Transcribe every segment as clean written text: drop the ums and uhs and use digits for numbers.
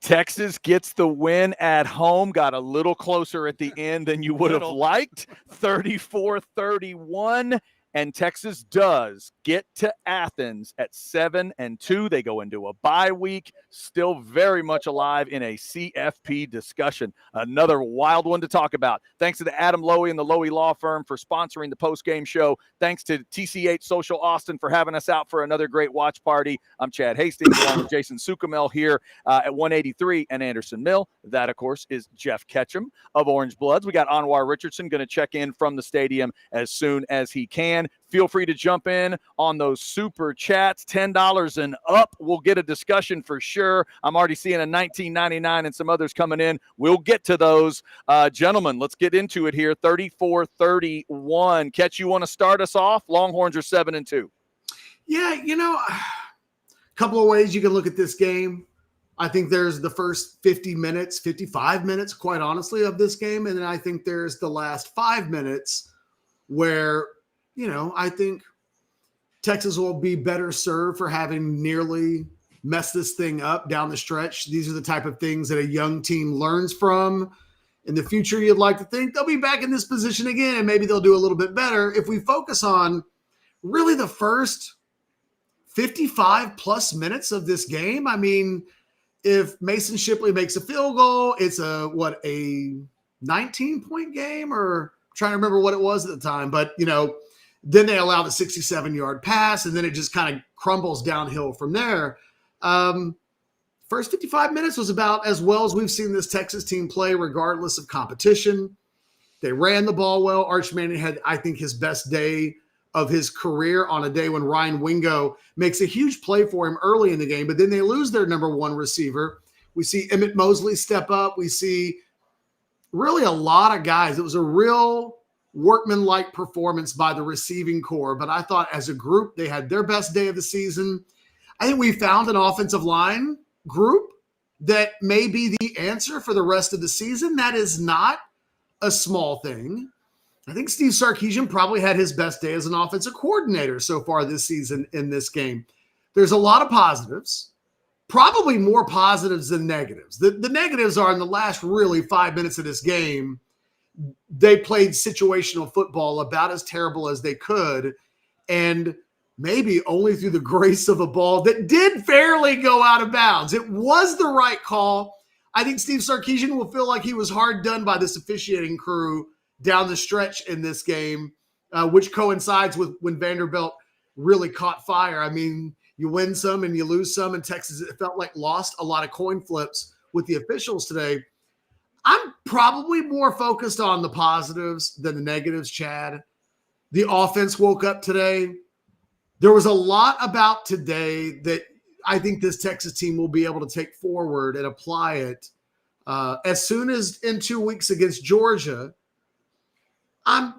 Texas gets the win at home, got a little closer at the end than you would have liked, 34-31. And Texas does get to Athens at 7-2. They go into a bye week, still very much alive in a CFP discussion. Another wild one to talk about. Thanks to the Adam Lowy and the Lowy Law Firm for sponsoring the post-game show. Thanks to TCH Social Austin for having us out for another great watch party. I'm Chad Hastings along with Jason Sukamel here at 183 and Anderson Mill. That, of course, is Jeff Ketchum of Orange Bloods. We got Anoir Richardson going to check in from the stadium as soon as he can. Feel free to jump in on those super chats, $10 and up. We'll get a discussion for sure. I'm already seeing a $19.99 and some others coming in. We'll get to those. Gentlemen, let's get into it here. 34-31. Ketch, you want to start us off? Longhorns are 7-2. Yeah, a couple of ways you can look at this game. I think there's the first 50 minutes, 55 minutes, quite honestly, of this game. And then I think there's the last 5 minutes where – I think Texas will be better served for having nearly messed this thing up down the stretch. These are the type of things that a young team learns from. In the future, you'd like to think they'll be back in this position again, and maybe they'll do a little bit better. If we focus on really the first 55-plus minutes of this game, I mean, if Mason Shipley makes a field goal, it's a 19-point game, or I'm trying to remember what it was at the time, but, then they allow the 67-yard pass, and then it just kind of crumbles downhill from there. First 55 minutes was about as well as we've seen this Texas team play, regardless of competition. They ran the ball well. Arch Manning had, I think, his best day of his career on a day when Ryan Wingo makes a huge play for him early in the game, but then they lose their number one receiver. We see Emmett Mosley step up. We see really a lot of guys. It was a real workman-like performance by the receiving corps, but I thought as a group, they had their best day of the season. I think we found an offensive line group that may be the answer for the rest of the season. That is not a small thing. I think Steve Sarkisian probably had his best day as an offensive coordinator so far this season in this game. There's a lot of positives, probably more positives than negatives. The negatives are in the last really 5 minutes of this game, they played situational football about as terrible as they could, and maybe only through the grace of a ball that did fairly go out of bounds. It was the right call. I think Steve Sarkisian will feel like he was hard done by this officiating crew down the stretch in this game, which coincides with when Vanderbilt really caught fire. I mean, you win some and you lose some, and Texas, it felt like, lost a lot of coin flips with the officials today. I'm probably more focused on the positives than the negatives, Chad. The offense woke up today. There was a lot about today that I think this Texas team will be able to take forward and apply it as soon as in 2 weeks against Georgia. I'm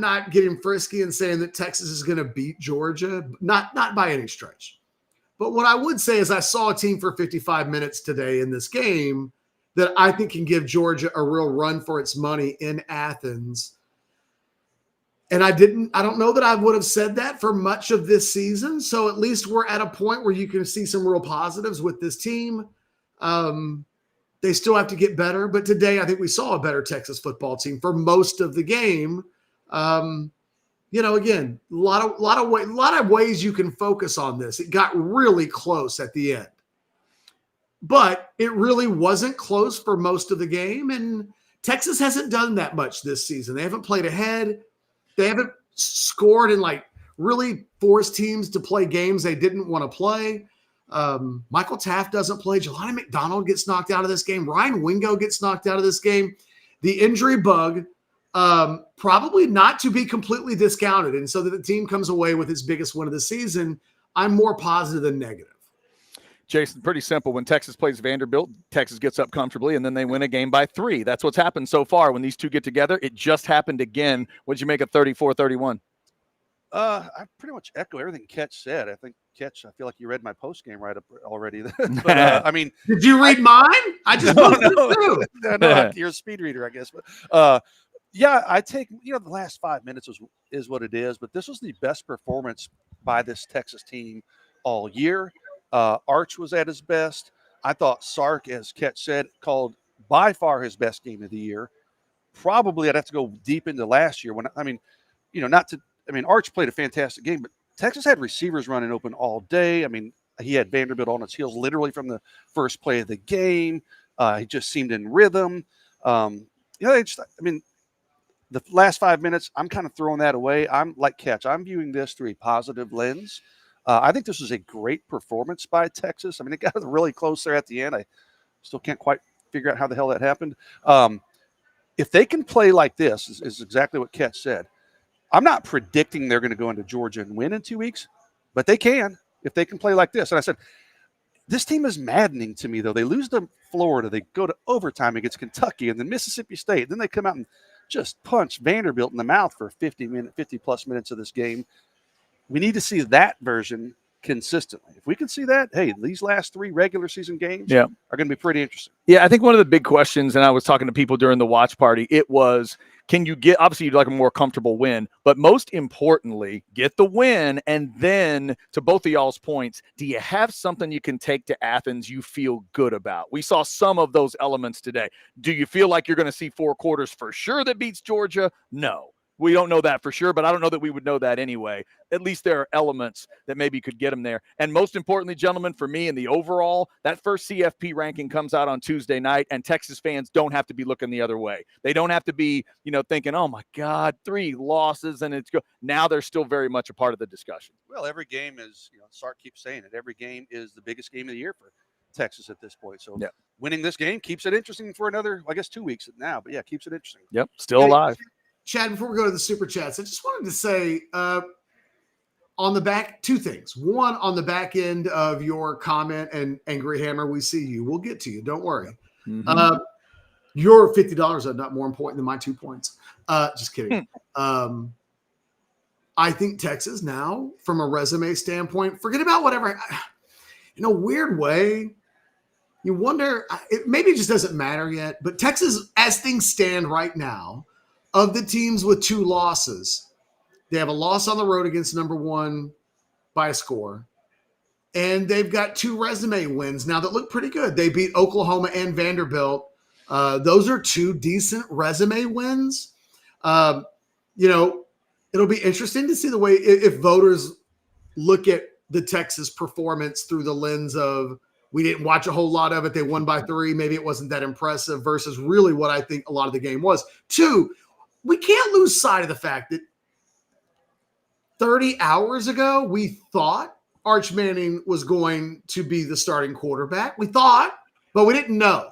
not getting frisky and saying that Texas is going to beat Georgia, not by any stretch. But what I would say is I saw a team for 55 minutes today in this game that I think can give Georgia a real run for its money in Athens. And I don't know that I would have said that for much of this season. So at least we're at a point where you can see some real positives with this team. They still have to get better, but today I think we saw a better Texas football team for most of the game. Again, a lot of ways you can focus on this. It got really close at the end, but it really wasn't close for most of the game. And Texas hasn't done that much this season. They haven't played ahead. They haven't scored and really forced teams to play games they didn't want to play. Michael Taft doesn't play. Jelani McDonald gets knocked out of this game. Ryan Wingo gets knocked out of this game. The injury bug, probably not to be completely discounted. And so that the team comes away with its biggest win of the season, I'm more positive than negative. Jason, pretty simple. When Texas plays Vanderbilt, Texas gets up comfortably, and then they win a game by 3. That's what's happened so far. When these two get together, it just happened again. What'd you make of 34-31? I pretty much echo everything Ketch said. I think, Ketch, I feel like you read my postgame right up already. But, did you read mine? I just looked through. No, you're a speed reader, I guess. But yeah, I take, the last 5 minutes is what it is. But this was the best performance by this Texas team all year. Arch was at his best. I thought Sark, as Ketch said, called by far his best game of the year. Probably I'd have to go deep into last year Arch played a fantastic game, but Texas had receivers running open all day. I mean, he had Vanderbilt on his heels literally from the first play of the game. He just seemed in rhythm. The last 5 minutes, I'm kind of throwing that away. I'm like Ketch. I'm viewing this through a positive lens. I think this was a great performance by Texas. I mean, it got really close there at the end. I still can't quite figure out how the hell that happened. If they can play like this, is exactly what Ketch said. I'm not predicting they're going to go into Georgia and win in 2 weeks, but they can if they can play like this. And I said, this team is maddening to me, though. They lose to Florida. They go to overtime against Kentucky and then Mississippi State. Then they come out and just punch Vanderbilt in the mouth for 50-plus minutes of this game. We need to see that version consistently. If we can see that, hey, these last 3 regular season games are going to be pretty interesting. Yeah, I think one of the big questions, and I was talking to people during the watch party, it was, can you get, obviously you'd like a more comfortable win, but most importantly, get the win. And then to both of y'all's points, do you have something you can take to Athens you feel good about? We saw some of those elements today. Do you feel like you're going to see 4 quarters for sure that beats Georgia? No. We don't know that for sure, but I don't know that we would know that anyway. At least there are elements that maybe could get them there. And most importantly, gentlemen, for me in the overall, that first CFP ranking comes out on Tuesday night, and Texas fans don't have to be looking the other way. They don't have to be, thinking, oh my God, 3 losses and it's go. Now they're still very much a part of the discussion. Well, every game is, Sark keeps saying it, every game is the biggest game of the year for Texas at this point. So winning this game keeps it interesting for another, 2 weeks now. But yeah, keeps it interesting. Yep, still alive. Chad, before we go to the super chats, I just wanted to say on the back, 2 things. One, on the back end of your comment, and Angry Hammer, we see you. We'll get to you. Don't worry. Mm-hmm. Your $50 are not more important than my 2 points. Just kidding. I think Texas now, from a resume standpoint, forget about whatever. In a weird way, you wonder, maybe it just doesn't matter yet, but Texas, as things stand right now, of the teams with 2 losses, they have a loss on the road against number 1 by a score, and they've got 2 resume wins now that look pretty good. They beat Oklahoma and Vanderbilt. Those are 2 decent resume wins. It'll be interesting to see the way if voters look at the Texas performance through the lens of, we didn't watch a whole lot of it. They won by 3. Maybe it wasn't that impressive versus really what I think a lot of the game was. 2, we can't lose sight of the fact that 30 hours ago, we thought Arch Manning was going to be the starting quarterback. We thought, but we didn't know.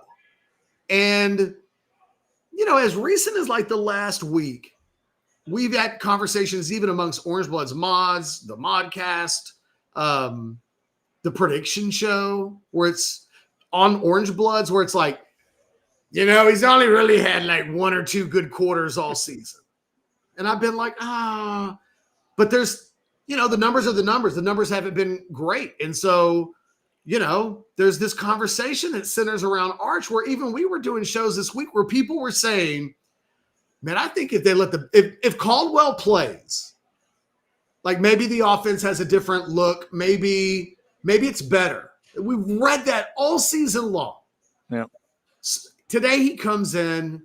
And, as recent as like the last week, we've had conversations even amongst Orange Bloods mods, the modcast, the prediction show, where it's on Orange Bloods, where it's like, he's only really had like 1 or 2 good quarters all season. And I've been like, but there's, the numbers are the numbers. The numbers haven't been great. And so, there's this conversation that centers around Arch, where even we were doing shows this week where people were saying, man, I think if they if Caldwell plays, like maybe the offense has a different look. Maybe it's better. We've read that all season long. Yeah. Today he comes in,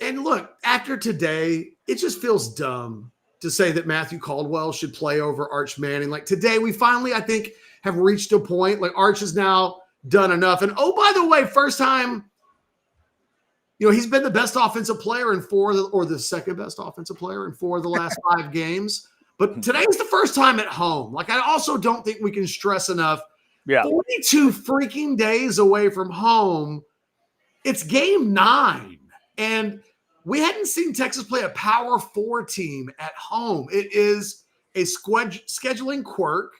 and look, after today, it just feels dumb to say that Matthew Caldwell should play over Arch Manning. Like today, we finally, I think, have reached a point. Like Arch has now done enough. And oh, by the way, first time, he's been the best offensive player in 4, or the second best offensive player in 4 of the last 5 games. But today is the first time at home. Like I also don't think we can stress enough. 42 freaking days away from home. It's game 9. And we hadn't seen Texas play a Power 4 team at home. It is a scheduling quirk.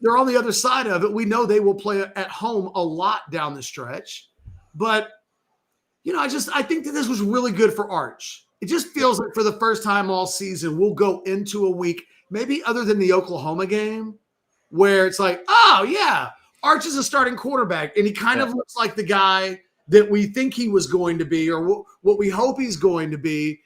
They're on the other side of it. We know they will play at home a lot down the stretch. But, I think that this was really good for Arch. It just feels like for the first time all season, we'll go into a week, maybe other than the Oklahoma game, where it's like, oh, yeah, Arch is a starting quarterback, and he kind of looks like the guy that we think he was going to be, or what we hope he's going to be.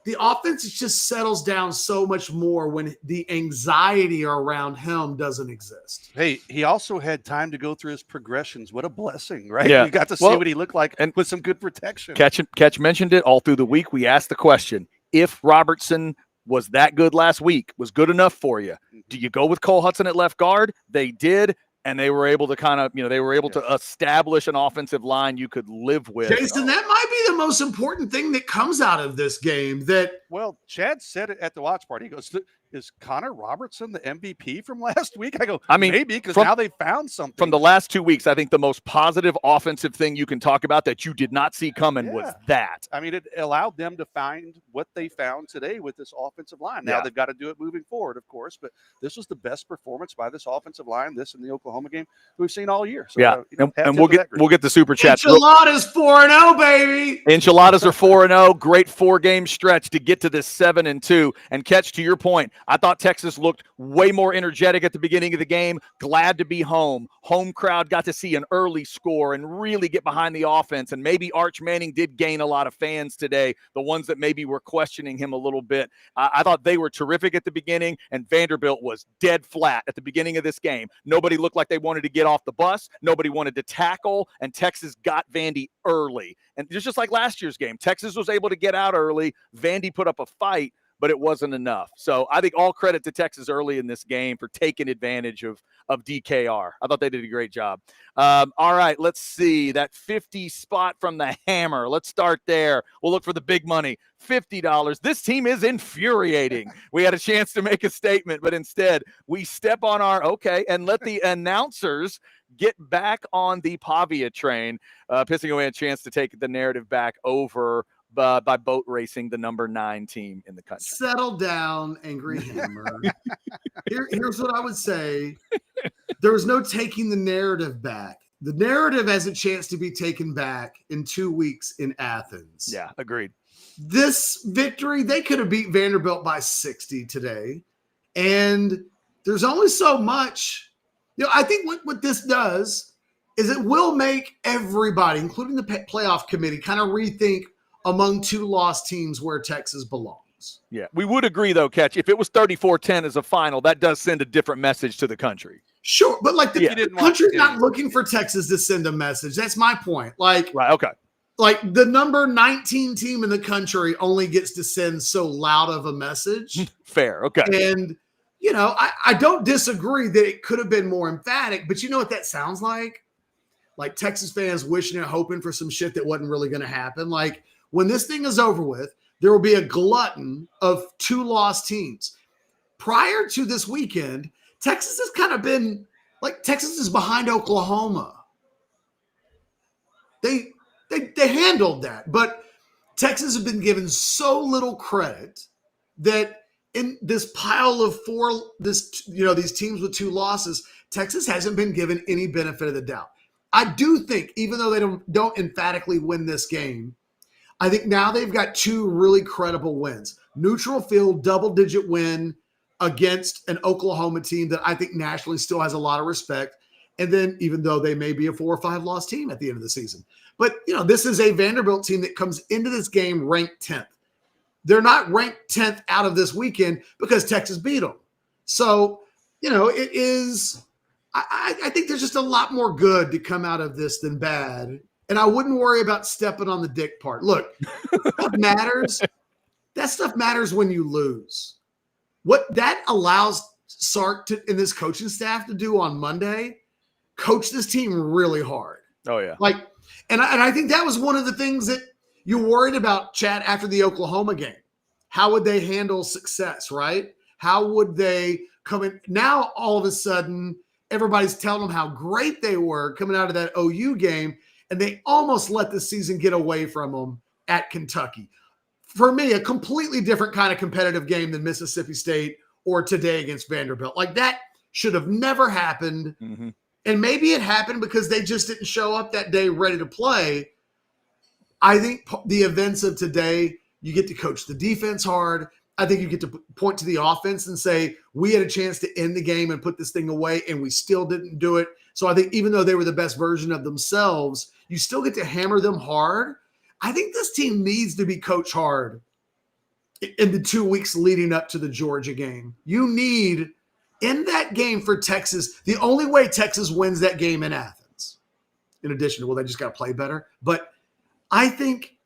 the offense just settles down so much more when the anxiety around him doesn't exist. Hey, he also had time to go through his progressions. What a blessing, right? Yeah. We got to see Well, what he looked like and with some good protection. Catch mentioned it all through the week. We asked the question, if Robertson was that good last week, was good enough for you, do you go with Cole Hudson at left guard? They did. And they were able to to establish an offensive line you could live with. Jason, that might be the most important thing that comes out of this game. Well, Chad said it at the watch party. He goes, is Connor Robertson the MVP from last week? I go, maybe, because now they found something. From the last 2 weeks, I think the most positive offensive thing you can talk about that you did not see coming was that. I mean, it allowed them to find what they found today with this offensive line. Now they've got to do it moving forward, of course, but this was the best performance by this offensive line, this in the Oklahoma game, we've seen all year. So, and we'll get the super chat. Enchiladas 4-0, baby. Enchiladas are 4-0. Great 4-game stretch to get to this 7-2. And Catch, to your point, I thought Texas looked way more energetic at the beginning of the game. Glad to be home. Home crowd got to see an early score and really get behind the offense. And maybe Arch Manning did gain a lot of fans today, the ones that maybe were questioning him a little bit. I thought they were terrific at the beginning, and Vanderbilt was dead flat at the beginning of this game. Nobody looked like they wanted to get off the bus. Nobody wanted to tackle, and Texas got Vandy early. And just like last year's game, Texas was able to get out early. Vandy put up a fight, but it wasn't enough. So I think all credit to Texas early in this game for taking advantage of DKR. I thought they did a great job. All right, let's see. That 50 spot from the Hammer. Let's start there. We'll look for the big money. $50. This team is infuriating. We had a chance to make a statement, but instead we step on our and let the announcers get back on the Pavia train, pissing away a chance to take the narrative back over by boat racing the number 9 team in the country. Settle down, Angry Hammer. Here's what I would say. There was no taking the narrative back. The narrative has a chance to be taken back in 2 weeks in Athens. Yeah, agreed. This victory, they could have beat Vanderbilt by 60 today. And there's only so much. I think what this does is it will make everybody, including the playoff committee, kind of rethink among 2 lost teams where Texas belongs. Yeah, we would agree, though, Catch. If it was 34-10 as a final, that does send a different message to the country. Sure, but the country's not looking for Texas to send a message. That's my point. Right, okay. Like the number 19 team in the country only gets to send so loud of a message. Fair, okay. And, I don't disagree that it could have been more emphatic, but you know what that sounds like? Like Texas fans wishing and hoping for some shit that wasn't really going to happen. Like, when this thing is over with, there will be a glutton of 2 lost teams. Prior to this weekend, Texas has kind of been like Texas is behind Oklahoma. They handled that, but Texas has been given so little credit that in this pile of these teams with 2 losses, Texas hasn't been given any benefit of the doubt. I do think, even though they don't emphatically win this game, I think now they've got 2 really credible wins. Neutral field, double-digit win against an Oklahoma team that I think nationally still has a lot of respect. And then even though they may be a 4 or 5 loss team at the end of the season. But, this is a Vanderbilt team that comes into this game ranked 10th. They're not ranked 10th out of this weekend because Texas beat them. So, it is – I think there's just a lot more good to come out of this than bad. And I wouldn't worry about stepping on the dick part. Look, what matters, that stuff matters when you lose. What that allows Sark and this coaching staff to do on Monday, coach this team really hard. Oh, yeah. And I think that was one of the things that you worried about, Chad, after the Oklahoma game. How would they handle success, right? How would they come in? Now, all of a sudden, everybody's telling them how great they were coming out of that OU game. And they almost let the season get away from them at Kentucky. For me, a completely different kind of competitive game than Mississippi State or today against Vanderbilt. Like that should have never happened. Mm-hmm. And maybe it happened because they just didn't show up that day ready to play. I think the events of today, you get to coach the defense hard. I think you get to point to the offense and say, we had a chance to end the game and put this thing away, and we still didn't do it. So I think even though they were the best version of themselves, you still get to hammer them hard. I think this team needs to be coached hard in the 2 weeks leading up to the Georgia game. You need in that game for Texas, the only way Texas wins that game in Athens, in addition to, well, they just got to play better. But I think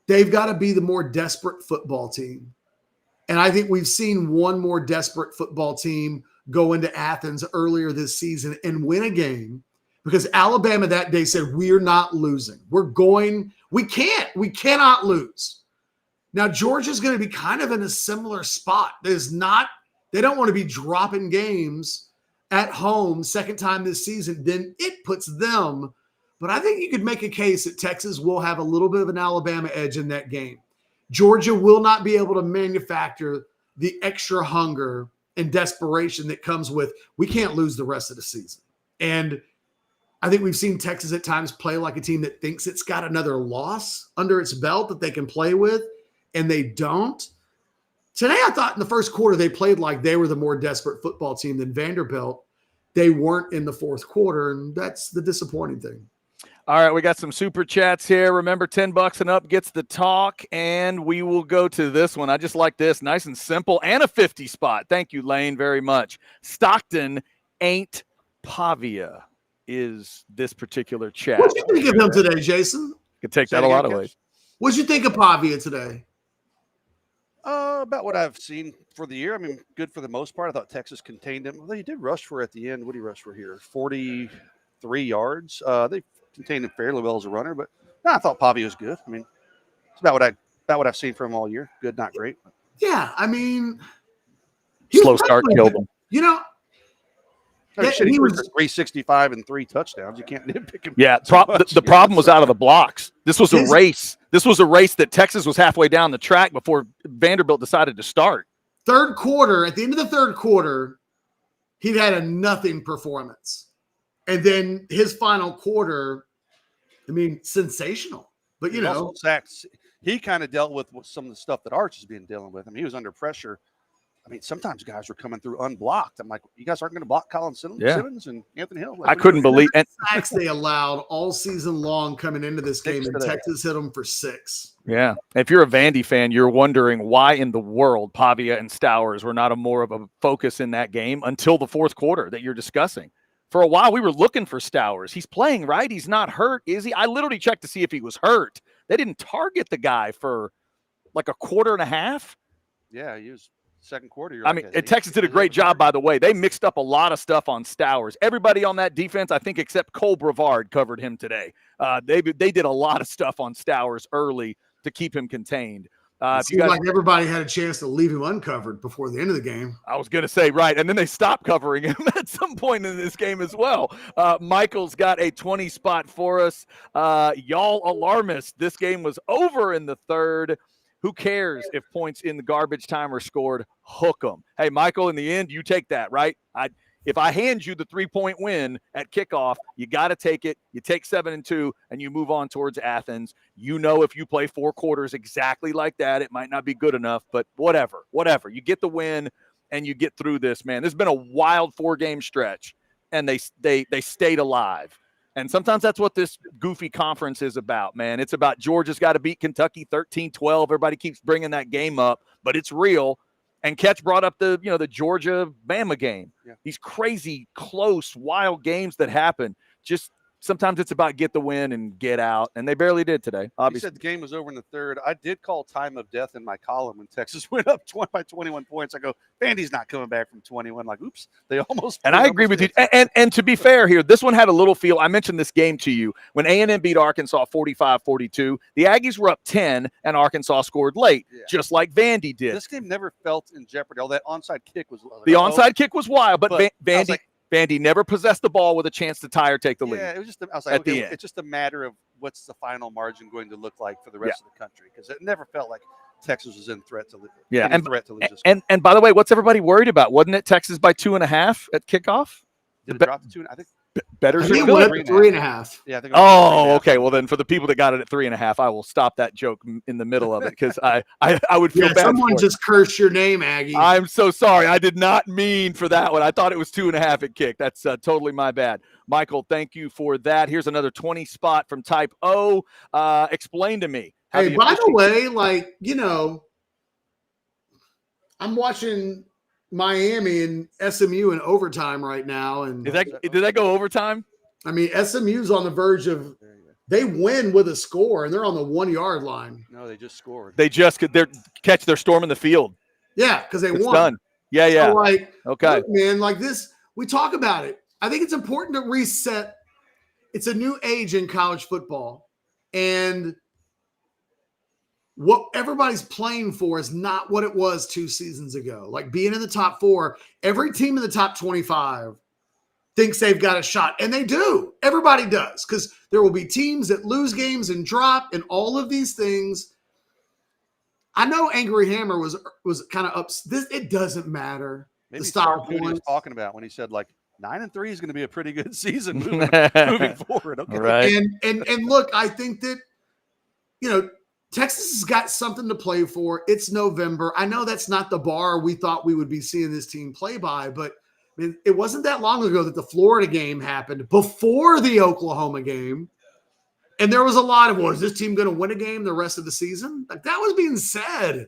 they've got to be the more desperate football team. And I think we've seen one more desperate football team go into Athens earlier this season and win a game, because Alabama that day said, we're not losing. We cannot lose. Now, Georgia's going to be kind of in a similar spot. They don't want to be dropping games at home second time this season. Then it puts them. But I think you could make a case that Texas will have a little bit of an Alabama edge in that game. Georgia will not be able to manufacture the extra hunger and desperation that comes with, we can't lose the rest of the season. And I think we've seen Texas at times play like a team that thinks it's got another loss under its belt that they can play with, and they don't. Today, I thought in the first quarter, they played like they were the more desperate football team than Vanderbilt. They weren't in the fourth quarter, and that's the disappointing thing. All right, we got some super chats here. Remember, $10 and up gets the talk, and we will go to this one. I just like this. Nice and simple, and a 50 spot. Thank you, Lane, very much. Stockton ain't Pavia is this particular chat. What did you think of him today, Jason? Could take that a lot of ways. What did you think of Pavia today? About what I've seen for the year. I mean, good for the most part. I thought Texas contained him. Well, he did rush for at the end. What did he rush for here? 43 yards. They contained him fairly well as a runner, but no, I thought Pavia was good. I mean, it's about what I've seen from him all year. Good, not great. Yeah, I mean, slow start killed him. You know, he was 365 and 3 touchdowns. You can't nitpick him. Yeah, the problem was out of the blocks. This was a race. This was a race that Texas was halfway down the track before Vanderbilt decided to start. Third quarter, at the end of the third quarter, he'd had a nothing performance. And then his final quarter, I mean, sensational. But, you know. Sacks. He kind of dealt with some of the stuff that Arch has been dealing with. I mean, he was under pressure. I mean, sometimes guys were coming through unblocked. I'm like, you guys aren't going to block Colin Simmons and Anthony Hill? I couldn't believe it. Sacks they allowed all season long coming into this game, and Texas hit them for 6. Yeah. If you're a Vandy fan, you're wondering why in the world Pavia and Stowers were not more of a focus in that game until the fourth quarter that you're discussing. For a while, we were looking for Stowers. He's playing, right? He's not hurt, is he? I literally checked to see if he was hurt. They didn't target the guy for like a quarter and a half. Yeah, he was second quarter. I mean, Texas did a great job, by the way. They mixed up a lot of stuff on Stowers. Everybody on that defense, I think, except Cole Brevard, covered him today. They did a lot of stuff on Stowers early to keep him contained. It seemed like everybody had a chance to leave him uncovered before the end of the game. I was going to say, right, and then they stopped covering him at some point in this game as well. Michael's got a 20 spot for us. Y'all alarmists. This game was over in the third. Who cares if points in the garbage time are scored? Hook them. Hey, Michael, in the end, you take that, right? If I hand you the 3-point win at kickoff, you got to take it. You take 7-2, and you move on towards Athens. You know, if you play 4 quarters exactly like that, it might not be good enough, but whatever. You get the win, and you get through this, man. This has been a wild 4-game stretch, and they stayed alive. And sometimes that's what this goofy conference is about, man. It's about Georgia's got to beat Kentucky 13-12. Everybody keeps bringing that game up, but it's real. And Ketch brought up the Georgia-Bama game. Yeah. These crazy, close, wild games that happen. Just sometimes it's about get the win and get out, and they barely did today, obviously. You said the game was over in the third. I did call time of death in my column when Texas went up by 21 points. I go, Vandy's not coming back from 21. Like, oops, they almost. And I agree with you. And to be fair here, this one had a little feel. I mentioned this game to you. When A&M beat Arkansas 45-42, the Aggies were up 10, and Arkansas scored late, just like Vandy did. This game never felt in jeopardy. All that onside kick was. The onside kick was wild, but Vandy. Vandy never possessed the ball with a chance to tie or take the lead. Yeah, it was just. I was like, okay, it's just a matter of what's the final margin going to look like for the rest of the country, because it never felt like Texas was in threat to lose. Yeah, and by the way, what's everybody worried about? Wasn't it Texas by 2.5 at kickoff? Did it drop to 2? I think. Better than 3.5. Yeah. I think okay. Well, then for the people that got it at 3.5, I will stop that joke in the middle of it, because I would feel bad. Someone just cursed your name, Aggie. I'm so sorry. I did not mean for that one. I thought it was 2.5 at kick. That's totally my bad. Michael, thank you for that. Here's another 20 spot from Type O. Explain to me. Hey, by the way, I'm watching Miami and SMU in overtime right now, and Did that go overtime? I mean SMU's on the verge of they win with a score, and they're on the 1 yard line. No, they just scored. They just could catch their storm in the field. Yeah, because they won. Done. Yeah. So like, okay, look, man, like this, we talk about it. I think it's important to reset. It's a new age in college football, and what everybody's playing for is not what it was 2 seasons ago. Like being in the top 4, every team in the top 25 thinks they've got a shot, and they do. Everybody does, because there will be teams that lose games and drop and all of these things. I know Angry Hammer was kind of up. It doesn't matter. Maybe the style he was points. talking about when he said like 9-3 is going to be a pretty good season moving forward. Okay. Right. And look, I think that, Texas has got something to play for. It's November. I know that's not the bar we thought we would be seeing this team play by, but I mean, it wasn't that long ago that the Florida game happened before the Oklahoma game. And there was a lot of, is this team going to win a game the rest of the season? Like that was being said.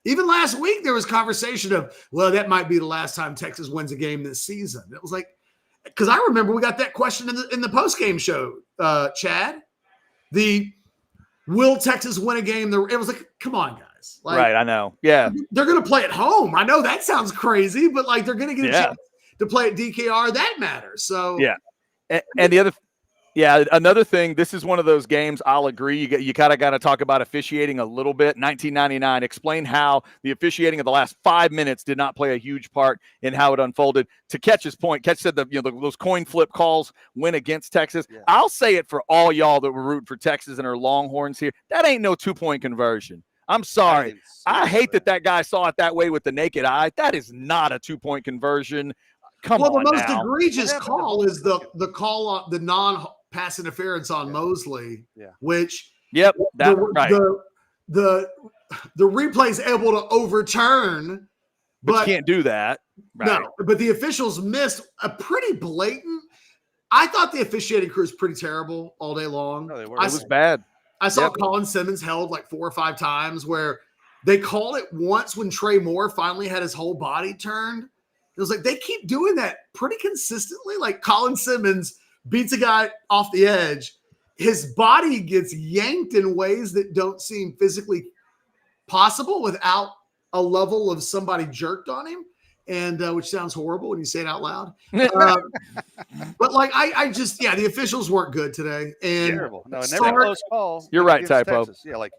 Even last week, there was conversation of, well, that might be the last time Texas wins a game this season. It was like, because I remember we got that question in the postgame show, Chad. Will Texas win a game? It was like, come on, guys. Like, right, I know. Yeah. They're going to play at home. I know that sounds crazy, but like they're going to get a chance to play at DKR. That matters. So yeah. And the other another thing, this is one of those games, I'll agree, you kind of got to talk about officiating a little bit. 1999, explain how the officiating of the last 5 minutes did not play a huge part in how it unfolded. To Ketch's point, Ketch said those coin flip calls went against Texas. Yeah. I'll say it for all y'all that were rooting for Texas and our Longhorns here. That ain't no 2-point conversion. I'm sorry. I hate that guy saw it that way with the naked eye. That is not a 2-point conversion. Come on. Well, the most now. egregious call is the call on the non-pass interference on Mosley, which right. the replay is able to overturn, but you can't do that. Right. No, but the officials missed a pretty blatant. I thought the officiating crew was pretty terrible all day long. No, they were. It was bad. I saw Colin Simmons held like 4 or 5 times where they called it once when Trey Moore finally had his whole body turned. It was like they keep doing that pretty consistently. Like Colin Simmons beats a guy off the edge. His body gets yanked in ways that don't seem physically possible without a level of somebody jerked on him. And which sounds horrible when you say it out loud. But like, I just, the officials weren't good today. And terrible. No, never close call. You're right, Typo. Texas. Yeah, like,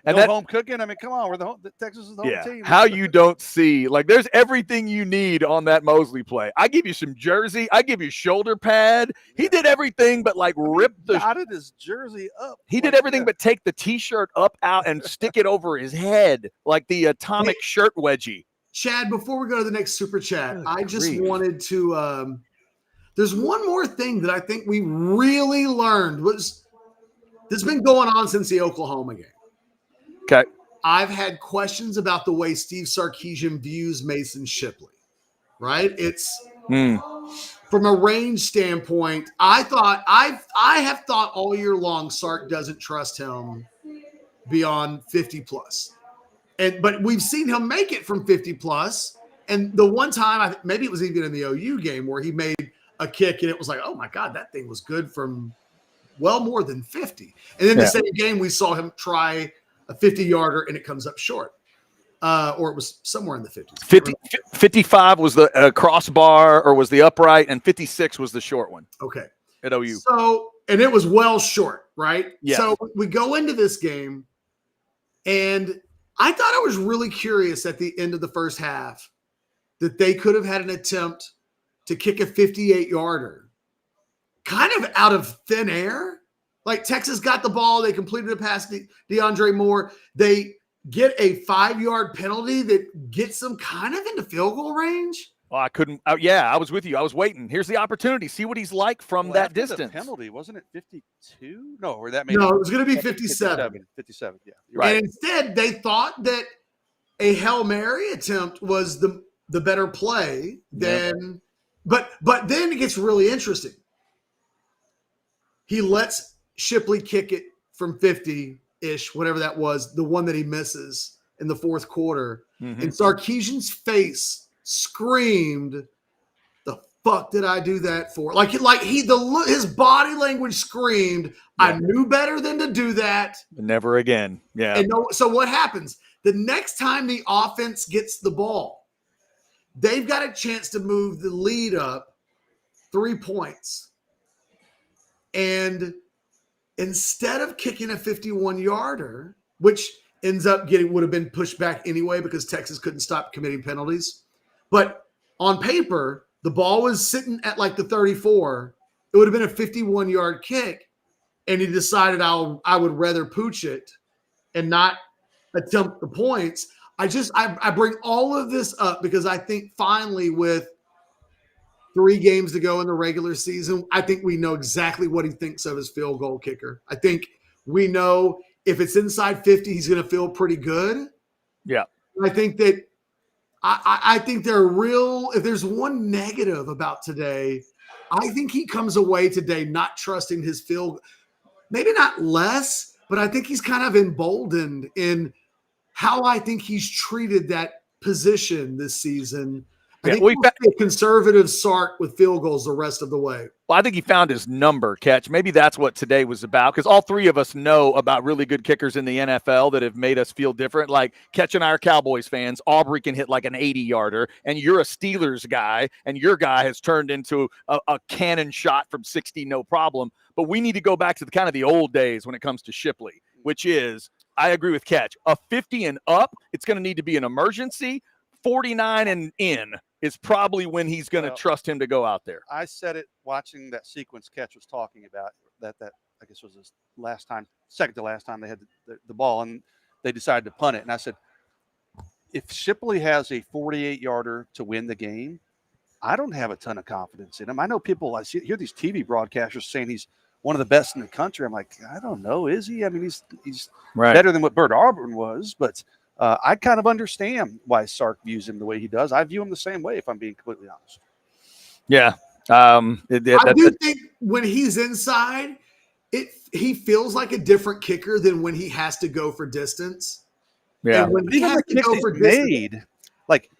and that home cooking. I mean, come on, Texas is the home team. How you don't see, like, there's everything you need on that Mosley play. I give you some jersey. I give you shoulder pad. He did everything but like rip knotted his jersey up. He did everything but take the T-shirt up out and stick it over his head like the atomic shirt wedgie. Chad, before we go to the next super chat, I just wanted to there's one more thing that I think we really learned this has been going on since the Oklahoma game. Okay. I've had questions about the way Steve Sarkisian views Mason Shipley, right? It's from a range standpoint. I have thought all year long Sark doesn't trust him beyond 50 plus. But we've seen him make it from 50 plus. And the one time, maybe it was even in the OU game where he made a kick and it was like, oh my God, that thing was good from well more than 50. And then the same game, we saw him try a 50-yarder and it comes up short. Or it was somewhere in the 50s. 55 was the crossbar or was the upright, and 56 was the short one. Okay. At OU. So, and it was well short, right? Yeah. So we go into this game and I thought I was really curious at the end of the first half that they could have had an attempt to kick a 58-yarder kind of out of thin air. Like Texas got the ball. They completed a pass to DeAndre Moore. They get a 5-yard penalty that gets them kind of into field goal range. Well, I couldn't. I was with you. I was waiting. Here's the opportunity. See what he's like from that distance. The penalty, wasn't it 52? No, or that no, it was going to be 57. 57, yeah. Right. And instead, they thought that a Hail Mary attempt was the better play than but then it gets really interesting. He lets Shipley kick it from 50-ish, whatever that was, the one that he misses in the fourth quarter, Mm-hmm. and Sarkisian's face screamed, "The fuck did I do that for?" His body language screamed, "I knew better than to do that. Never again." Yeah. And so what happens? The next time the offense gets the ball, they've got a chance to move the lead up 3 points. And instead of kicking a 51-yarder, which would have been pushed back anyway because Texas couldn't stop committing penalties. But on paper, the ball was sitting at like the 34. It would have been a 51-yard kick. And he decided I would rather pooch it and not attempt the points. I bring all of this up because I think finally with 3 games to go in the regular season, I think we know exactly what he thinks of his field goal kicker. I think we know if it's inside 50, he's going to feel pretty good. Yeah. I think that I think they're real. If there's one negative about today, I think he comes away today not trusting his field, maybe not less, but I think he's kind of emboldened in how I think he's treated that position this season. I think we'll see a conservative Sark with field goals the rest of the way. Well, I think he found his number, Catch. Maybe that's what today was about, because all 3 of us know about really good kickers in the NFL that have made us feel different. Like Catch and I are Cowboys fans. Aubrey can hit like an 80-yarder, and you're a Steelers guy, and your guy has turned into a cannon shot from 60, no problem. But we need to go back to the old days when it comes to Shipley, which is, I agree with Catch, a 50 and up, it's going to need to be an emergency. 49 and in is probably when he's going to trust him to go out there. I said it watching that sequence Catch was talking about, that I guess was his second to last time they had the ball, and they decided to punt it. And I said, if Shipley has a 48-yarder to win the game, I don't have a ton of confidence in him. I know people, I hear these TV broadcasters saying he's one of the best in the country. I'm like, I don't know. Is he? I mean, he's right. better than what Bert Auburn was, but I kind of understand why Sark views him the way he does. I view him the same way, if I'm being completely honest. Yeah. I do think when he's inside, he feels like a different kicker than when he has to go for distance. Yeah. And when he has to go for distance, like,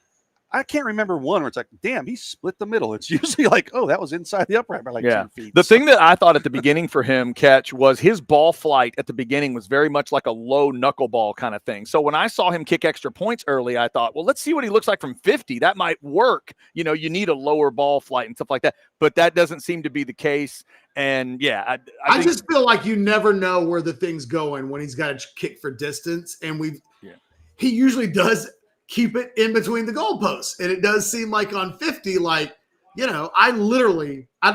I can't remember one where it's like, damn, he split the middle. It's usually like, oh, that was inside the upright by like 10 feet. The thing that I thought at the beginning for him, Catch, was his ball flight at the beginning was very much like a low knuckleball kind of thing. So when I saw him kick extra points early, I thought, well, let's see what he looks like from 50. That might work. You know, you need a lower ball flight and stuff like that. But that doesn't seem to be the case. And yeah, I just feel like you never know where the thing's going when he's got to kick for distance. And he usually does keep it in between the goalposts. And it does seem like on 50, like, you know,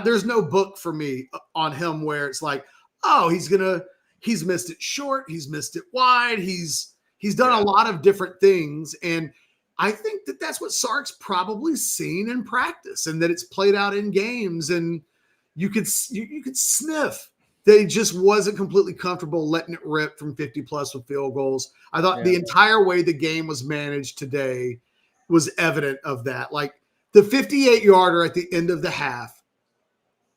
there's no book for me on him where it's like, oh, he's missed it short. He's missed it wide. He's done a lot of different things. And I think that that's what Sark's probably seen in practice and that it's played out in games. And you could sniff that he just wasn't completely comfortable letting it rip from 50 plus with field goals. I thought the entire way the game was managed today was evident of that. Like the 58-yarder at the end of the half.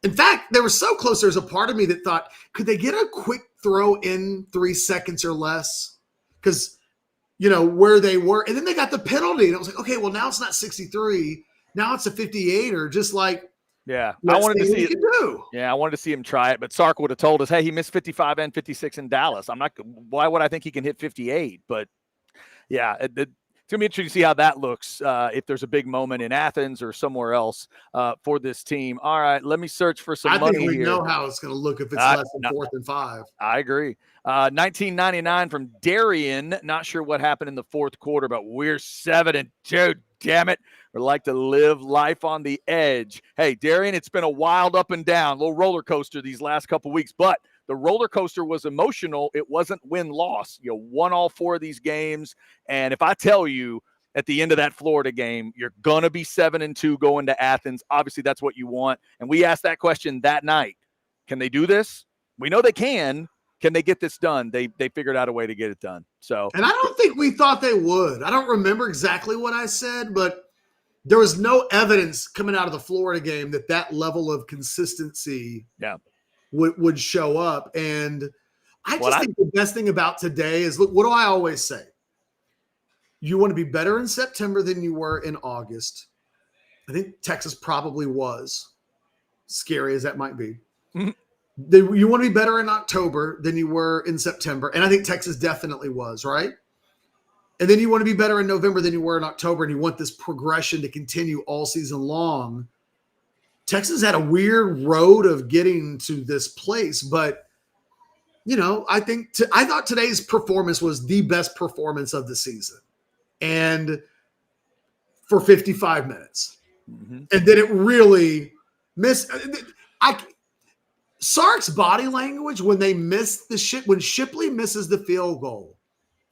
In fact, they were so close. There's a part of me that thought, could they get a quick throw in 3 seconds or less? Because, you know, where they were. And then they got the penalty. And I was like, okay, well, now it's not 63. Now it's a 58 or just like, yeah, I wanted to see it. Yeah, I wanted to see him try it, but Sark would have told us, "Hey, he missed 55 and 56 in Dallas. Why would I think he can hit 58?" But yeah, it's going to be interesting to see how that looks if there's a big moment in Athens or somewhere else for this team. All right, let me search for some money here. I think we know how it's going to look if it's less than 4th and 5. I agree. 1999 from Darian. Not sure what happened in the fourth quarter, but we're 7-2. Damn it. We like to live life on the edge. Hey, Darian, it's been a wild up and down, little roller coaster these last couple weeks, but the roller coaster was emotional. It wasn't win-loss. You won all 4 of these games, and if I tell you at the end of that Florida game, you're going to be 7-2 going to Athens, obviously that's what you want, and we asked that question that night. Can they do this? We know they can. Can they get this done? They figured out a way to get it done. So, and I don't think we thought they would. I don't remember exactly what I said, but there was no evidence coming out of the Florida game that level of consistency would show up. And I think the best thing about today is, look, what do I always say? You want to be better in September than you were in August. I think Texas probably was, scary as that might be. Mhm. You want to be better in October than you were in September. And I think Texas definitely was, right? And then you want to be better in November than you were in October. And you want this progression to continue all season long. Texas had a weird road of getting to this place, but I thought today's performance was the best performance of the season, and for 55 minutes, Mhm. and then it really missed. Sark's body language when they miss when Shipley misses the field goal,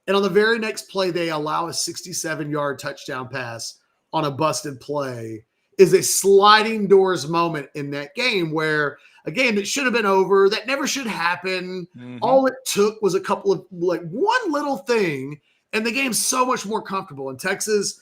and on the very next play they allow a 67-yard touchdown pass on a busted play, is a sliding doors moment in that game where a game that should have been over, that never should happen. Mhm. All it took was a couple of one little thing, and the game's so much more comfortable. And Texas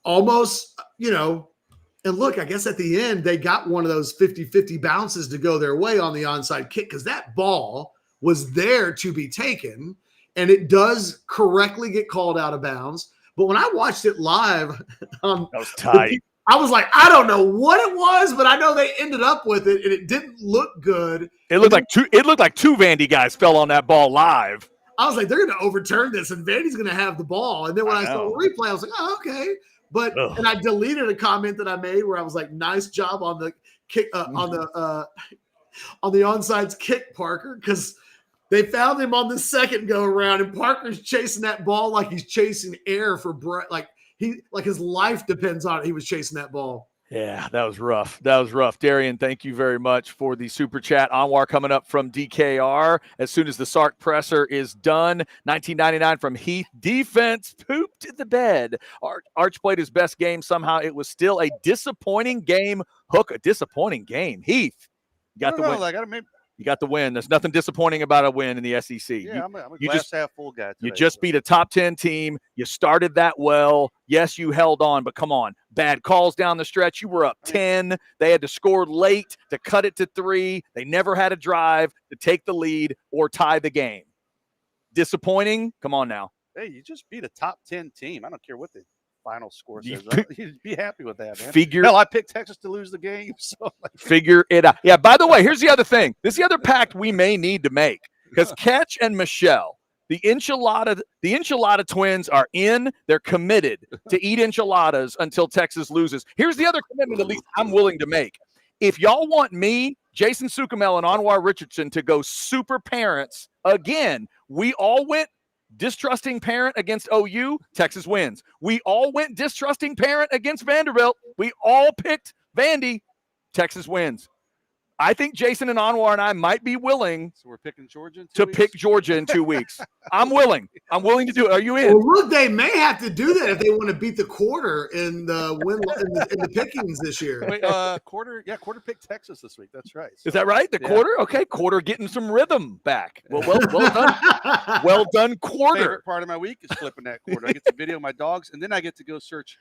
almost, and look, I guess at the end, they got one of those 50-50 bounces to go their way on the onside kick because that ball was there to be taken, and it does correctly get called out of bounds. But when I watched it live, that was tight. I was like, I don't know what it was, but I know they ended up with it, and it didn't look good. It looked like two Vandy guys fell on that ball live. I was like, they're going to overturn this, and Vandy's going to have the ball. And then when I saw the replay, I was like, oh, okay. But and I deleted a comment that I made where I was like, nice job on the kick on the onnside's kick, Parker, because they found him on the second go around, and Parker's chasing that ball like he's chasing air for breath, like his life depends on it. He was chasing that ball. Yeah, that was rough. Darian, thank you very much for the super chat. Anwar coming up from DKR as soon as the Sark presser is done. 1999 from Heath. Defense pooped the bed. Arch played his best game. Somehow it was still a disappointing game. Hook, a disappointing game. Heath, you got the win. You got the win. There's nothing disappointing about a win in the SEC. Yeah, I'm a glass half full guy today. You just beat a top 10 team. You started that well. Yes, you held on, but come on. Bad calls down the stretch. You were up 10. They had to score late to cut it to 3. They never had a drive to take the lead or tie the game. Disappointing? Come on now. Hey, you just beat a top 10 team. I don't care what the final score says. You'd be happy with that, man. Hell, I picked Texas to lose the game. So figure it out. Yeah, by the way, here's the other thing. This is the other pact we may need to make, because Ketch and Michelle, the enchilada twins are in. They're committed to eat enchiladas until Texas loses. Here's the other commitment, at least I'm willing to make. If y'all want me, Jason Sukamel, and Anoir Richardson to go super parents again, we all went distrusting parent against OU, Texas wins. We all went distrusting parent against Vanderbilt. We all picked Vandy, Texas wins. I think Jason and Anwar and I might be willing we're picking Georgia pick Georgia in 2 weeks. I'm willing to do it. Are you in? Well, look, they may have to do that if they want to beat the quarter in the win in the pickings this year. Wait, quarter picked Texas this week. That's right. So, is that right? Quarter? Okay, quarter getting some rhythm back. Well done. Well done, quarter. Favorite part of my week is flipping that quarter. I get to video my dogs, and then I get to go search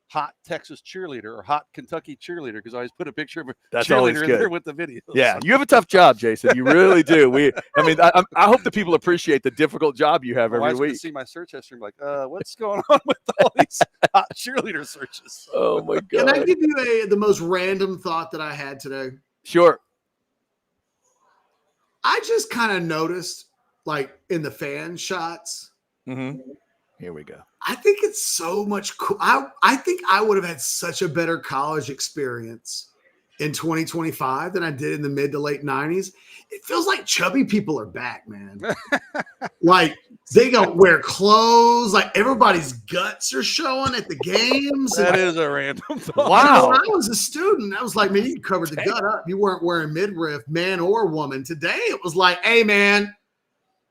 hot Texas cheerleader or hot Kentucky cheerleader, because I always put a picture of a cheerleader in there with the video. Yeah, you have a tough job, Jason. You really do. I hope the people appreciate the difficult job you have every week. See my search history, I'm like, what's going on with all these hot cheerleader searches? Oh my God! Can I give you the most random thought that I had today? Sure. I just kind of noticed, like in the fan shots. Mm-hmm. Here we go. I think it's so much cool. I think I would have had such a better college experience in 2025 than I did in the mid to late 90s. It feels like chubby people are back, man. Like they don't wear clothes. Like everybody's guts are showing at the games. That is a random thought. Wow. When I was a student, I was like, man, you covered the gut up. You weren't wearing midriff, man or woman. Today it was like, hey, man,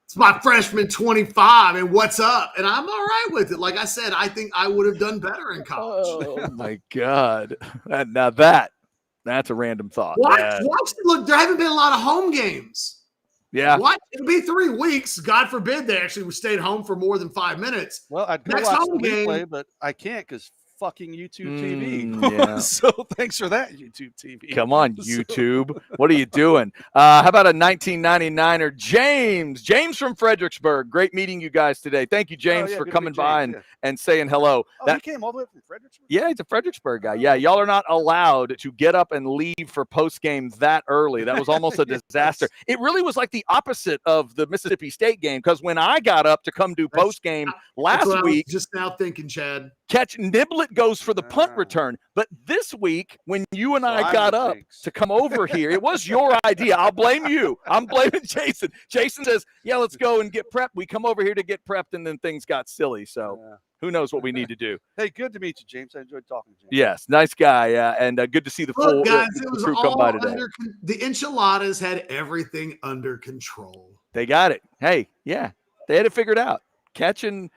it's my freshman 25, and what's up? And I'm all right with it. Like I said, I think I would have done better in college. Oh, my God. Now that's a random thought. Watch, look, there haven't been a lot of home games. Yeah. It'll be 3 weeks. God forbid they actually stayed home for more than 5 minutes. Well, I'd go Next watch home the replay, game, but I can't because fucking YouTube TV. Yeah. So thanks for that, YouTube TV. Come on, YouTube. What are you doing? How about a 1999er, James? James from Fredericksburg. Great meeting you guys today. Thank you, James, for coming by and saying hello. Oh, he came all the way from Fredericksburg? Yeah, he's a Fredericksburg guy. Yeah, y'all are not allowed to get up and leave for postgame that early. That was almost a disaster. It really was like the opposite of the Mississippi State game, because when I got up to come do postgame last week, just now thinking, Chad. Niblet goes for the punt return. But this week, when you and I got up to come over here, it was your idea. I'll blame you. I'm blaming Jason. Jason says, yeah, let's go and get prepped. We come over here to get prepped, and then things got silly. So who knows what we need to do. Hey, good to meet you, James. I enjoyed talking to you. Yes, nice guy. And good to see the full guys, it was crew all come by today. The enchiladas had everything under control. They got it. Hey, yeah, they had it figured out. Catch and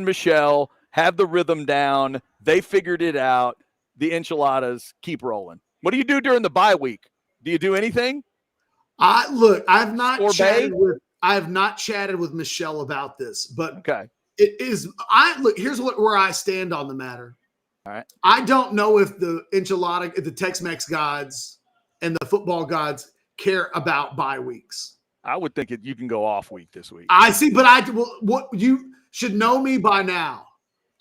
Michelle have the rhythm down. They figured it out. The enchiladas keep rolling. What do you do during the bye week? Do you do anything? I have not chatted with Michelle about this, but okay. It is. Here's where I stand on the matter. All right. I don't know if the Tex-Mex gods and the football gods care about bye weeks. I would think you can go off week this week. I see, but what you should know me by now.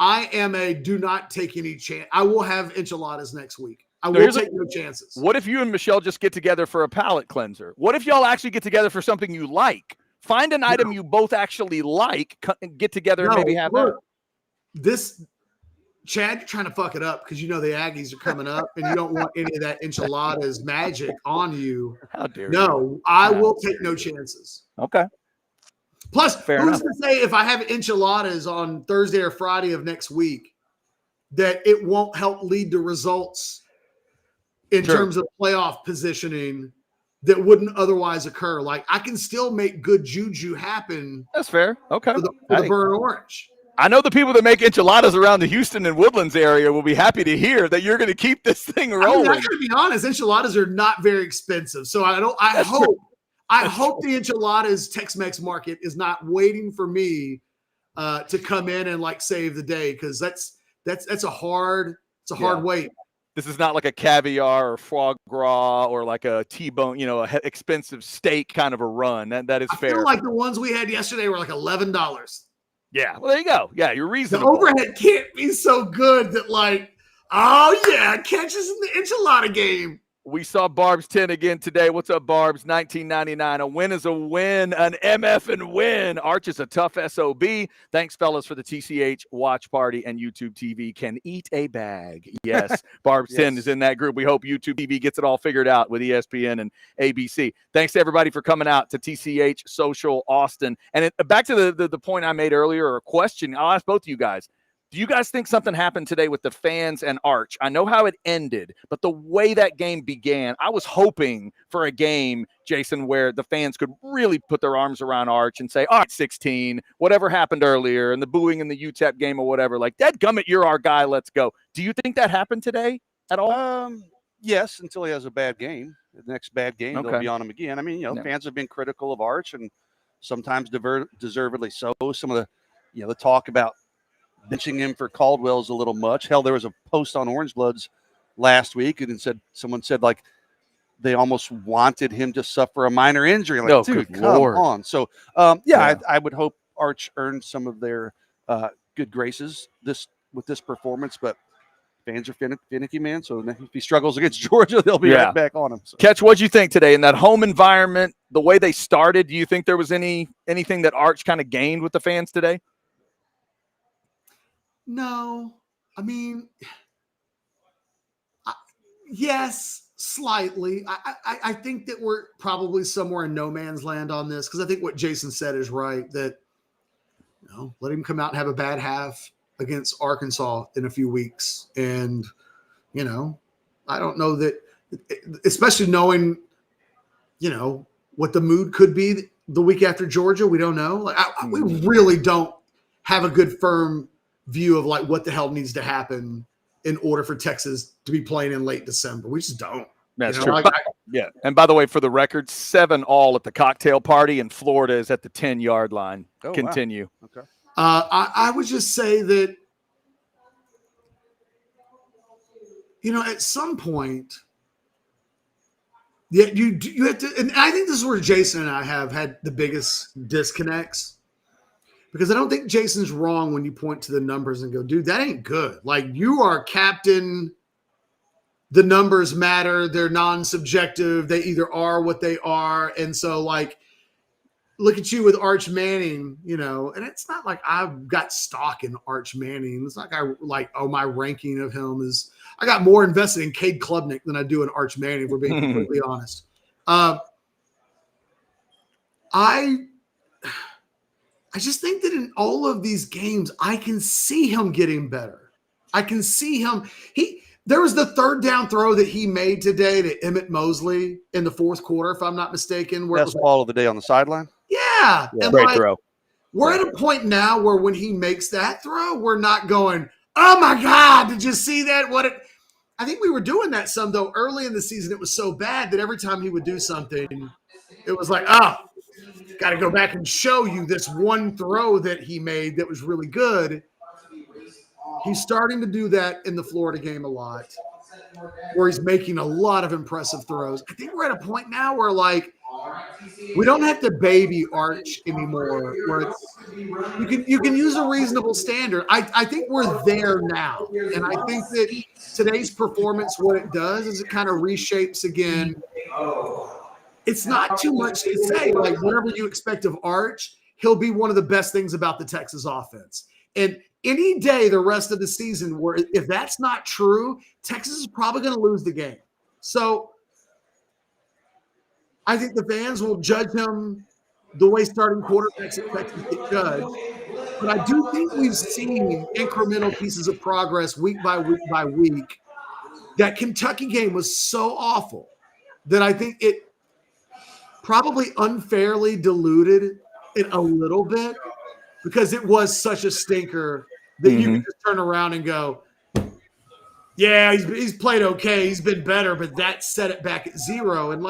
I am a do not take any chance. I will have enchiladas next week. I will take no chances. What if you and Michelle just get together for a palate cleanser? What if y'all actually get together for something you like? Find an item you both actually like, get together and maybe have that. This, Chad, you're trying to fuck it up because you know the Aggies are coming up and you don't want any of that enchiladas magic on you. How dare you? No, I will take no chances. Okay. Plus, who's to say if I have enchiladas on Thursday or Friday of next week that it won't help lead to results in terms of playoff positioning that wouldn't otherwise occur? Like, I can still make good juju happen. That's fair. Okay. For the burnt orange. I know the people that make enchiladas around the Houston and Woodlands area will be happy to hear that you're going to keep this thing rolling. I gotta be honest, enchiladas are not very expensive. So I hope the enchiladas Tex-Mex market is not waiting for me to come in and like save the day, because that's a hard wait. This is not like a caviar or foie gras or like a T-bone, expensive steak kind of a run. That is fair. I feel like the ones we had yesterday were like $11. Yeah, well, there you go. Yeah, you're reasonable. The overhead can't be so good that like, oh yeah, catches in the enchilada game. We saw Barb's 10 again today. What's up, Barb's? 1999. A win is a win. An MF and win. Arch is a tough SOB. Thanks, fellas, for the TCH watch party, and YouTube TV can eat a bag. Yes, Barb's 10 is in that group. We hope YouTube TV gets it all figured out with ESPN and ABC. Thanks to everybody for coming out to TCH Social Austin. And back to the point I made earlier, or a question. I'll ask both of you guys. Do you guys think something happened today with the fans and Arch? I know how it ended, but the way that game began, I was hoping for a game, Jason, where the fans could really put their arms around Arch and say, all right, 16, whatever happened earlier, and the booing in the UTEP game or whatever, like, dadgummit, you're our guy, let's go. Do you think that happened today at all? Yes, until he has a bad game. The next bad game, they'll be on him again. I mean, fans have been critical of Arch, and sometimes deservedly so. Some of the talk about benching him for Caldwell is a little much. Hell, there was a post on Orange Bloods last week, and someone said like they almost wanted him to suffer a minor injury. Like, dude, come on. So, I would hope Arch earned some of their good graces with this performance, but fans are finicky, man. So if he struggles against Georgia, they'll be right back on him. So. Catch, what'd you think today in that home environment? The way they started, do you think there was anything that Arch kind of gained with the fans today? No, I mean, yes, slightly. I think that we're probably somewhere in no man's land on this, because I think what Jason said is right, that let him come out and have a bad half against Arkansas in a few weeks. And, I don't know that, especially knowing, what the mood could be the week after Georgia. We don't know. We really don't have a good firm view of like what the hell needs to happen in order for Texas to be playing in late December. We just don't. That's true. And by the way, for the record, 7-all at the cocktail party, and Florida is at the 10-yard line. Continue. Wow. Okay. I would just say that at some point, yeah, you have to, and I think this is where Jason and I have had the biggest disconnects, because I don't think Jason's wrong when you point to the numbers and go, dude, that ain't good. Like, you are captain. The numbers matter. They're non-subjective. They either are what they are. And so, like, look at you with Arch Manning, and it's not like I've got stock in Arch Manning. It's not like my ranking of him is, I got more invested in Cade Klubnik than I do in Arch Manning, if we're being completely honest. I just think that in all of these games, I can see him getting better. I can see him. There was the third down throw that he made today to Emmett Mosley in the fourth quarter, if I'm not mistaken. Best ball of the day on the sideline. Yeah. And great throw. We're at a point now where when he makes that throw, we're not going, oh my God, did you see that? I think we were doing that some, though. Early in the season, it was so bad that every time he would do something, it was like, got to go back and show you this one throw that he made that was really good. He's starting to do that in the Florida game a lot, where he's making a lot of impressive throws. I think we're at a point now where, like, we don't have to baby Arch anymore, where you can use a reasonable standard. I think we're there now. And I think that today's performance, what it does is it kind of reshapes again. It's not too much to say. Like, whatever you expect of Arch, he'll be one of the best things about the Texas offense. And any day the rest of the season where if that's not true, Texas is probably going to lose the game. So I think the fans will judge him the way starting quarterbacks at Texas get judged. But I do think we've seen incremental pieces of progress week by week by week. That Kentucky game was so awful that I think it probably unfairly diluted it a little bit, because it was such a stinker that you can just turn around and go, yeah, he's played okay. He's been better, but that set it back at 0. And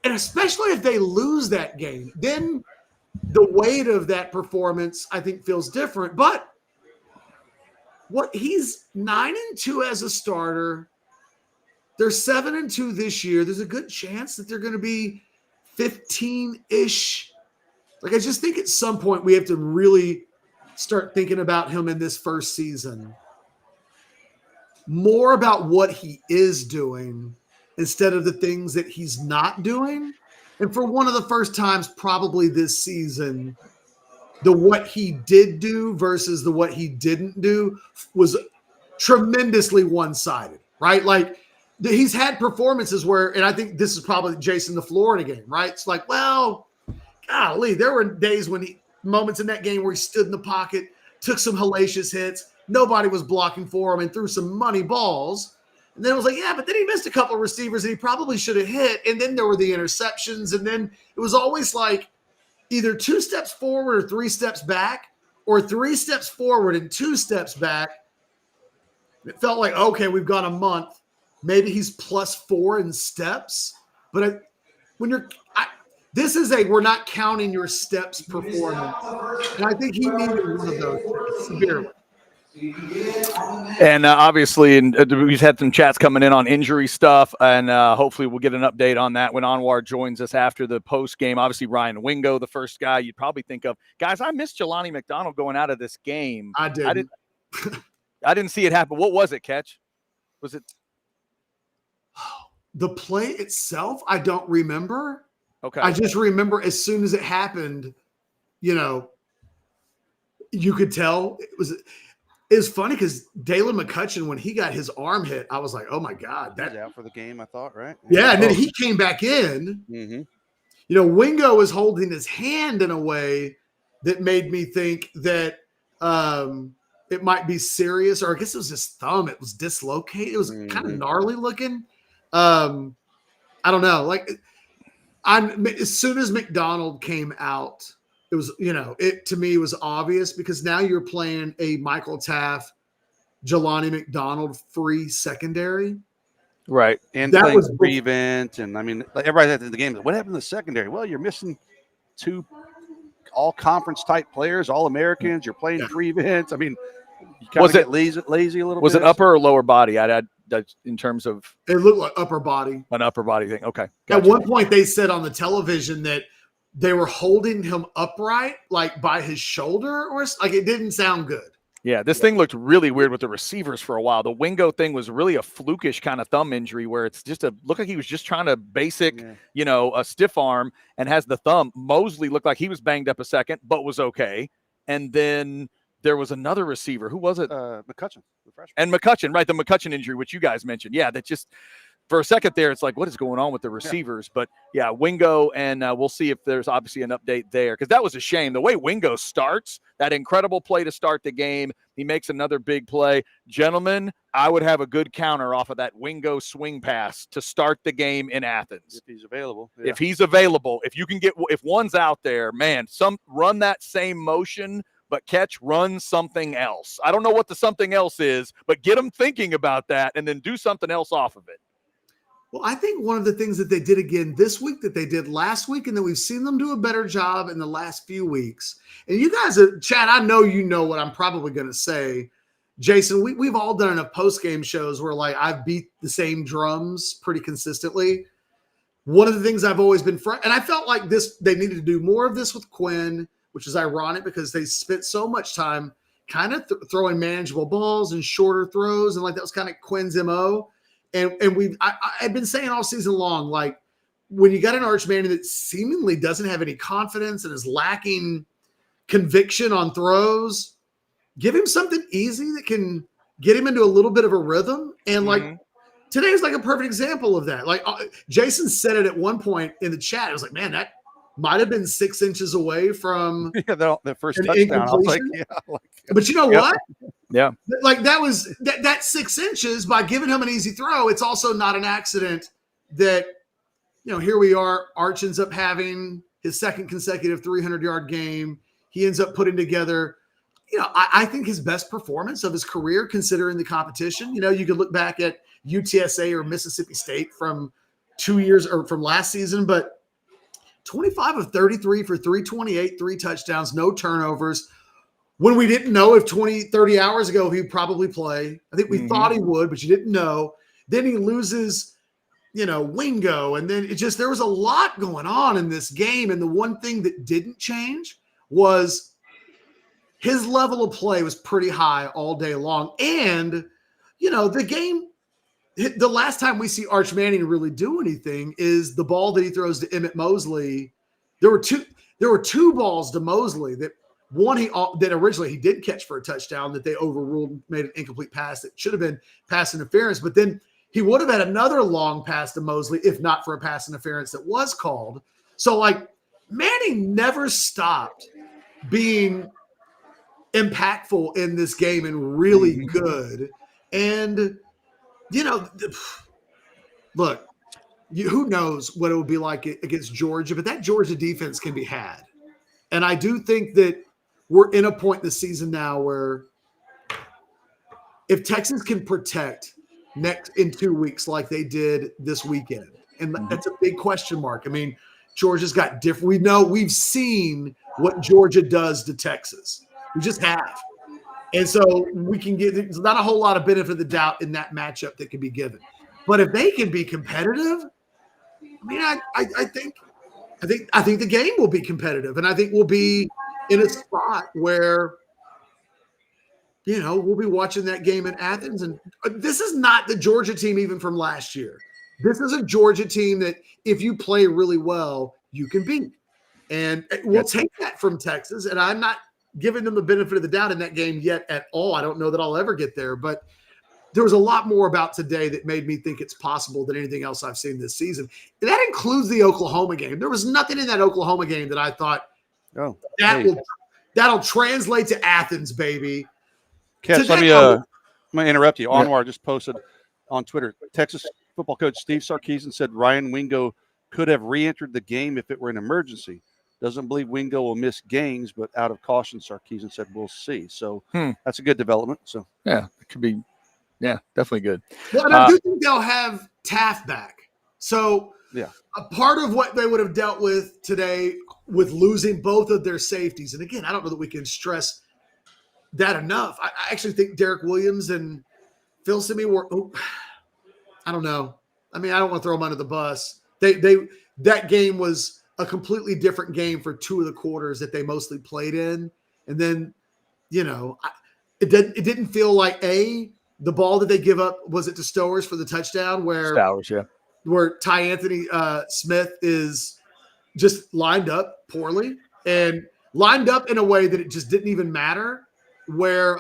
and especially if they lose that game, then the weight of that performance, I think, feels different. But he's 9-2 as a starter. They're 7-2 this year. There's a good chance that they're going to be 15-ish. Like, I just think at some point we have to really start thinking about him in this first season more about what he is doing instead of the things that he's not doing. And for one of the first times probably this season, the what he did do versus the what he didn't do was tremendously one-sided, right? Like, he's had performances where, and I think this is probably Jason, the Florida game, right? It's like, well, golly, there were days moments in that game where he stood in the pocket, took some hellacious hits, nobody was blocking for him, and threw some money balls. And then it was like, yeah, but then he missed a couple of receivers that he probably should have hit. And then there were the interceptions. And then it was always like either 2 steps forward or 3 steps back, or 3 steps forward and 2 steps back. It felt like, okay, we've gone a month. Maybe he's +4 in steps. But this is we're not counting your steps performance. And I think he needed one of those severely. And obviously, we've had some chats coming in on injury stuff, and hopefully we'll get an update on that when Anoir joins us after the post game. Obviously, Ryan Wingo, the first guy you'd probably think of. Guys, I missed Jelani McDonald going out of this game. I didn't see it happen. What was it, Catch? Was it the play itself? I don't remember. Okay. I just remember as soon as it happened, you could tell it was. It's funny because Dalen McCutcheon, when he got his arm hit, I was like, oh, my God. He's out for the game, I thought, right? Yeah, and then he came back in. Mm-hmm. Wingo was holding his hand in a way that made me think that it might be serious, or I guess it was his thumb. It was dislocated. It was kind of gnarly looking. I don't know. Like, as soon as McDonald came out, it was, it to me was obvious, because now you're playing a Michael Taft, Jelani McDonald free secondary. Right. And that playing prevent. And I mean, everybody at the game, what happened to the secondary? Well, you're missing 2 all conference type players, all Americans. You're playing prevent. I mean, You kind Was of it- get lazy a little Was bit. it upper or lower body? I'd in terms of It looked like upper body. an upper body thing. Okay. At Gotcha. one point, they said on the television that they were holding him upright, like by his shoulder, or like it didn't sound good. Yeah, this thing looked really weird with the receivers for a while. The Wingo thing was really a flukish kind of thumb injury where it's just look like he was just trying to basic, a stiff arm and has the thumb. Mosley looked like he was banged up a second, but was okay. And then there was another receiver. Who was it? McCutcheon, the freshman. And McCutcheon, right? The McCutcheon injury, which you guys mentioned. Yeah, that just for a second there, it's like, what is going on with the receivers? But yeah, Wingo, and we'll see if there's obviously an update there because that was a shame. The way Wingo starts, that incredible play to start the game, he makes another big play. Gentlemen, I would have a good counter off of that Wingo swing pass to start the game in Athens. If he's available. Yeah. If he's available, if you can if one's out there, man, run that same motion, but run something else. I don't know what the something else is, but get them thinking about that and then do something else off of it. Well, I think one of the things that they did again this week that they did last week, and that we've seen them do a better job in the last few weeks. And you guys, Chad, I know you know what I'm probably going to say. Jason, we've all done enough post-game shows where like I've beat the same drums pretty consistently. One of the things I've always been and I felt like they needed to do more of this with Quinn, which is ironic because they spent so much time kind of throwing manageable balls and shorter throws, and like that was kind of Quinn's MO. And I've been saying all season long, like when you got an Arch Manning that seemingly doesn't have any confidence and is lacking conviction on throws, give him something easy that can get him into a little bit of a rhythm. And like today is like a perfect example of that. Like Jason said it at one point in the chat. It was like, man, that might have been 6 inches away from the first touchdown. I was like, but you know what? Yeah. Like that was that 6 inches by giving him an easy throw. It's also not an accident that, here we are. Arch ends up having his second consecutive 300-yard game. He ends up putting together, I think his best performance of his career, considering the competition. You could look back at UTSA or Mississippi State from 2 years or from last season, but 25 of 33 for 328, 3 touchdowns, no turnovers. When we didn't know if 30 hours ago he'd probably play. I think we thought he would, but you didn't know. Then he loses, Wingo. And then there was a lot going on in this game. And the one thing that didn't change was his level of play was pretty high all day long. And, the game, the last time we see Arch Manning really do anything is the ball that he throws to Emmett Mosley. There were two balls to Mosley that originally he did catch for a touchdown that they overruled, made an incomplete pass that should have been pass interference. But then he would have had another long pass to Mosley if not for a pass interference that was called. So like Manning never stopped being impactful in this game and really good. And, look, who knows what it would be like against Georgia, but that Georgia defense can be had. And I do think that we're in a point in the season now where if Texas can protect in 2 weeks like they did this weekend, and that's a big question mark. I mean, Georgia's got different. We've seen what Georgia does to Texas. We just have. And so there's not a whole lot of benefit of the doubt in that matchup that can be given. But if they can be competitive, I mean, I think the game will be competitive, and I think we'll be in a spot where, we'll be watching that game in Athens. And this is not the Georgia team even from last year. This is a Georgia team that if you play really well, you can beat. And we'll take that from Texas. And I'm not giving them the benefit of the doubt in that game yet at all. I don't know that I'll ever get there, but there was a lot more about today that made me think it's possible than anything else I've seen this season. And that includes the Oklahoma game. There was nothing in that Oklahoma game that I thought that'll translate to Athens, baby. Catch, let me interrupt you. Anoir just posted on Twitter. Texas football coach Steve Sarkisian said Ryan Wingo could have re-entered the game if it were an emergency. Doesn't believe Wingo will miss games, but out of caution, Sarkisian said we'll see. So that's a good development. So yeah, it could be. Yeah, definitely good. Well, and I do think they'll have Taft back. So a part of what they would have dealt with today with losing both of their safeties, and again, I don't know that we can stress that enough. I actually think Derek Williams and Phil Simi were. I don't know. I mean, I don't want to throw them under the bus. That game was a completely different game for two of the quarters that they mostly played in, and then it didn't feel like the ball that they give up, was it to Stowers for the touchdown where Ty Anthony Smith is just lined up poorly and lined up in a way that it just didn't even matter where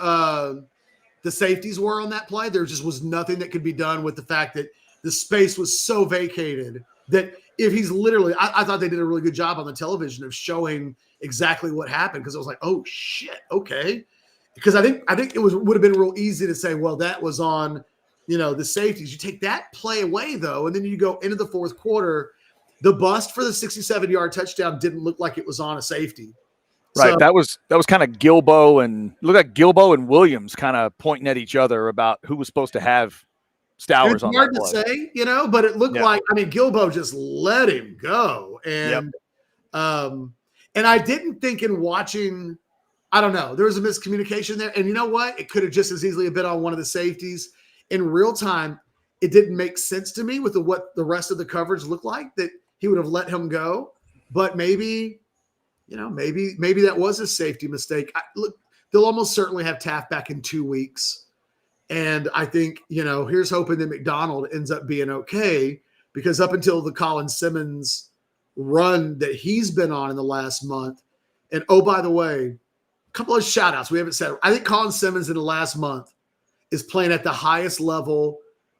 the safeties were on that play. There just was nothing that could be done with the fact that the space was so vacated that if he's literally, I thought they did a really good job on the television of showing exactly what happened, because it was like, oh shit, okay. Because I think it would have been real easy to say, well, that was on, the safeties. You take that play away though, and then you go into the fourth quarter. The bust for the 67-yard touchdown didn't look like it was on a safety. Right. So, that was kind of Gilbo and Williams kind of pointing at each other about who was supposed to have Stowers on that play. Hard to say, but it looked like, Gilbo just let him go. And and I didn't think in watching, I don't know, there was a miscommunication there. And you know what? It could have just as easily been on one of the safeties. In real time, it didn't make sense to me with what the rest of the coverage looked like, that he would have let him go. But maybe that was a safety mistake. Look, they'll almost certainly have Taft back in 2 weeks. And I think, here's hoping that McDonald ends up being okay, because up until the Colin Simmons run that he's been on in the last month. And oh, by the way, a couple of shout outs we haven't said. I think Colin Simmons in the last month is playing at the highest level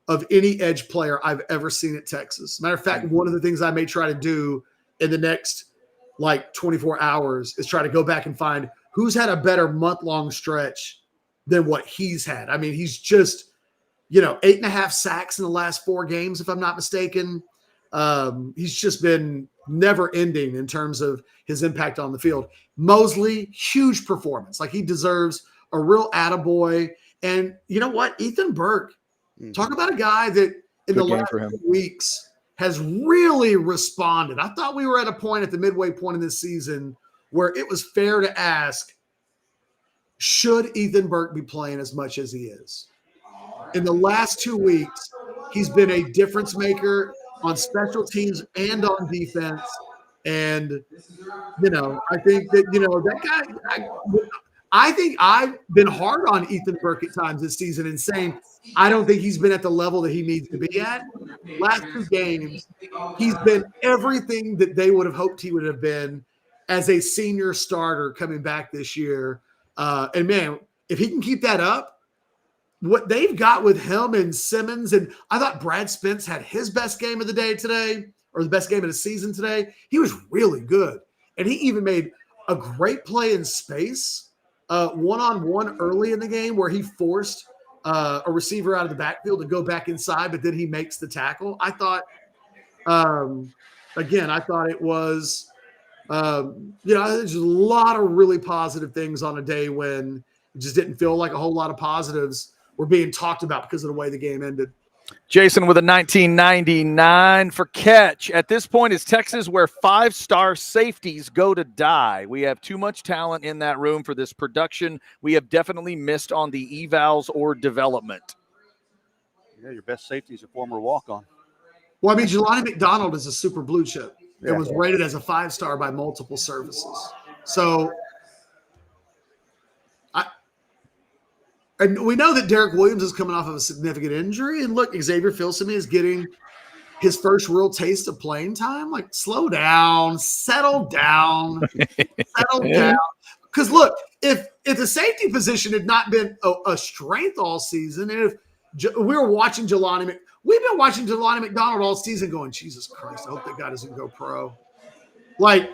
of any edge player I've ever seen at Texas. Matter of fact, one of the things I may try to do in the next 24 hours is try to go back and find who's had a better month-long stretch than what he's had. I mean, he's just, 8.5 sacks in the last 4 games, if I'm not mistaken. He's just been never ending in terms of his impact on the field. Mosley, huge performance. Like, he deserves a real attaboy. And you know what? Ethan Burke, talk about a guy that in the last 2 weeks has really responded. I thought we were at a point at the midway point in this season where it was fair to ask, should Ethan Burke be playing as much as he is? In the last 2 weeks, he's been a difference maker on special teams and on defense. And, I think that, that guy, I think I've been hard on Ethan Burke at times this season and saying, I don't think he's been at the level that he needs to be at. Last 2 games, he's been everything that they would have hoped he would have been as a senior starter coming back this year. And man, if he can keep that up, what they've got with him and Simmons, and I thought Brad Spence had his best game of the day today, or the best game of the season today. He was really good. And he even made a great play in space, one-on-one early in the game where he forced a receiver out of the backfield to go back inside, but then he makes the tackle. I thought, I thought it was, there's a lot of really positive things on a day when it just didn't feel like a whole lot of positives were being talked about because of the way the game ended. Jason with a 1999 for catch. At this point, is Texas where 5-star safeties go to die? We have too much talent in that room for this production. We have definitely missed on the evals or development. Yeah, your best safety is a former walk-on. Well, I mean, Jelani McDonald is a super blue chip. It was rated as a 5-star by multiple services. So, and we know that Derek Williams is coming off of a significant injury. And look, Xavier Filsaime is getting his first real taste of playing time. Like, slow down, settle down, settle down. Because look, if the safety position had not been a strength all season, and if we were watching we've been watching Jelani McDonald all season going, Jesus Christ, I hope that guy doesn't go pro. Like,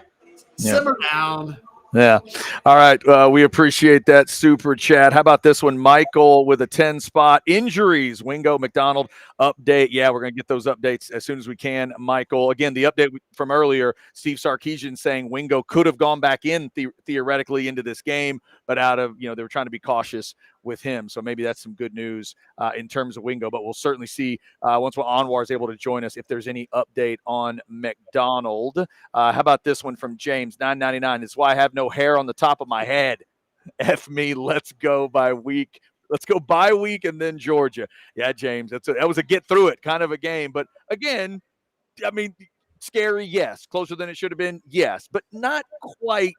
simmer down. Yeah. All right. We appreciate that super chat. How about this one? Michael with a 10 spot. Injuries. Wingo McDonald update. Yeah, we're going to get those updates as soon as we can, Michael. Again, the update from earlier, Steve Sarkisian saying Wingo could have gone back in theoretically into this game, but out of, they were trying to be cautious with him. So maybe that's some good news in terms of Wingo, but we'll certainly see once Anwar is able to join us if there's any update on McDonald. How about this one from James, 999? It's why I have no hair on the top of my head. F me, let's go by week. Let's go bye week and then Georgia. Yeah, James, that was a get through it kind of a game. But again, I mean, scary, yes. Closer than it should have been, yes. But not quite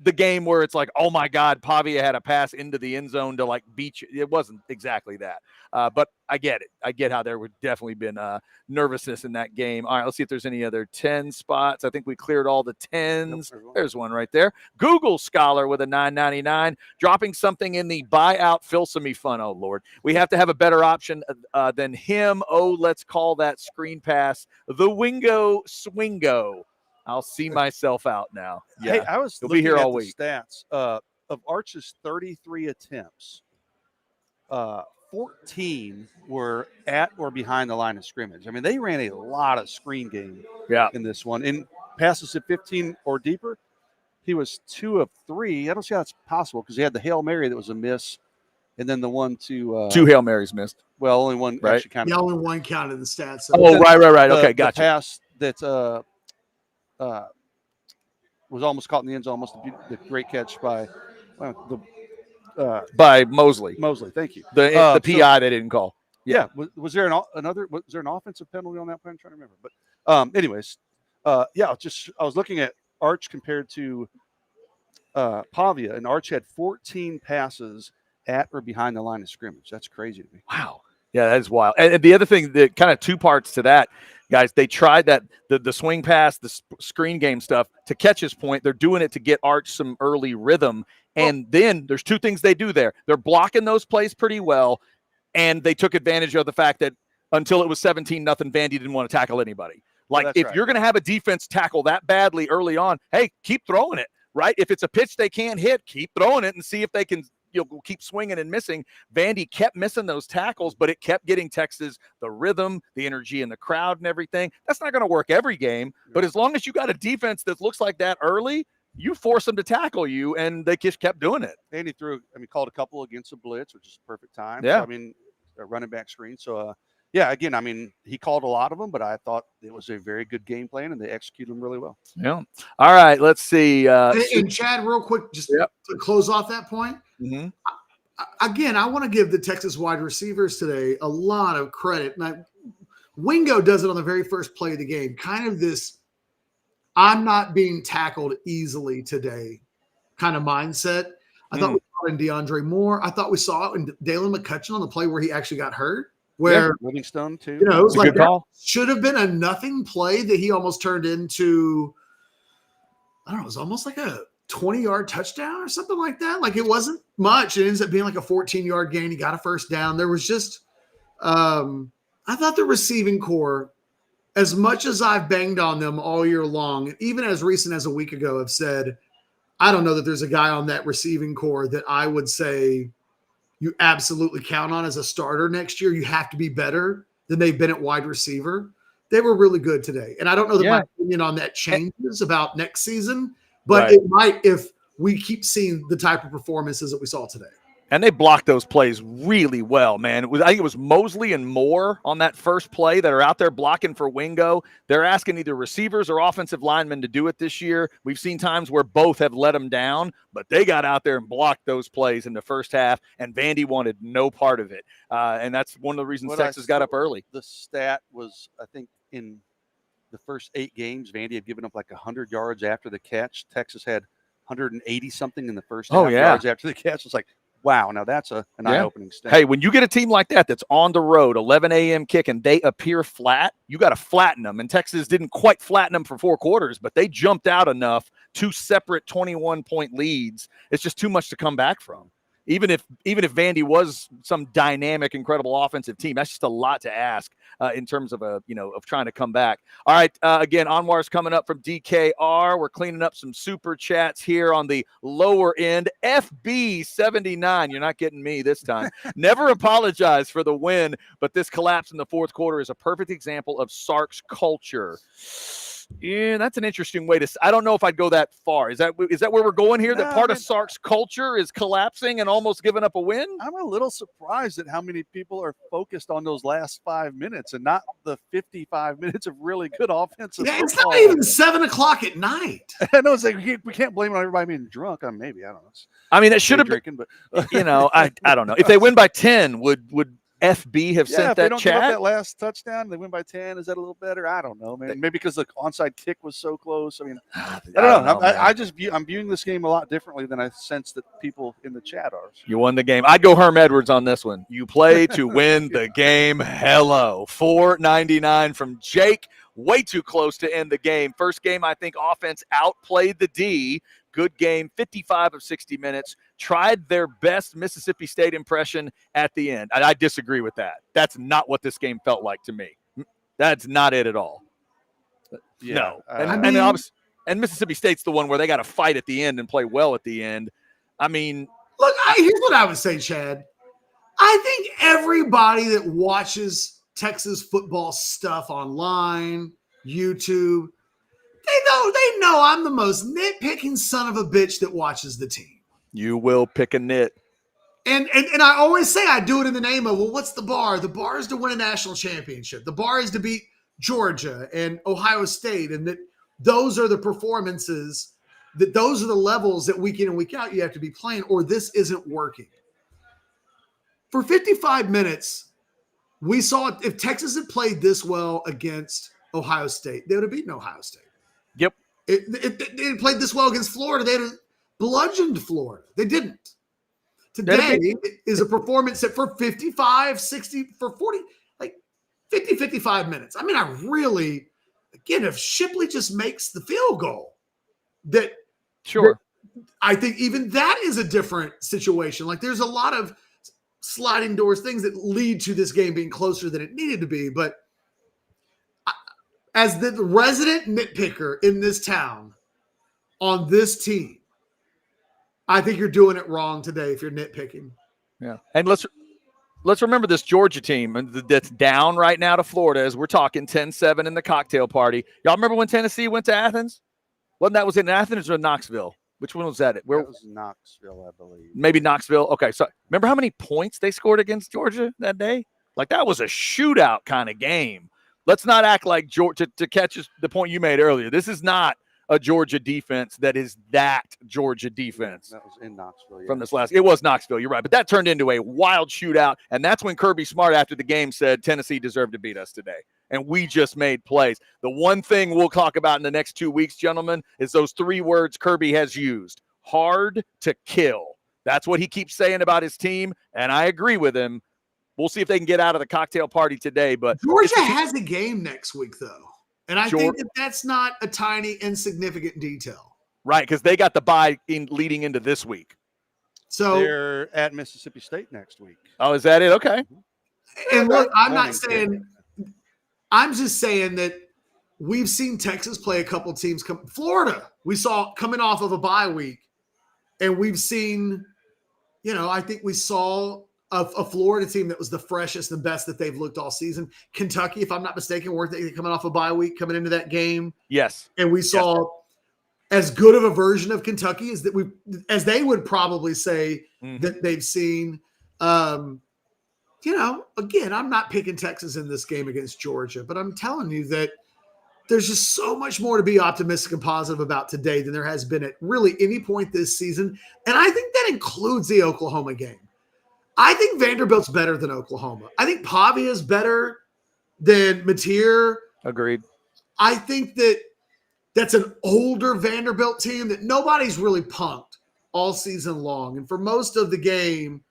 the game where it's like, oh my God, Pavia had a pass into the end zone to like beat you. It wasn't exactly that. But I get it. I get how there would definitely been nervousness in that game. All right, let's see if there's any other 10 spots. I think we cleared all the 10s. Nope, there's one right there. Google Scholar with a $9.99, dropping something in the buyout Filsamy fun. Oh, Lord. We have to have a better option than him. Oh, let's call that screen pass the Wingo Swingo. I'll see myself out now. Yeah. Hey, I was He'll looking be here at all the week. stats of Arch's 33 attempts. 14 were at or behind the line of scrimmage. I mean, they ran a lot of screen game in this one. In passes at 15 or deeper, he was 2 of 3. I don't see how that's possible because he had the Hail Mary that was a miss, and then the one to 2 Hail Marys missed. well, only one right? actually counted. The only one counted in the stats. So Oh, right. Okay, gotcha. The pass that was almost caught in the end zone, almost the great catch by by Mosley. Mosley, thank you. The PI they didn't call. Yeah. Was there was there an offensive penalty on that play? I'm trying to remember. But anyways, I was looking at Arch compared to Pavia, and Arch had 14 passes at or behind the line of scrimmage. That's crazy to me. Wow. Yeah, that is wild. And the other thing, that kind of 2 parts to that, guys, they tried that the swing pass, the screen game stuff to catch his point. They're doing it to get Arch some early rhythm. And then there's 2 things they do there. They're blocking those plays pretty well, and they took advantage of the fact that until it was 17-0, Vandy didn't want to tackle anybody. Like, if you're going to have a defense tackle that badly early on, hey, keep throwing it, right? If it's a pitch they can't hit, keep throwing it and see if they can keep swinging and missing. Vandy kept missing those tackles, but it kept getting Texas the rhythm, the energy in the crowd and everything. That's not going to work every game, but as long as you got a defense that looks like that early, you force them to tackle you, and they just kept doing it. And he called a couple against a blitz, which is perfect time. Yeah. So, a running back screen. So, again, he called a lot of them, but I thought it was a very good game plan, and they executed them really well. Yeah. All right, let's see. and Chad, real quick, just to close off that point. Mm-hmm. Again, I want to give the Texas wide receivers today a lot of credit. And Wingo does it on the very first play of the game. Kind of this, I'm not being tackled easily today kind of mindset. I thought we saw it in DeAndre Moore. I thought we saw it in Dalen McCutcheon on the play where he actually got hurt. Where Livingstone too. It was like that should have been a nothing play that he almost turned into, I don't know, it was almost like a 20-yard touchdown or something like that. Like, it wasn't much. It ends up being like a 14-yard gain. He got a first down. There was just I thought the receiving core, as much as I've banged on them all year long, even as recent as a week ago, have said, I don't know that there's a guy on that receiving core that I would say you absolutely count on as a starter next year. You have to be better than they've been at wide receiver. They were really good today. And I don't know that my opinion on that changes about next season, but it might if we keep seeing the type of performances that we saw today. And they blocked those plays really well, man. I think it was Mosley and Moore on that first play that are out there blocking for Wingo. They're asking either receivers or offensive linemen to do it this year. We've seen times where both have let them down, but they got out there and blocked those plays in the first half, and Vandy wanted no part of it. And that's one of the reasons Texas got up early. The stat was, I think, in the first 8 games, Vandy had given up like 100 yards after the catch. Texas had 180-something in the first half yards after the catch. It's like, wow, now that's an eye-opening stat. Hey, when you get a team like that that's on the road, 11 a.m. kick, and they appear flat, you got to flatten them. And Texas didn't quite flatten them for 4 quarters, but they jumped out enough, 2 separate 21-point leads. It's just too much to come back from. Even if Vandy was some dynamic, incredible offensive team, that's just a lot to ask in terms of of trying to come back. All right, again, Anwar's coming up from DKR. We're cleaning up some super chats here on the lower end. FB79, you're not getting me this time. Never apologize for the win, but this collapse in the fourth quarter is a perfect example of Sark's culture. Yeah, that's an interesting way to. I don't know if I'd go that far. Is that where we're going here? No, That part of Sark's culture is collapsing and almost giving up a win? I'm a little surprised at how many people are focused on those last 5 minutes and not the 55 minutes of really good offensive Yeah, it's football. not even 7 o'clock at night. I know it's like we can't blame it on everybody being drunk. Maybe, I don't know. I mean, it should have been drinking, but I don't know. If they win by 10, would FB have yeah, sent if they that don't give up chat? that last touchdown, they win by 10. Is that a little better? I don't know, man. Maybe because the onside kick was so close. I mean, I don't know. I'm viewing this game a lot differently than I sense that people in the chat are. You won the game. I'd go Herm Edwards on this one. You play to win the game. Hello. $4.99 from Jake. Way too close to end the game. First game, I think offense outplayed the D. Good game, 55 of 60 minutes. Tried their best Mississippi State impression at the end. I disagree with that. That's not what this game felt like to me. That's not it at all. Yeah, no. I And Mississippi State's the one where they got to fight at the end and play well at the end. I mean, look, here's what I would say, Chad. I think everybody that watches Texas football stuff online, YouTube, they know I'm the most nitpicking son of a bitch that watches the team. you will pick a nit. And I always say I do it in the name of, well, what's the bar? The bar is to win a national championship. The bar is to beat Georgia and Ohio State. And that those are the performances, that those are the levels that week in and week out you have to be playing, or this isn't working. For 55 minutes, we saw if Texas had played this well against Ohio State, they would have beaten Ohio State. Yep. If they had played this well against Florida, they'd have bludgeoned Florida. They didn't. Today is a performance that for 55, 60, for 40, like 50, 55 minutes. I mean, I really, again, if Shipley just makes the field goal, that Sure. I think even that is a different situation. Like there's a lot of sliding doors, things that lead to this game being closer than it needed to be. But as the resident nitpicker in this town on this team, I think you're doing it wrong today if you're nitpicking. Yeah. And let's remember this Georgia team that's down right now to Florida as we're talking 10-7 in the cocktail party. Y'all remember when Tennessee went to Athens? Was in Athens or Knoxville? Which one was that? That was Knoxville, I believe. Maybe Knoxville. Okay, so remember how many points they scored against Georgia that day? Like that was a shootout kind of game. Let's not act like Georgia, to catch the point you made earlier. This is not a Georgia defense that is that Georgia defense. That was in Knoxville. Yeah. From this last, it was Knoxville, you're right. But that turned into a wild shootout. And that's when Kirby Smart, after the game, said Tennessee deserved to beat us today. And we just made plays. The one thing we'll talk about in the next 2 weeks, gentlemen, is those 3 words Kirby has used. Hard to kill. That's what he keeps saying about his team. And I agree with him. We'll see if they can get out of the cocktail party today. But Georgia has a game next week, though. And I think that's not a tiny, insignificant detail. Right, because they got the bye leading into this week. So they're at Mississippi State next week. Oh, is that it? Okay. And look, I'm just saying that we've seen Texas play a couple teams. Florida, we saw coming off of a bye week. And we've seen, I think we saw a Florida team that was the freshest and best that they've looked all season. Kentucky, if I'm not mistaken, weren't they coming off a bye week coming into that game? Yes. And we saw as good of a version of Kentucky as they would probably say that they've seen. Again, I'm not picking Texas in this game against Georgia, but I'm telling you that there's just so much more to be optimistic and positive about today than there has been at really any point this season. And I think that includes the Oklahoma game. I think Vanderbilt's better than Oklahoma. I think Pavia is better than Mateer. Agreed. I think that's an older Vanderbilt team that nobody's really punked all season long. And for most of the game,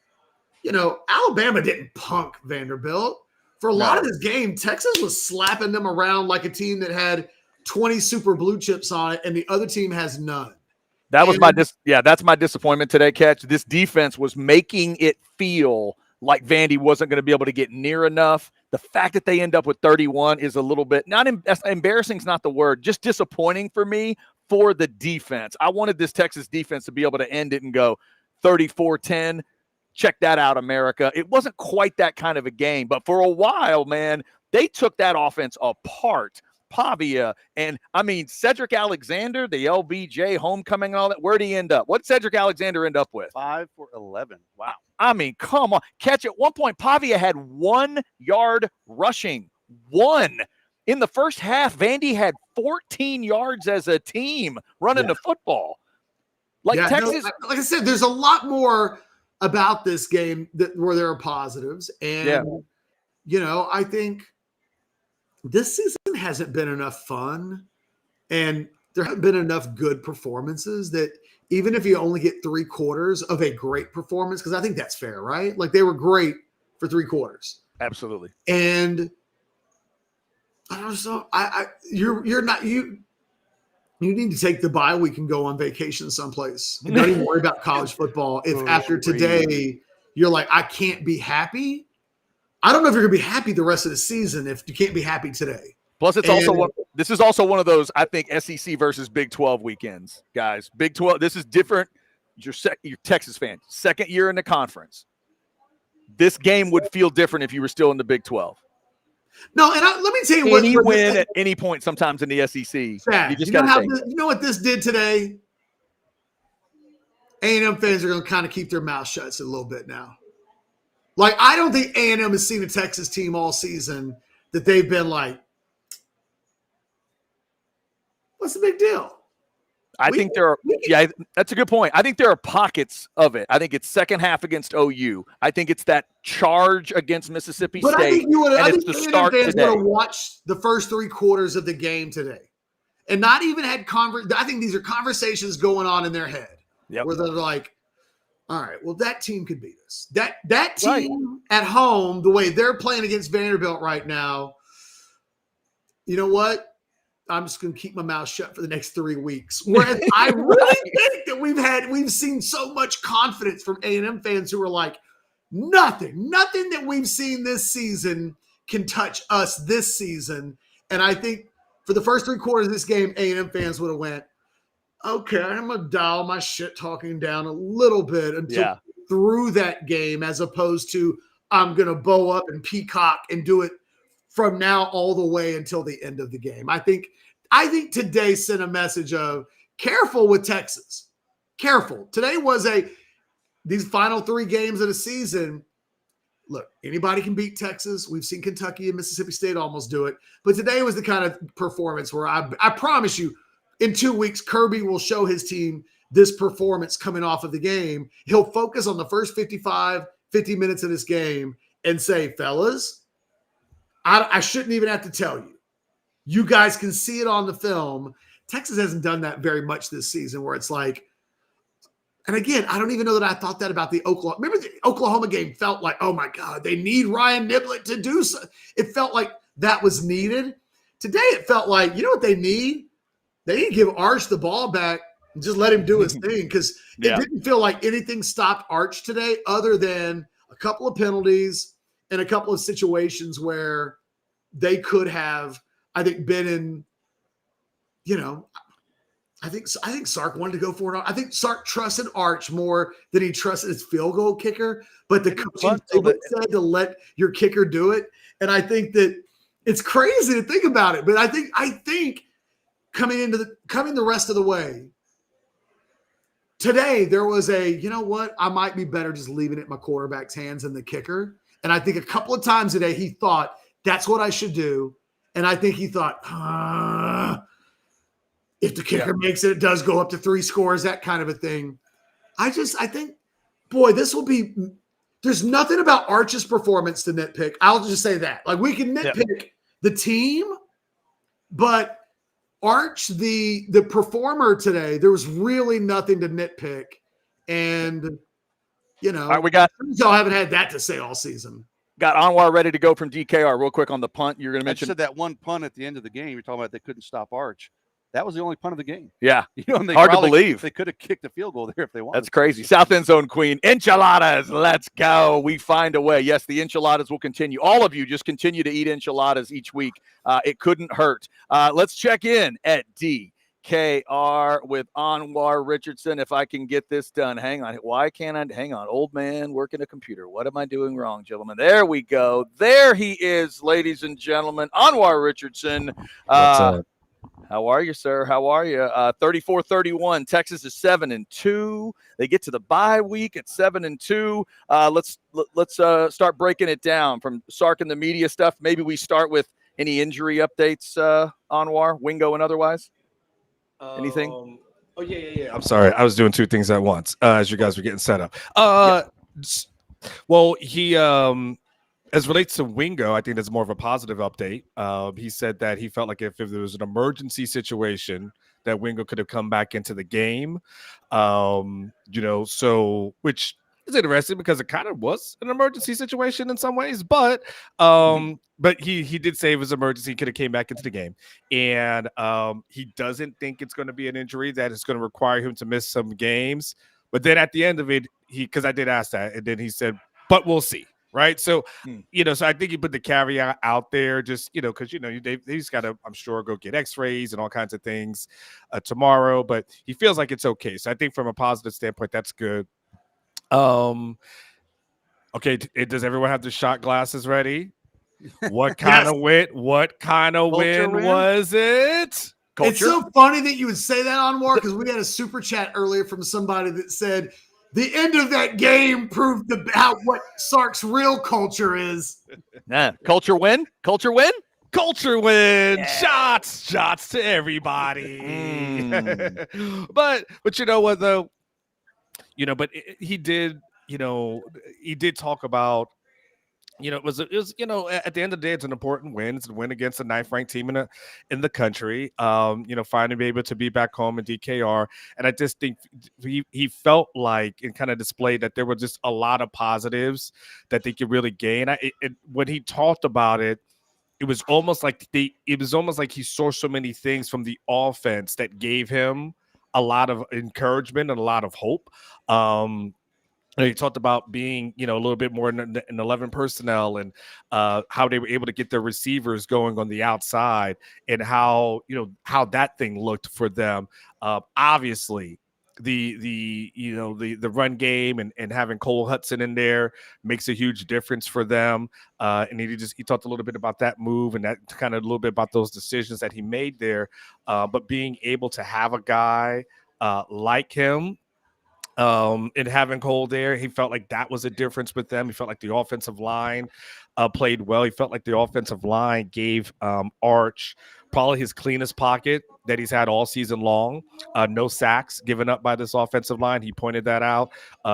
Alabama didn't punk Vanderbilt. For a lot of this game, Texas was slapping them around like a team that had 20 super blue chips on it, and the other team has none. That was that's my disappointment today, Catch. This defense was making it feel like Vandy wasn't going to be able to get near enough. The fact that they end up with 31 is a little bit embarrassing is not the word, just disappointing for me for the defense. I wanted this Texas defense to be able to end it and go 34-10. Check that out, America. It wasn't quite that kind of a game, but for a while, man, they took that offense apart. Pavia. And, I mean, Cedric Alexander, the LBJ homecoming and all that, where'd he end up? What did Cedric Alexander end up with? 5 for 11. Wow. I mean, come on. Catch at one point, Pavia had 1 yard rushing. 1. In the first half, Vandy had 14 yards as a team running the football. Texas. No, like I said, there's a lot more about this game where there are positives. And, I think this season hasn't been enough fun. And there haven't been enough good performances that even if you only get 3 quarters of a great performance, because I think that's fair, right? Like they were great for 3 quarters. Absolutely. And I don't know. You need to take the bye week and go on vacation someplace. And don't even worry about college football. If after today you're like, I can't be happy. I don't know if you're gonna be happy the rest of the season if you can't be happy today. Plus, this is also one of those, I think, SEC versus Big 12 weekends, guys. Big 12, this is different. You're Texas fan, second year in the conference. This game would feel different if you were still in the Big 12. No, and let me tell you what. Any win at any point, sometimes in the SEC, Chad, you just got to take you know what this did today? A&M fans are going to kind of keep their mouth shut a little bit now. Like, I don't think A&M has seen a Texas team all season that they've been like, what's the big deal? I think there are that's a good point. I think there are pockets of it. I think it's second half against OU. I think it's that charge against Mississippi State. I think it's the start fans today. would have watched the first 3 quarters of the game today and not even had I think these are conversations going on in their head where they're like, all right, well, that team could beat us. That team at home, the way they're playing against Vanderbilt right now, you know what? I'm just going to keep my mouth shut for the next 3 weeks. Whereas I really think that we've seen so much confidence from A&M fans who are like, nothing that we've seen this season can touch us this season. And I think for the first 3 quarters of this game, A&M fans would have went, okay, I'm going to dial my shit talking down a little bit until through that game, as opposed to I'm going to bow up and peacock and do it from now all the way until the end of the game. I think today sent a message of careful with Texas. Careful. Today was these final 3 games of the season. Look, anybody can beat Texas. We've seen Kentucky and Mississippi State almost do it. But today was the kind of performance where I promise you, in 2 weeks, Kirby will show his team this performance coming off of the game. He'll focus on the first 50 minutes of this game and say, fellas, I shouldn't even have to tell you. You guys can see it on the film. Texas hasn't done that very much this season where it's like, and again, I don't even know that I thought that about the Oklahoma. Remember the Oklahoma game felt like, oh my God, they need Ryan Niblett to do so. It felt like that was needed. Today it felt like, you know what they need? They need to give Arch the ball back and just let him do his thing, because it didn't feel like anything stopped Arch today other than a couple of penalties and a couple of situations where they could have, I think, been in, I think Sark wanted to go for it. I think Sark trusted Arch more than he trusted his field goal kicker, but the coaching said to let your kicker do it. And I think that it's crazy to think about it, but I think coming the rest of the way, today there was you know what? I might be better just leaving it in my quarterback's hands than the kicker. And I think a couple of times today he thought that's what I should do. And I think he thought, if the kicker makes it, it does go up to 3 scores, that kind of a thing. I think, boy, there's nothing about Arch's performance to nitpick. I'll just say that. Like, we can nitpick the team, but Arch, the performer today, there was really nothing to nitpick. And, all right, y'all haven't had that to say all season. Got Anoir ready to go from DKR. Real quick on the punt. You're going to mention that one punt at the end of the game. You're talking about they couldn't stop Arch. That was the only punt of the game. Yeah. Hard to believe. They could have kicked a field goal there if they wanted. That's crazy. South end zone queen. Enchiladas. Let's go. We find a way. Yes, the enchiladas will continue. All of you just continue to eat enchiladas each week. It couldn't hurt. Let's check in at D. KR with Anoir Richardson. If I can get this done, hang on. Why can't I? Hang on. Old man working a computer. What am I doing wrong, gentlemen? There we go. There he is, ladies and gentlemen. Anoir Richardson. What's up? How are you, sir? How are you? 34-31. Texas is 7-2. They get to the bye week at 7-2. Let's start breaking it down from Sark and the media stuff. Maybe we start with any injury updates, Anwar, Wingo, and otherwise. Anything? Oh yeah. I'm sorry. I was doing two things at once as you guys were getting set up. Well, he as relates to Wingo, I think that's more of a positive update. He said that he felt like if there was an emergency situation, that Wingo could have come back into the game. So which is interesting because it kind of was an emergency situation in some ways, but he did say it was emergency, he could have came back into the game. And he doesn't think it's going to be an injury that is going to require him to miss some games. But then at the end of it, because I did ask that, and then he said, but we'll see. Right. So, so I think he put the caveat out there just, because, he's got to, I'm sure, go get x-rays and all kinds of things tomorrow, but he feels like it's okay. So I think from a positive standpoint, that's good. Okay. Does everyone have the shot glasses ready? What kind of win? What kind of win was it? Culture? It's so funny that you would say that, Anwar, because we had a super chat earlier from somebody that said, the end of that game proved what Sark's real culture is. Culture win? Culture win? Culture win. Yeah. Shots to everybody. But you know what though? He did talk about, it was at the end of the day, it's an important win. It's a win against a 9th ranked team in the country. Finally be able to be back home in DKR. And I just think he felt like and kind of displayed that there were just a lot of positives that they could really gain. When he talked about it, it was almost like he saw so many things from the offense that gave him a lot of encouragement and a lot of hope. He talked about being, a little bit more in 11 personnel and how they were able to get their receivers going on the outside and how that thing looked for them. Obviously, the run game and having Cole Hudson in there makes a huge difference for them. And he talked a little bit about that move and that kind of a little bit about those decisions that he made there. But being able to have a guy like him, and having Cole there, he felt like that was a difference with them. He felt like the offensive line played well. He felt like the offensive line gave Arch probably his cleanest pocket that he's had all season long. No sacks given up by this offensive line. He pointed that out.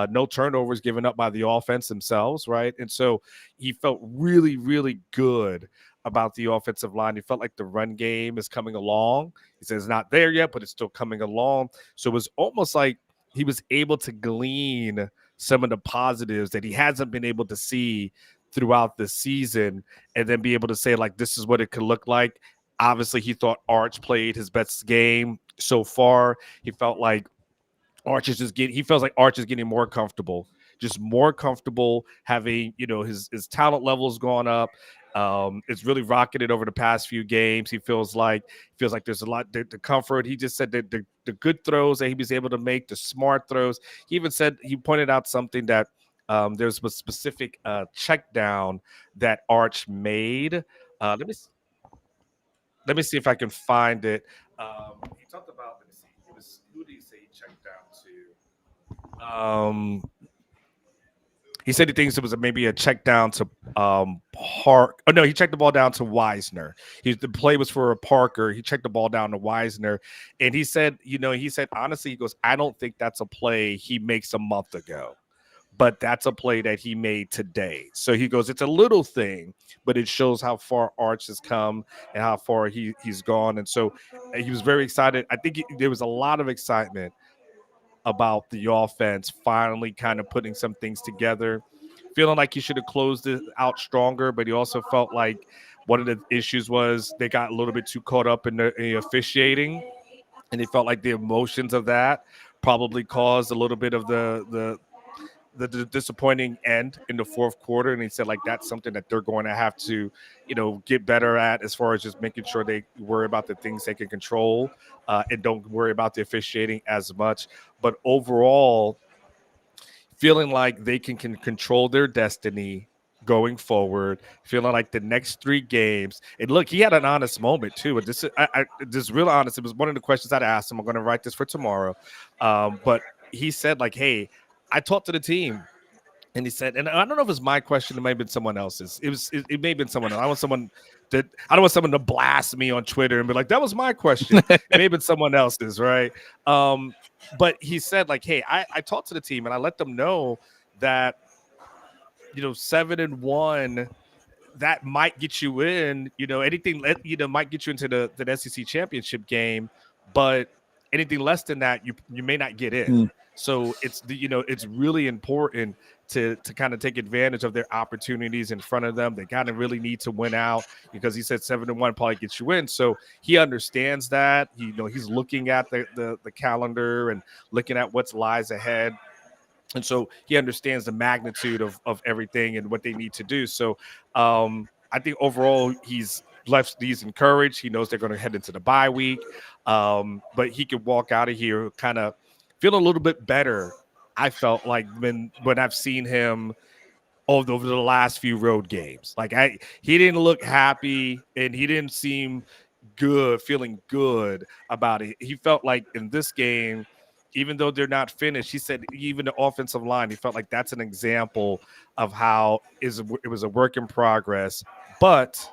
No turnovers given up by the offense themselves, right? And so he felt really, really good about the offensive line. He felt like the run game is coming along. He says it's not there yet, but it's still coming along. So it was almost like he was able to glean some of the positives that he hasn't been able to see throughout the season and then be able to say, like, this is what it could look like. Obviously, he thought Arch played his best game so far. He felt like Arch is getting more comfortable, having, his talent levels gone up. It's really rocketed over the past few games. He feels like there's a lot, the comfort. He just said that the good throws that he was able to make, the smart throws. He pointed out something that there's a specific check down that Arch made. Let me see if I can find it. He talked about, let me see, who did he say he checked down to? He said he thinks it was maybe a check down to Park. Oh, no, he checked the ball down to Wisner. The play was for Parker. He checked the ball down to Wisner. And he said, honestly, he goes, I don't think that's a play he makes a month ago. But that's a play that he made today. So he goes, it's a little thing, but it shows how far Arch has come and how far he's gone. And so he was very excited. I think there was a lot of excitement about the offense finally kind of putting some things together, feeling like he should have closed it out stronger, but he also felt like one of the issues was they got a little bit too caught up in the officiating, and he felt like the emotions of that probably caused a little bit of the the disappointing end in the fourth quarter, and he said like that's something that they're going to have to, get better at as far as just making sure they worry about the things they can control and don't worry about the officiating as much. But overall, feeling like they can control their destiny going forward, feeling like the next 3 games. And look, he had an honest moment too. And this real honest. It was one of the questions I'd asked him. I'm going to write this for tomorrow. But he said like, "Hey, I talked to the team." And he said, and I don't know if it's my question, it may have been someone else's. It may have been someone else. I don't want someone to blast me on Twitter and be like, that was my question. It may have been someone else's, right? But he said, like, hey, I talked to the team and I let them know that, 7-1, that might get you in, anything, might get you into the SEC championship game, but anything less than that, you may not get in. So it's it's really important to kind of take advantage of their opportunities in front of them. They kind of really need to win out because he said 7-1 probably gets you in. So he understands that. He's looking at the calendar and looking at what lies ahead. And so he understands the magnitude of everything and what they need to do. So I think overall he's encouraged. He knows they're going to head into the bye week. But he could walk out of here kind of feeling a little bit better. I felt like when I've seen him over the last few road games, like he didn't look happy and he didn't seem feeling good about it. He felt like in this game, even though they're not finished, he said even the offensive line, he felt like that's an example of how it was a work in progress, but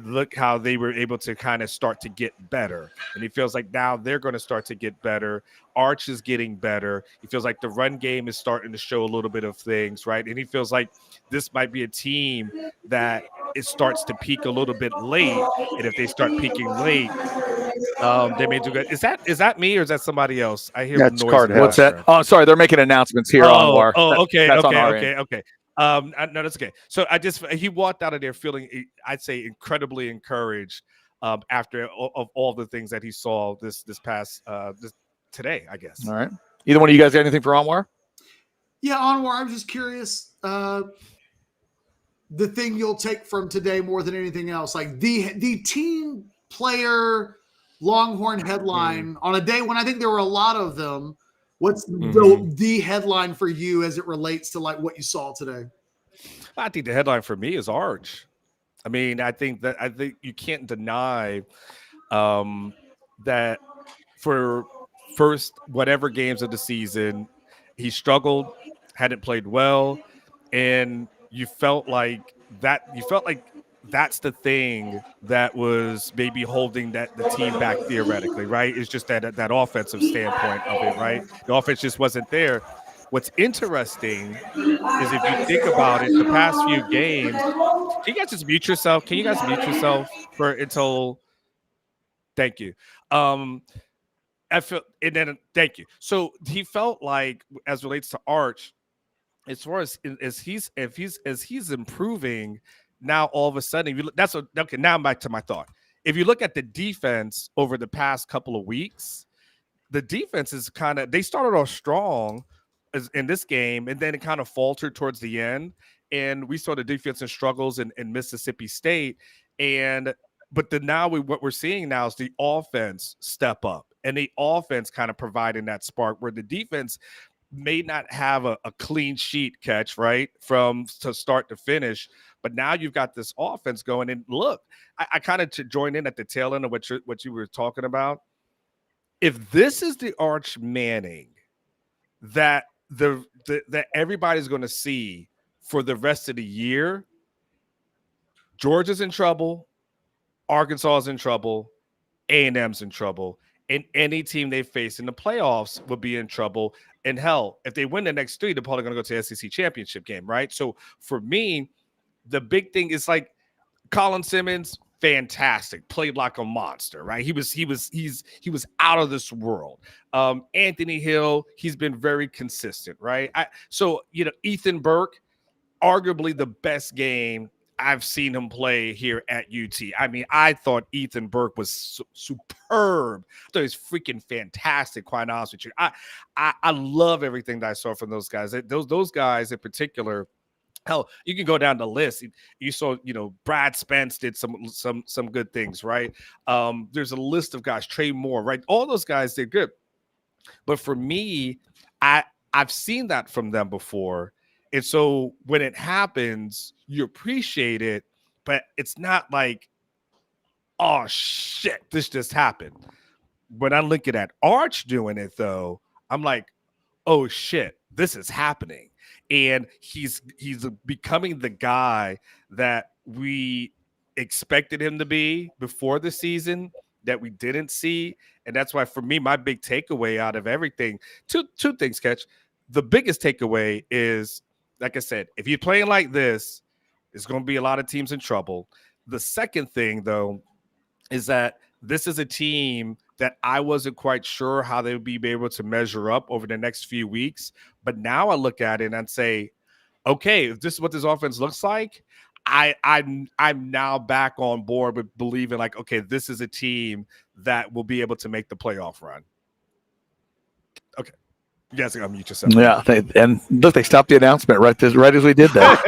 look how they were able to kind of start to get better. And he feels like now they're going to start to get better. Arch is getting better. He feels like the run game is starting to show a little bit of things, right? And he feels like this might be a team that it starts to peak a little bit late. And if they start peaking late, they may do good. Is that me or is that somebody else? I hear That's noise in the What's that? background. Oh, sorry, they're making announcements here on War. Okay, that's on our okay, end. okay. No, that's okay. So he walked out of there feeling, I'd say, incredibly encouraged after all the things that he saw this past today, I guess. All right. Either one of you guys got anything for Anwar? Yeah, Anwar, I'm just curious. The thing you'll take from today more than anything else, like the team player Longhorn headline on a day when I think there were a lot of them. What's the headline for you as it relates to like what you saw today? I think the headline for me is Arch. I mean, I think you can't deny that for first whatever games of the season, he struggled, hadn't played well, and you felt like that's the thing that was maybe holding the team back theoretically, right? It's just that offensive standpoint of it, right? The offense just wasn't there. What's interesting is if you think about it, the past few games, can you guys just mute yourself? Can you guys mute yourself until? Thank you. Thank you. So he felt like, as relates to Arch, as far as he's improving. Now all of a sudden, now I'm back to my thought. If you look at the defense over the past couple of weeks, the defense is they started off strong in this game, and then it kind of faltered towards the end. And we saw the defensive struggles in Mississippi State. But what we're seeing now is the offense step up, and the offense kind of providing that spark where the defense may not have a clean sheet catch, right, from to start to finish. But now you've got this offense going. And look, I kind of joined in at the tail end of what you were talking about. If this is the Arch Manning that that everybody's going to see for the rest of the year, Georgia's in trouble, Arkansas is in trouble, A&M's in trouble, and any team they face in the playoffs will be in trouble. And hell, if they win the next 3, they're probably going to go to the SEC championship game, right? So for me, the big thing is like Colin Simmons, fantastic, played like a monster, right? He was out of this world. Anthony Hill, he's been very consistent, right? So Ethan Burke, arguably the best game I've seen him play here at UT. I mean, I thought Ethan Burke was superb. I thought he was freaking fantastic, quite honest with you. I love everything that I saw from those guys. Those guys in particular. Hell, you can go down the list. You saw, Brad Spence did some good things, right? There's a list of guys, Trey Moore, right? All those guys did good. But for me, I've seen that from them before. And so when it happens, you appreciate it, but it's not like, oh shit, this just happened. When I look at Arch doing it though, I'm like, oh shit, this is happening. And he's becoming the guy that we expected him to be before the season that we didn't see. And that's why, for me, my big takeaway out of everything, two things, Catch. The biggest takeaway is, like I said, if you're playing like this, it's going to be a lot of teams in trouble. The second thing, though, is that this is a team that I wasn't quite sure how they would be able to measure up over the next few weeks. But now I look at it and say, okay, if this is what this offense looks like, I'm now back on board with believing like, okay, this is a team that will be able to make the playoff run. Okay. You guys can unmute yourself. Yeah, and look, they stopped the announcement right as we did that.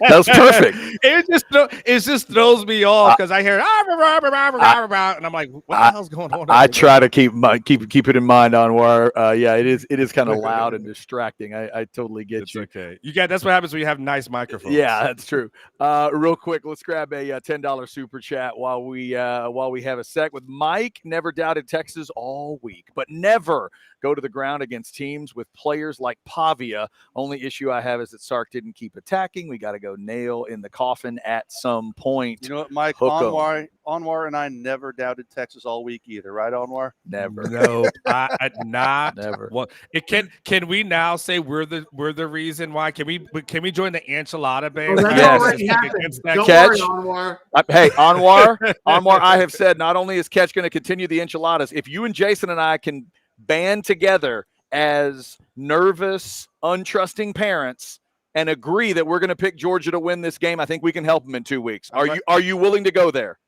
That was perfect. It just throws me off because I hear and I'm like, what the hell's going on? I try to keep it in mind on where, it is kind of loud and distracting. I totally get it's you. Okay, that's what happens when you have nice microphones. Yeah, that's true. Real quick, let's grab a $10 super chat while we have a sec with Mike. Never doubted Texas all week, but never go to the ground against teams with players like Pavia. Only issue I have is that Sark didn't keep attacking. We got to go nail in the coffin at some point. You know what, Mike? Anwar and I never doubted Texas all week either, right, Anwar? Never. No, I not never. Well, can we now say we're the reason why? Can we join the enchilada band? Well, yes. Don't Catch. worry, Anwar. Hey, Anwar, I have said not only is Catch going to continue the enchiladas, if you and Jason and I can band together as nervous, untrusting parents and agree that we're going to pick Georgia to win this game, I think we can help them in 2 weeks. Are you willing to go there?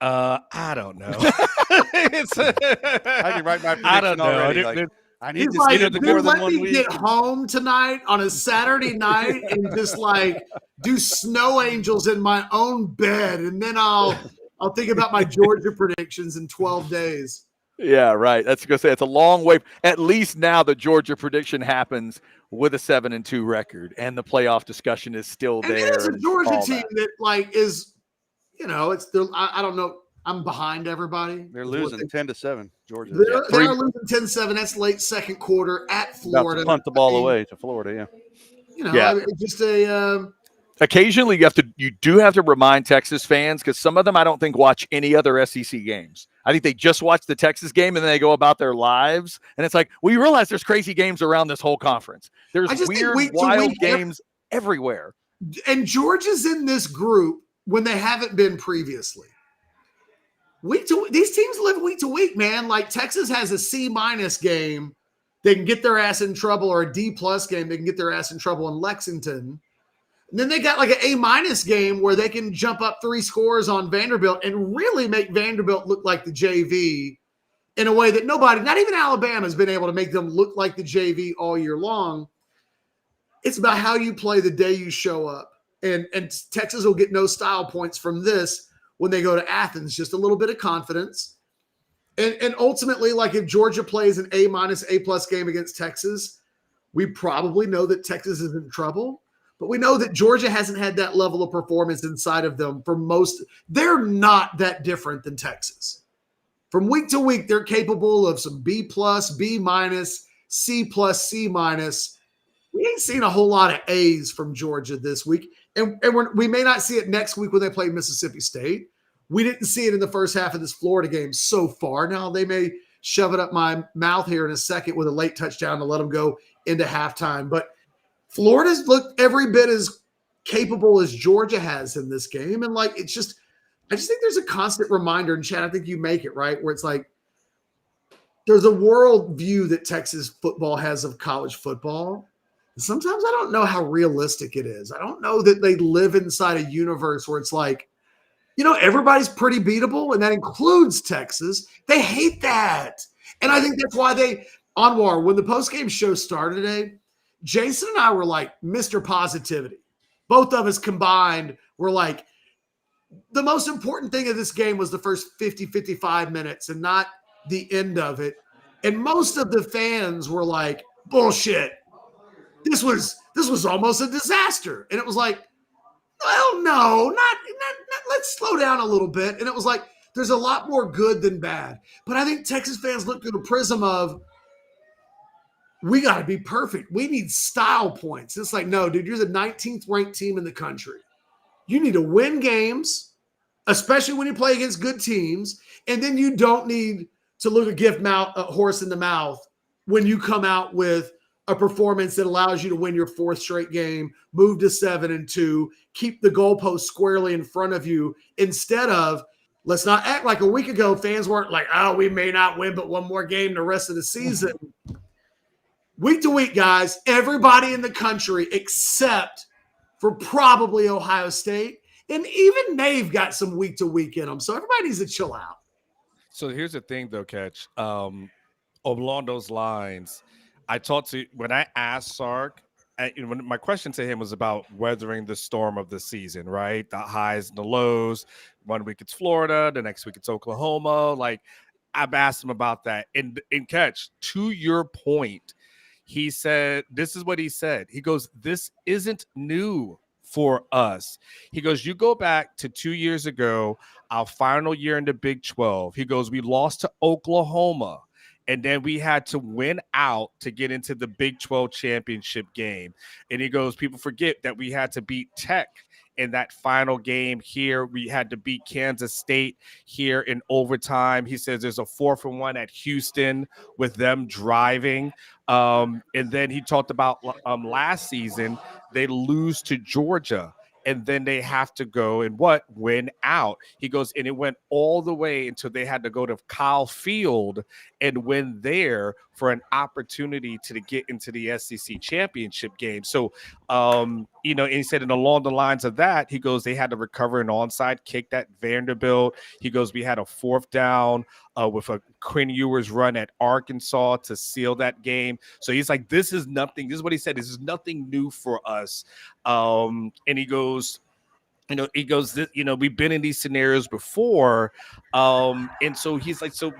I don't know. I can write my prediction I don't know. already. I need He's to like, see the more than 1 week. Get home tonight on a Saturday night and just like do snow angels in my own bed, and then I'll think about my Georgia predictions in 12 days. Yeah, right. That's going to say it's a long way. At least now the Georgia prediction happens with a 7-2 record, and the playoff discussion is still there. And it's a Georgia team that like is, it's I don't know. I'm behind everybody. They're losing 10-7. Georgia. They're losing 10-7. That's late second quarter at Florida. About to punt the ball away to Florida. Yeah. Just a. Occasionally, you do have to remind Texas fans, because some of them I don't think watch any other SEC games. I think they just watch the Texas game and then they go about their lives. And it's like, we realize there's crazy games around this whole conference. There's weird, wild games everywhere. And Georgia's in this group when they haven't been previously. These teams live week to week, man. Like Texas has a C- game, they can get their ass in trouble, or a D+ game, they can get their ass in trouble in Lexington. And then they got like an A- game where they can jump up 3 scores on Vanderbilt and really make Vanderbilt look like the JV in a way that nobody, not even Alabama, has been able to make them look like the JV all year long. It's about how you play the day you show up. And Texas will get no style points from this when they go to Athens, just a little bit of confidence. And ultimately, like if Georgia plays an A-, A+ game against Texas, we probably know that Texas is in trouble. But we know that Georgia hasn't had that level of performance inside of them for most. They're not that different than Texas. From week to week, they're capable of some B+, B-, C+, C-. We ain't seen a whole lot of A's from Georgia this week. And we may not see it next week when they play Mississippi State. We didn't see it in the first half of this Florida game so far. Now, they may shove it up my mouth here in a second with a late touchdown to let them go into halftime. But Florida's looked every bit as capable as Georgia has in this game. And I just think there's a constant reminder, and Chad, I think you make it, right? Where it's like, there's a world view that Texas football has of college football Sometimes I don't know how realistic it is. I don't know that they live inside a universe where it's like, everybody's pretty beatable, and that includes Texas. They hate that. And I think that's why Anwar, when the postgame show started today, Jason and I were like Mr. Positivity. Both of us combined were like, the most important thing of this game was the first 50, 55 minutes and not the end of it. And most of the fans were like, bullshit. This was almost a disaster. And it was like, well, no, not let's slow down a little bit. And it was like, there's a lot more good than bad. But I think Texas fans look through the prism of, we got to be perfect. We need style points. It's like, no, dude, you're the 19th ranked team in the country. You need to win games, especially when you play against good teams. And then you don't need to look a horse in the mouth when you come out with a performance that allows you to win your fourth straight game, move to 7-2, keep the goalpost squarely in front of you, instead of, let's not act like a week ago fans weren't like, oh, we may not win but one more game the rest of the season. Week to week, guys, everybody in the country except for probably Ohio State, and even they've got some week to week in them. So everybody needs to chill out. So here's the thing, though, Catch. Along those lines, when I asked Sark, when my question to him was about weathering the storm of the season, right? The highs and the lows. 1 week it's Florida, the next week it's Oklahoma. Like, I've asked him about that. And Catch, to your point, he said, this is what he said. He goes, this isn't new for us. He goes, you go back to 2 years ago, our final year in the Big 12. He goes, we lost to Oklahoma. And then we had to win out to get into the Big 12 championship game. And he goes, people forget that we had to beat Tech in that final game here. We had to beat Kansas State here in overtime. He says there's a 4-for-1 at Houston with them driving. And then he talked about last season, they lose to Georgia. And then they have to go and win out. He goes, and it went all the way until they had to go to Kyle Field and win there for an opportunity to get into the SEC championship game. So, and he said, and along the lines of that, he goes, they had to recover an onside kick at Vanderbilt. He goes, we had a 4th down with a Quinn Ewers run at Arkansas to seal that game. So he's like, this is nothing. This is what he said. This is nothing new for us. And he goes, we've been in these scenarios before. And so he's like, so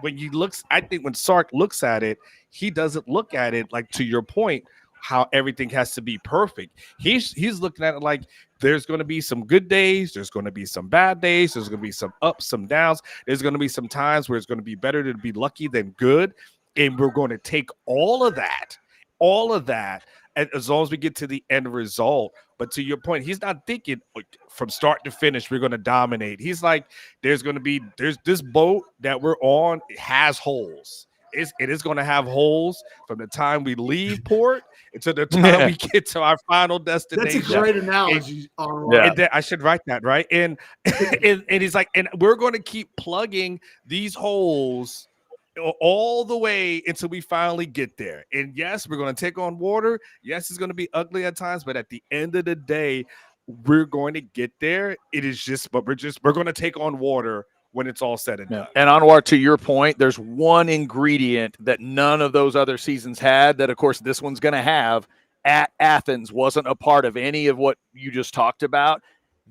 I think when Sark looks at it, he doesn't look at it like, to your point, how everything has to be perfect. He's looking at it like, there's going to be some good days, there's going to be some bad days, there's going to be some ups, some downs. There's going to be some times where it's going to be better to be lucky than good. And we're going to take all of that, as long as we get to the end result. But to your point, he's not thinking from start to finish, we're going to dominate. He's like, there's this boat that we're on, it has holes. It is going to have holes from the time we leave port until the time we get to our final destination. That's a great analogy. And I should write that, right? And he's like, and we're going to keep plugging these holes all the way until we finally get there. And yes, we're going to take on water. Yes, it's going to be ugly at times, but at the end of the day, we're going to get there. We're going to take on water when it's all said and done. And Anwar, to your point, there's one ingredient that none of those other seasons had that, of course, this one's going to have. At Athens wasn't a part of any of what you just talked about.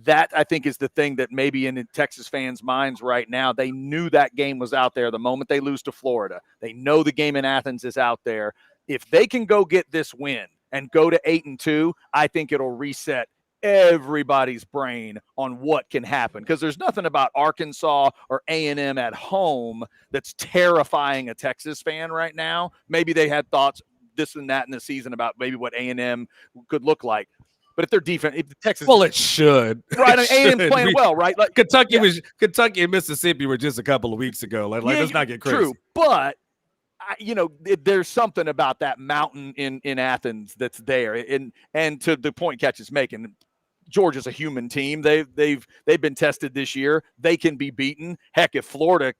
That, I think, is the thing that maybe in Texas fans' minds right now, they knew that game was out there the moment they lose to Florida. They know the game in Athens is out there. If they can go get this win and go to 8-2, I think it'll reset everybody's brain on what can happen, because there's nothing about Arkansas or A&M at home that's terrifying a Texas fan right now. Maybe they had thoughts this and that in the season about maybe what A&M could look like. But if they're defense, if the Texas, well, it should, right? A&M's playing well, right? Like Kentucky and Mississippi were just a couple of weeks ago. Like let's not get crazy. True, but there's something about that mountain in Athens that's there, and to the point Catch is making, Georgia's a human team. They've been tested this year. They can be beaten. Heck, if Florida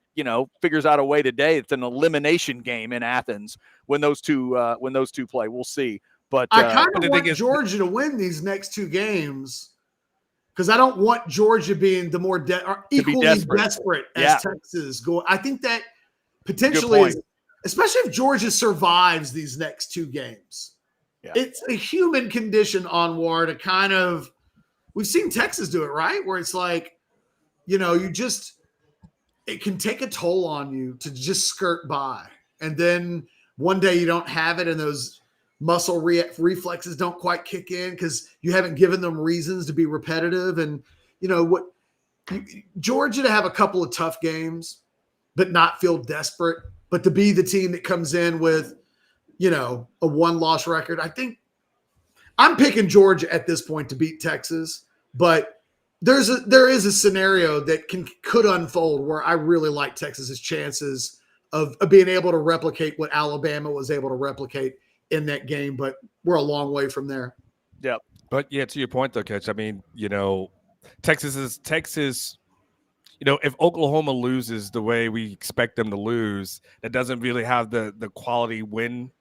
figures out a way today, it's an elimination game in Athens when those two play. We'll see. But I kind but of the want thing is- Georgia to win these next 2 games because I don't want Georgia being the more or equally desperate as Texas go. I think that potentially is, especially if Georgia survives these next 2 games. Yeah. It's a human condition, Anwar, to kind of – we've seen Texas do it, right? Where it's like, you know, it can take a toll on you to just skirt by. And then one day you don't have it and those muscle reflexes don't quite kick in because you haven't given them reasons to be repetitive. And, you know, Georgia to have a couple of tough games but not feel desperate, but to be the team that comes in with, you know, a 1-loss record. I think I'm picking Georgia at this point to beat Texas, but there is a scenario that could unfold where I really like Texas's chances of being able to replicate what Alabama was able to replicate in that game, but we're a long way from there. Yep. But yeah, to your point though, Catch, I mean, you know, Texas, you know, if Oklahoma loses the way we expect them to lose, that doesn't really have the quality win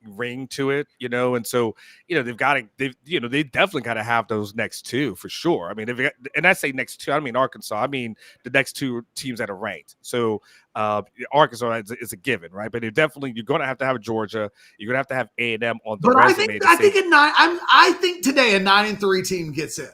ring to it, you know. And so, you know, they definitely got to have those next 2 for sure. I mean, and I say next 2, I mean Arkansas. I mean the next 2 teams that are ranked. So Arkansas is a given, right? But you're going to have Georgia. You're going to have A&M on the resume. I think today a 9-3 team gets in.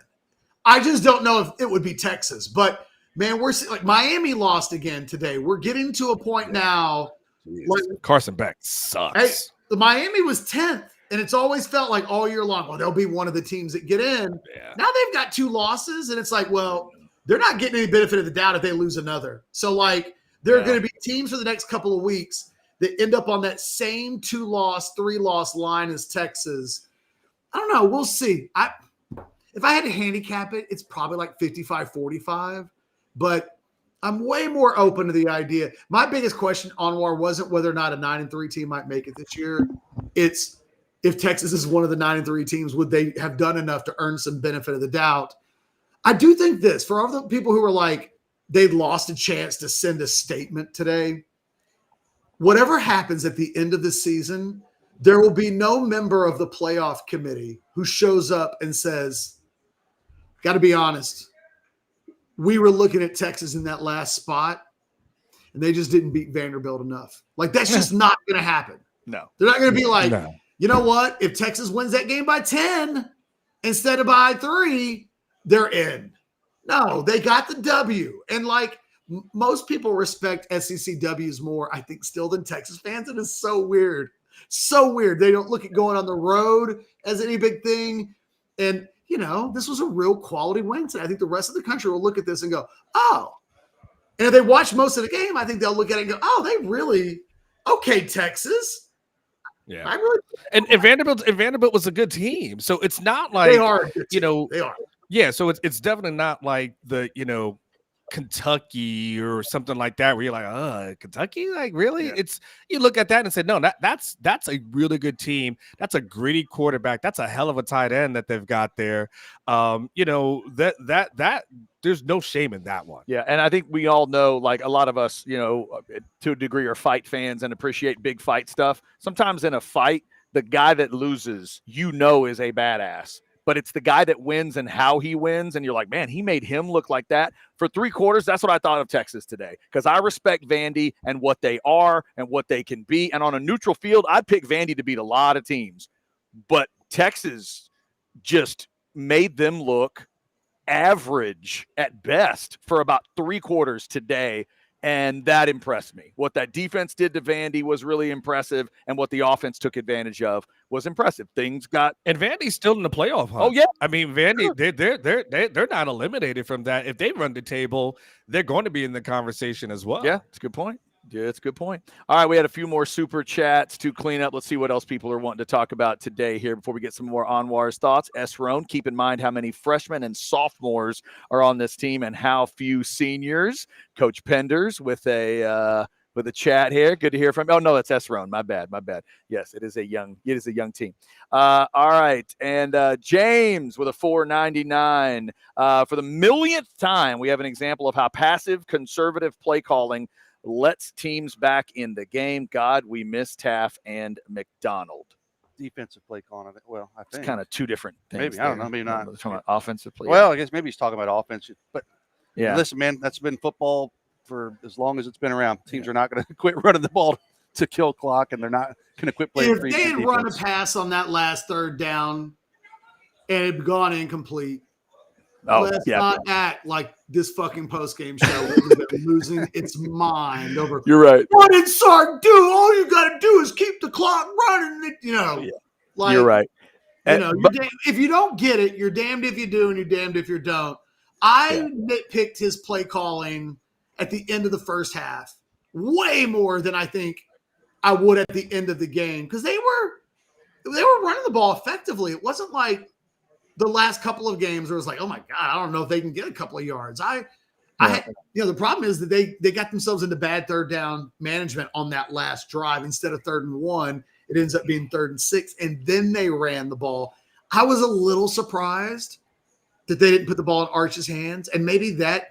I just don't know if it would be Texas, but. Man, we're like Miami lost again today. We're getting to a point now. Like, Carson Beck sucks. Hey, the Miami was 10th, and it's always felt like all year long, well, they'll be one of the teams that get in. Yeah. Now they've got 2 losses, and it's like, well, they're not getting any benefit of the doubt if they lose another. So, like, there are going to be teams for the next couple of weeks that end up on that same 2-loss, 3-loss line as Texas. I don't know. We'll see. If I had to handicap it, it's probably like 55-45. But I'm way more open to the idea. My biggest question, Anwar, wasn't whether or not a 9-3 team might make it this year. It's if Texas is one of the 9-3 teams, would they have done enough to earn some benefit of the doubt? I do think this, for all the people who are like, they'd lost a chance to send a statement today, whatever happens at the end of the season, there will be no member of the playoff committee who shows up and says, got to be honest, we were looking at Texas in that last spot, and they just didn't beat Vanderbilt enough. Like, that's just not going to happen. No. They're not going to be like, you know what? If Texas wins that game by 10 instead of by 3, they're in. No, they got the W. And, like, most people respect SEC W's more, I think, still than Texas fans. It is so weird. So weird. They don't look at going on the road as any big thing. And – you know, this was a real quality win today. I think the rest of the country will look at this and go, oh. And if they watch most of the game, I think they'll look at it and go, oh, they really – okay, Texas. Yeah. I really and Vanderbilt was a good team. So it's not like, they are, you know – they are. Yeah, so it's definitely not like the, you know, Kentucky or something like that where you're like, Kentucky, like really? Yeah. It's you look at that and say, no, that's a really good team. That's a gritty quarterback. That's a hell of a tight end that they've got there. You know, that there's no shame in that one. Yeah, and I think we all know, like a lot of us, you know, to a degree are fight fans and appreciate big fight stuff. Sometimes in a fight, the guy that loses, you know, is a badass. But it's the guy that wins and how he wins. And you're like, man, he made him look like that. For 3 quarters, that's what I thought of Texas today. Because I respect Vandy and what they are and what they can be. And on a neutral field, I'd pick Vandy to beat a lot of teams. But Texas just made them look average at best for about 3 quarters today. And that impressed me. What that defense did to Vandy was really impressive, and what the offense took advantage of was impressive. Things got and Vandy's still in the playoff hunt. Oh yeah, I mean Vandy, they're not eliminated from that. If they run the table, they're going to be in the conversation as well. Yeah, it's a good point. Yeah, it's a good point. All right, we had a few more super chats to clean up. Let's see what else people are wanting to talk about today here before we get some more Anwar's thoughts. S. Roan, keep in mind how many freshmen and sophomores are on this team and how few seniors. Coach Penders with a chat here. Good to hear from you. Oh, no, that's S. Roan. My bad. Yes, it is a young team. All right, and James with a 499. For the millionth time, we have an example of how passive conservative play calling lets teams back in the game. God, we miss Taff and McDonald. defensive play calling. Well, I think It's kind of two different things. Maybe I don't know. Maybe not. We're talking about offensive play. Well, I guess maybe he's talking about offense. But yeah, listen, man, that's been football for as long as it's been around. Teams are not going to quit running the ball to kill clock, and they're not going to quit playing. If they had run a pass on that last third down and it had gone incomplete, let's not act like this fucking post-game show has been losing its mind over. You're right. What did Sark do? All you got to do is keep the clock running. Like, you're right. If you don't get it, you're damned if you do and you're damned if you don't. I nitpicked his play calling at the end of the first half way more than I think I would at the end of the game because they were running the ball effectively. It wasn't like the last couple of games where it was like, oh my God, I don't know if they can get a couple of yards. The problem is that they got themselves into bad third down management on that last drive. Instead of 3rd and 1, it ends up being 3rd and 6, and then they ran the ball. I was a little surprised that they didn't put the ball in Arch's hands, and maybe that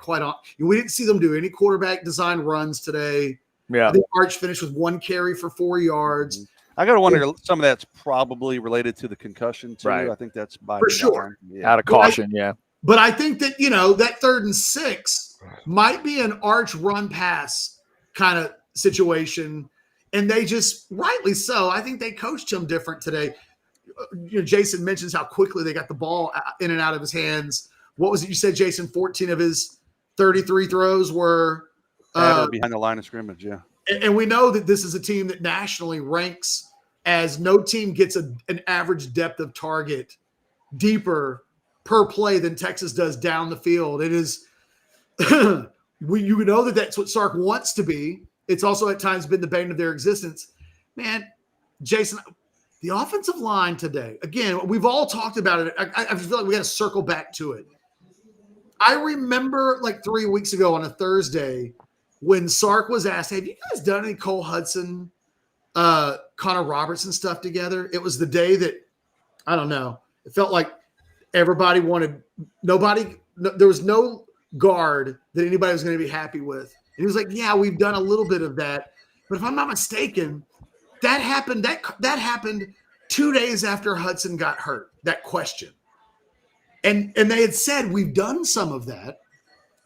we didn't see them do any quarterback design runs today. Yeah, I think Arch finished with 1 carry for 4 yards. I got to wonder, some of that's probably related to the concussion too. Right. I think that's by for sure. Out of caution, But I think that, that 3rd and 6 might be an Arch run pass kind of situation. And they just, rightly so, I think they coached him different today. Jason mentions how quickly they got the ball in and out of his hands. What was it you said, Jason? 14 of his 33 throws were behind the line of scrimmage, yeah. And we know that this is a team that nationally ranks as no team gets an average depth of target deeper per play than Texas does down the field. It is you know that's what Sark wants to be. It's also at times been the bane of their existence. Man, Jason, the offensive line today, again, we've all talked about it. I feel like we got to circle back to it. I remember like 3 weeks ago on a Thursday when Sark was asked, have you guys done any Cole Hudson, Connor Robertson stuff together? It was the day that, I don't know, it felt like everybody there was no guard that anybody was going to be happy with. And he was like, yeah, we've done a little bit of that. But if I'm not mistaken, that happened 2 days after Hudson got hurt, that question. And they had said, we've done some of that.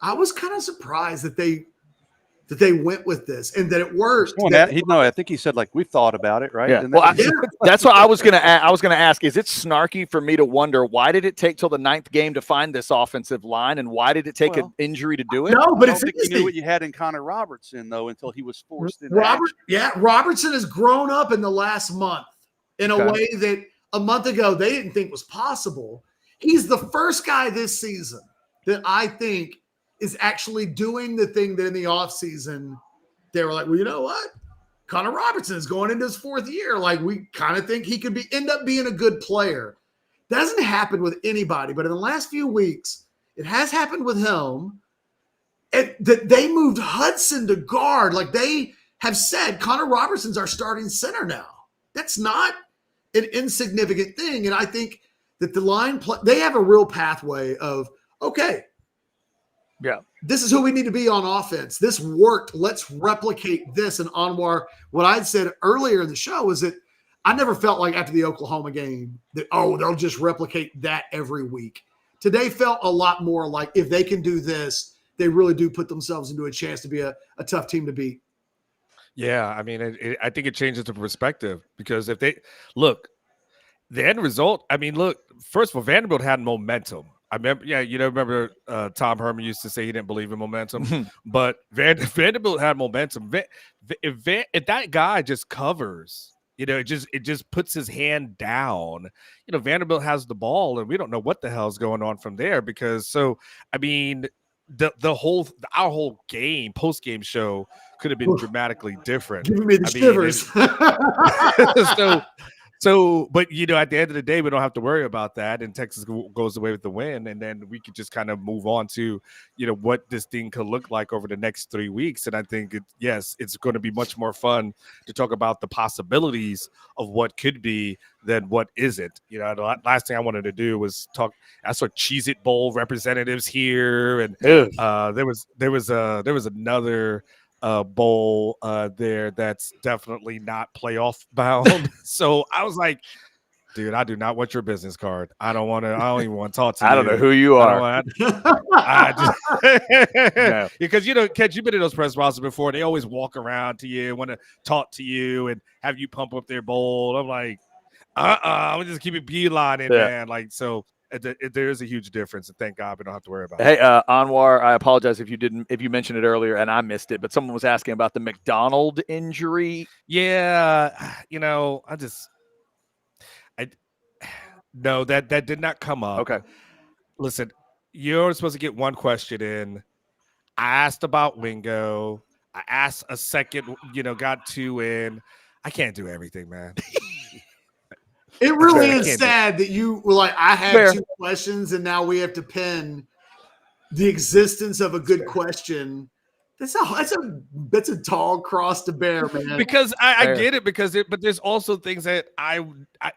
I was kind of surprised that they went with this and that it worked. I think he said, like, we've thought about it, right? Yeah. That's what I was going to ask. Is it snarky for me to wonder, why did it take till the 9th game to find this offensive line, and why did it take an injury to do it? No, but I don't think you knew what you had in Connor Robertson, though, until he was forced in. Robertson has grown up in the last month in a way that a month ago they didn't think was possible. He's the first guy this season that I think is actually doing the thing that in the offseason they were like, well, you know what? Connor Robertson is going into his 4th year. Like, we kind of think he could end up being a good player. That doesn't happen with anybody, but in the last few weeks, it has happened with him. And that they moved Hudson to guard. Like, they have said Connor Robertson's our starting center now. That's not an insignificant thing. And I think that the line they have a real pathway of, okay, yeah, this is who we need to be on offense. This worked. Let's replicate this. And Anoir, what I'd said earlier in the show was that I never felt like after the Oklahoma game that, they'll just replicate that every week. Today felt a lot more like if they can do this, they really do put themselves into a chance to be a tough team to beat. Yeah, I mean, I think it changes the perspective because if they look, the end result, I mean, look, first of all, Vanderbilt had momentum. I remember, Tom Herman used to say he didn't believe in momentum, but Vanderbilt had momentum. If that guy just covers, it just puts his hand down. Vanderbilt has the ball, and we don't know what the hell's going on from there I mean, our whole game, post-game show could have been dramatically different. Giving me the shivers. But at the end of the day, we don't have to worry about that, and Texas goes away with the win, and then we could just kind of move on to, what this thing could look like over the next 3 weeks. And I think it's going to be much more fun to talk about the possibilities of what could be than what isn't. The last thing I wanted to do was talk. I saw Cheez-It Bowl representatives here, and there was another bowl there that's definitely not playoff bound. So I was like, dude, I do not want your business card. I don't even want to talk to you. I don't know who you I don't are. want. I just No. because Ken, you've been in those press boxes before. They always walk around to you, want to talk to you, and have you pump up their bowl. I'm like, I'm just keep it beelining, man. Like so. There is a huge difference, and thank God we don't have to worry about it. Hey, Anwar, I apologize if you mentioned it earlier and I missed it, but someone was asking about the McDonald injury. Yeah, no, that did not come up. Okay. Listen, you're supposed to get one question in. I asked about Wingo. I asked a second, got two in. I can't do everything, man. It really is sad that you were like, I had two questions and now we have to pin the existence of a good question. That's a tall cross to bear, man. Because I get it, but there's also things that I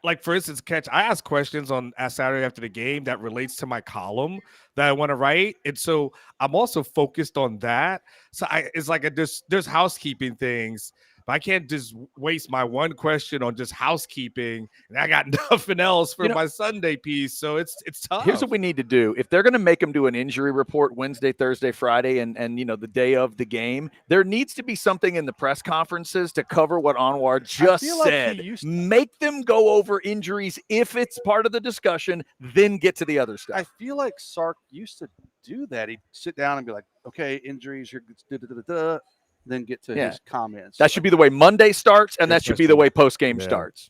like. For instance, I ask questions on Saturday after the game that relates to my column that I want to write, and so I'm also focused on that. So it's like there's housekeeping things. I can't just waste my one question on just housekeeping, and I got nothing else for my Sunday piece. So it's tough. Here's what we need to do. If they're going to make them do an injury report Wednesday, Thursday, Friday, and the day of the game, there needs to be something in the press conferences to cover what Anwar just said. Make them go over injuries if it's part of the discussion, then get to the other stuff. I feel like Sark used to do that. He'd sit down and be like, okay, injuries, you're then get to his comments. That should be the way Monday starts, and that should be the way post-game starts.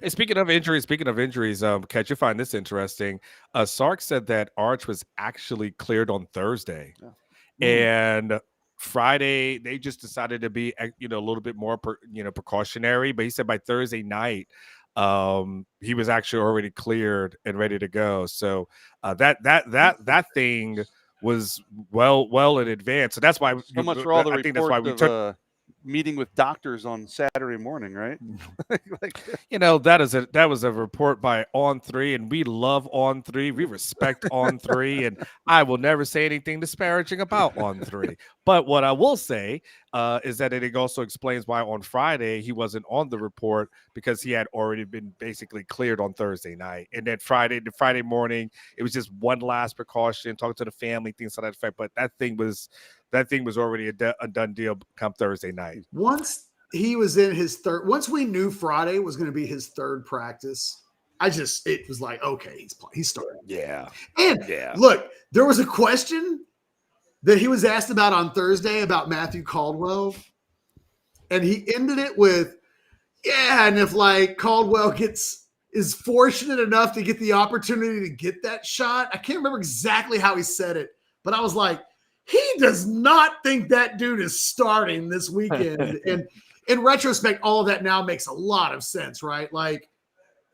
Speaking of injuries, Kat, you find this interesting. Sark said that Arch was actually cleared on Thursday, and Friday they just decided to be a little bit more precautionary. But he said by Thursday night, he was actually already cleared and ready to go. So that thing was well in advance. So that's why so much for all the reports of meeting with doctors on Saturday morning, right? That was a report by On3, and we love On3. We respect On3, and I will never say anything disparaging about On3. But what I will say is that it also explains why on Friday he wasn't on the report, because he had already been basically cleared on Thursday night. And then Friday morning, it was just one last precaution, talking to the family, things like that effect. But that thing was already a done deal come Thursday night. Once he was in his third, once we knew Friday was going to be his third practice, it was like, okay, he's starting. Yeah. And look, there was a question that he was asked about on Thursday about Matthew Caldwell, and he ended it with, and if like Caldwell is fortunate enough to get the opportunity to get that shot, I can't remember exactly how he said it, but I was like, he does not think that dude is starting this weekend. And in retrospect, all of that now makes a lot of sense, right? Like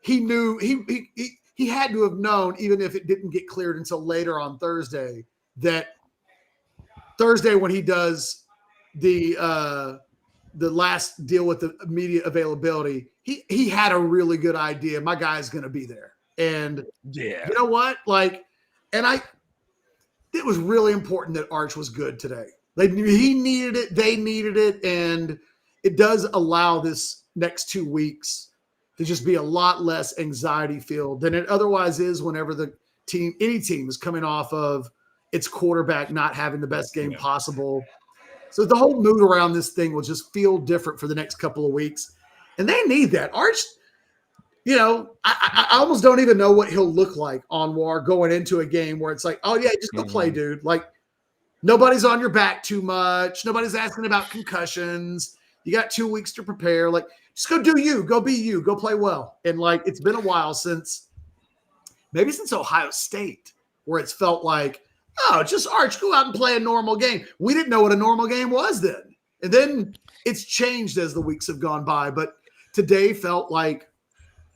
he knew he had to have known, even if it didn't get cleared until later on Thursday, that Thursday when he does the last deal with the immediate availability, he had a really good idea. My guy's going to be there. And you know what? Like, it was really important that Arch was good today. He needed it. They needed it. And it does allow this next 2 weeks to just be a lot less anxiety filled than it otherwise is whenever any team is coming off of its quarterback not having the best game possible. So the whole mood around this thing will just feel different for the next couple of weeks. And they need that. Arch, I almost don't even know what he'll look like on War going into a game where it's like, oh, yeah, just go play, dude. Like, nobody's on your back too much. Nobody's asking about concussions. You got 2 weeks to prepare. Like, just go do you. Go be you. Go play well. And, like, it's been a while since Ohio State, where it's felt like, oh, just Arch, go out and play a normal game. We didn't know what a normal game was then. And then it's changed as the weeks have gone by. But today felt like,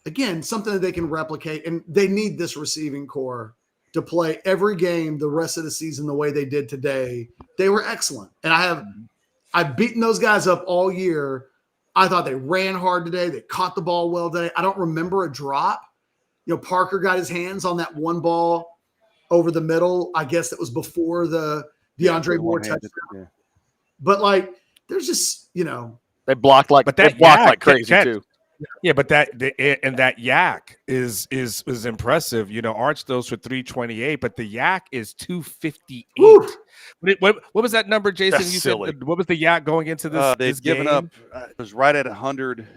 again, something that they can replicate, and they need this receiving core to play every game the rest of the season the way they did today. They were excellent. And I've beaten those guys up all year. I thought they ran hard today. They caught the ball well today. I don't remember a drop. Parker got his hands on that one ball over the middle. I guess that was before the DeAndre Moore touchdown. But like, there's just, you know, They blocked like But they that blocked yak, like crazy too. yeah, but that yak is impressive. You know, Arch throws for 328, but the yak is 258. whew, What was that number, Jason? That's You silly. said what was the yak going into this They'd given game? up. It was right at 100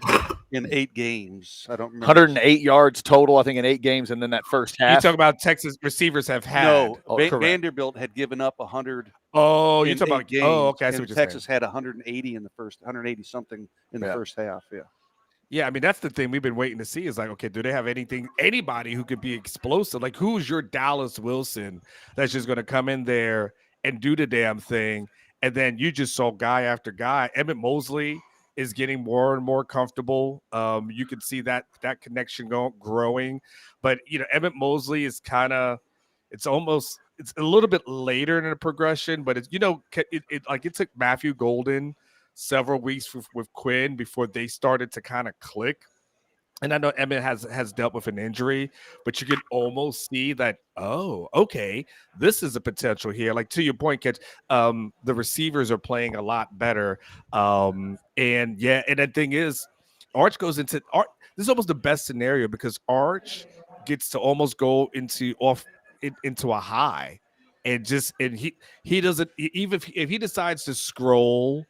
in 8 games. I don't remember. 108 yards total, I think, in 8 games, and then that first You half. talk about Texas receivers have had. No, correct. Vanderbilt had given up 100. Oh, you in talk 8 about games, okay, I see and what you're Texas saying. had 180 in the first, 180 something in the first half. Yeah. Yeah, I mean that's the thing we've been waiting to see is like, okay, do they have anybody who could be explosive? Like, who's your Dallas Wilson that's just going to come in there and do the damn thing? And then you just saw guy after guy. Emmett Mosley is getting more and more comfortable. You can see that connection growing, but you know, Emmett Mosley is kind of, it's a little bit later in the progression, but it's, you know, it took Matthew Golden several weeks with Quinn before they started to kind of click. And I know Emmett has dealt with an injury, but you can almost see that, oh, okay, this is a potential here. Like, to your point, Catch, the receivers are playing a lot better. And the thing is, Arch goes into Arch. This is almost the best scenario because Arch gets to almost go into a high, and he doesn't, even if he decides to scroll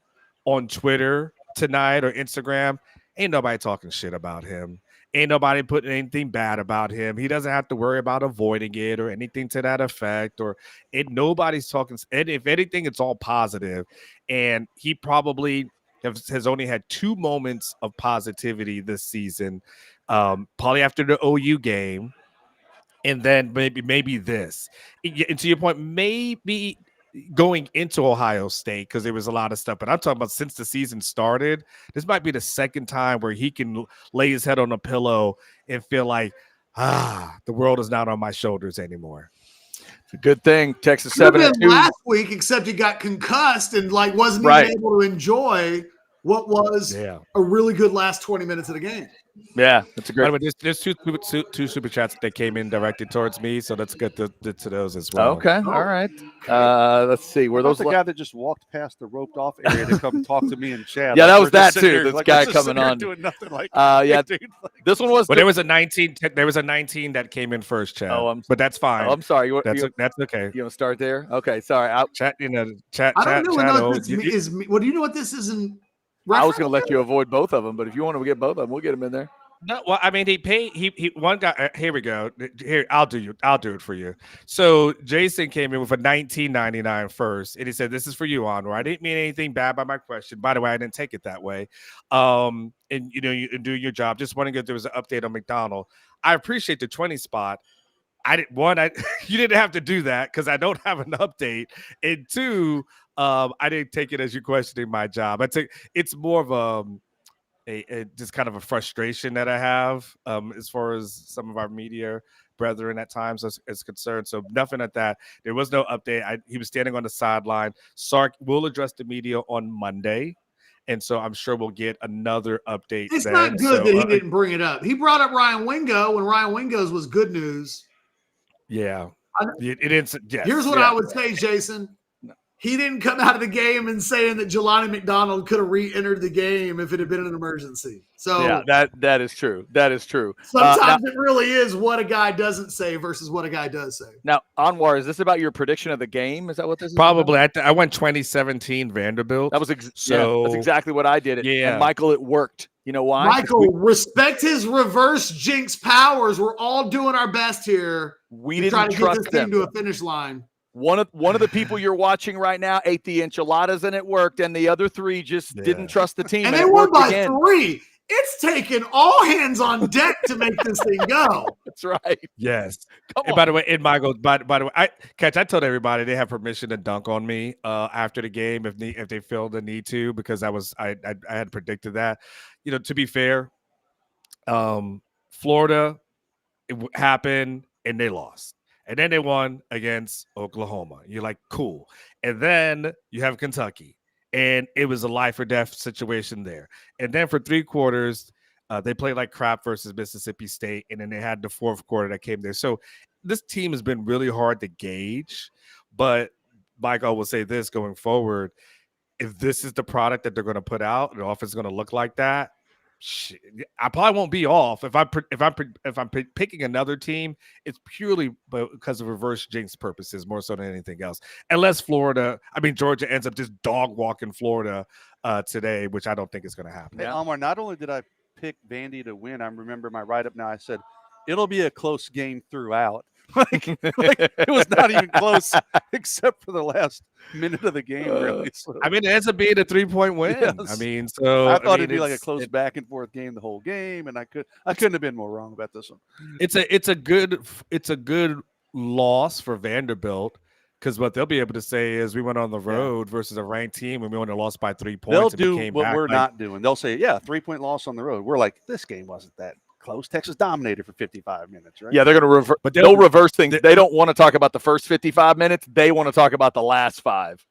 on Twitter tonight or Instagram, ain't nobody talking shit about him. Ain't nobody putting anything bad about him. He doesn't have to worry about avoiding it or anything to that effect. Nobody's talking. And if anything, it's all positive. And he probably has only had 2 moments of positivity this season. Probably after the OU game, and then maybe this. And to your point, maybe going into Ohio State because there was a lot of stuff. But I'm talking about since the season started, this might be the second time where he can lay his head on a pillow and feel like, the world is not on my shoulders anymore. It's a good thing. Texas could have 7-2 been last week, except he got concussed and like wasn't Right. even able to enjoy what was a really good last 20 minutes of the game. Yeah, that's a By great. the way, there's two super chats that came in directed towards me, so let's get to those as well. Okay, all right. Let's see. Were What those about the guy that just walked past the roped off area to come talk to me in chat? Yeah, Like, that we're was just that sitting too. here, This like, guy we're just coming sitting here on. doing nothing. Like, Yeah, dude, this one was. Well, there was a 19. There was a 19 that came in first, chat. But that's fine. I'm sorry. That's okay. You want to start there? Okay, sorry. Chat. You know, chat. I don't really know Chat. if this is. What do you know what this is in? I was going to let you avoid both of them, but if you want to get both of them, we'll get them in there. No, well, I mean, he one guy. Here we go. Here, I'll do it for you. So Jason came in with a $19.99 first, and he said, "This is for you, Anoir. I didn't mean anything bad by my question. By the way, I didn't take it that way. And you know, you do your job. Just wondering if there was an update on McDonald. I appreciate the 20 spot. You didn't have to do that because I don't have an update. And 2, I didn't take it as you questioning my job. It's more of just kind of a frustration that I have as far as some of our media brethren at times is concerned. So nothing at that. There was no update. He was standing on the sideline. Sark will address the media on Monday. And so I'm sure we'll get another update. It's then. not good that he didn't bring it up. He brought up Ryan Wingo when Ryan Wingo's was good news. Yeah. It is. Yes. Here's what I would say, Jason. He didn't come out of the game and saying that Jelani McDonald could have re-entered the game if it had been an emergency. So yeah, that is true. That is true. Sometimes it really is what a guy doesn't say versus what a guy does say. Now, Anwar, is this about your prediction of the game? Is that what this is? Probably. I went 2017 Vanderbilt. That was that's exactly what I did. Yeah. And Michael, it worked. You know why? Michael, respect his reverse jinx powers. We're all doing our best here. We didn't try to trust get this them team to a finish line. One of the people you're watching right now ate the enchiladas and it worked, and the other 3 just didn't trust the team. And they won by 3. It's taken all hands on deck to make this thing go. That's right. Yes. And by the way, Michael, by the way, I told everybody they have permission to dunk on me after the game if they feel the need to, because I had predicted that. You know, to be fair, Florida, it happened and they lost. And then they won against Oklahoma. You're like, cool. And then you have Kentucky. And it was a life or death situation there. And then for 3 quarters, they played like crap versus Mississippi State. And then they had the 4th quarter that came there. So this team has been really hard to gauge. But Michael will say this going forward. if this is the product that they're going to put out, the offense is going to look like that. Shit, I probably won't be off if I'm picking another team. It's purely because of reverse jinx purposes more so than anything else. Unless Georgia ends up just dog walking Florida today, which I don't think is going to happen. Hey, Anoir, not only did I pick Vandy to win, I remember my write up now. I said it'll be a close game throughout. like it was not even close except for the last minute of the game, really. So, I mean, it ends up being a 3-point win. Yes. I mean, so I thought it'd be like a close back and forth game the whole game, and I couldn't have been more wrong about this one. It's a good loss for Vanderbilt, because what they'll be able to say is we went on the road versus a ranked team and we only lost by 3 points. They'll do what we're not doing. They'll say, 3-point loss on the road. We're like, this game wasn't that close. Texas dominated for 55 minutes, right? Yeah, they're going to reverse, but they'll reverse things. They don't want to talk about the first 55 minutes. They want to talk about the last 5.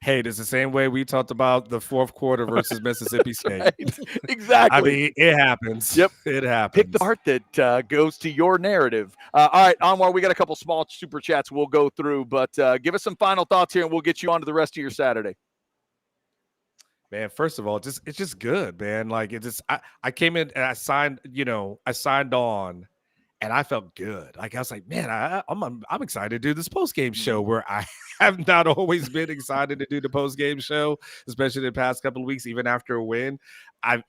Hey, it's the same way we talked about the fourth quarter versus Mississippi State. Right. Exactly. I mean, it happens. Yep. It happens. Pick the part that goes to your narrative. All right, Anoir, we got a couple small super chats we'll go through, but give us some final thoughts here, and we'll get you on to the rest of your Saturday. Man, first of all, it's just good, man. Like, I came in and I signed on, and I felt good. Like, I was like, man, I'm excited to do this post-game show, where I have not always been excited to do the post-game show, especially the past couple of weeks, even after a win. I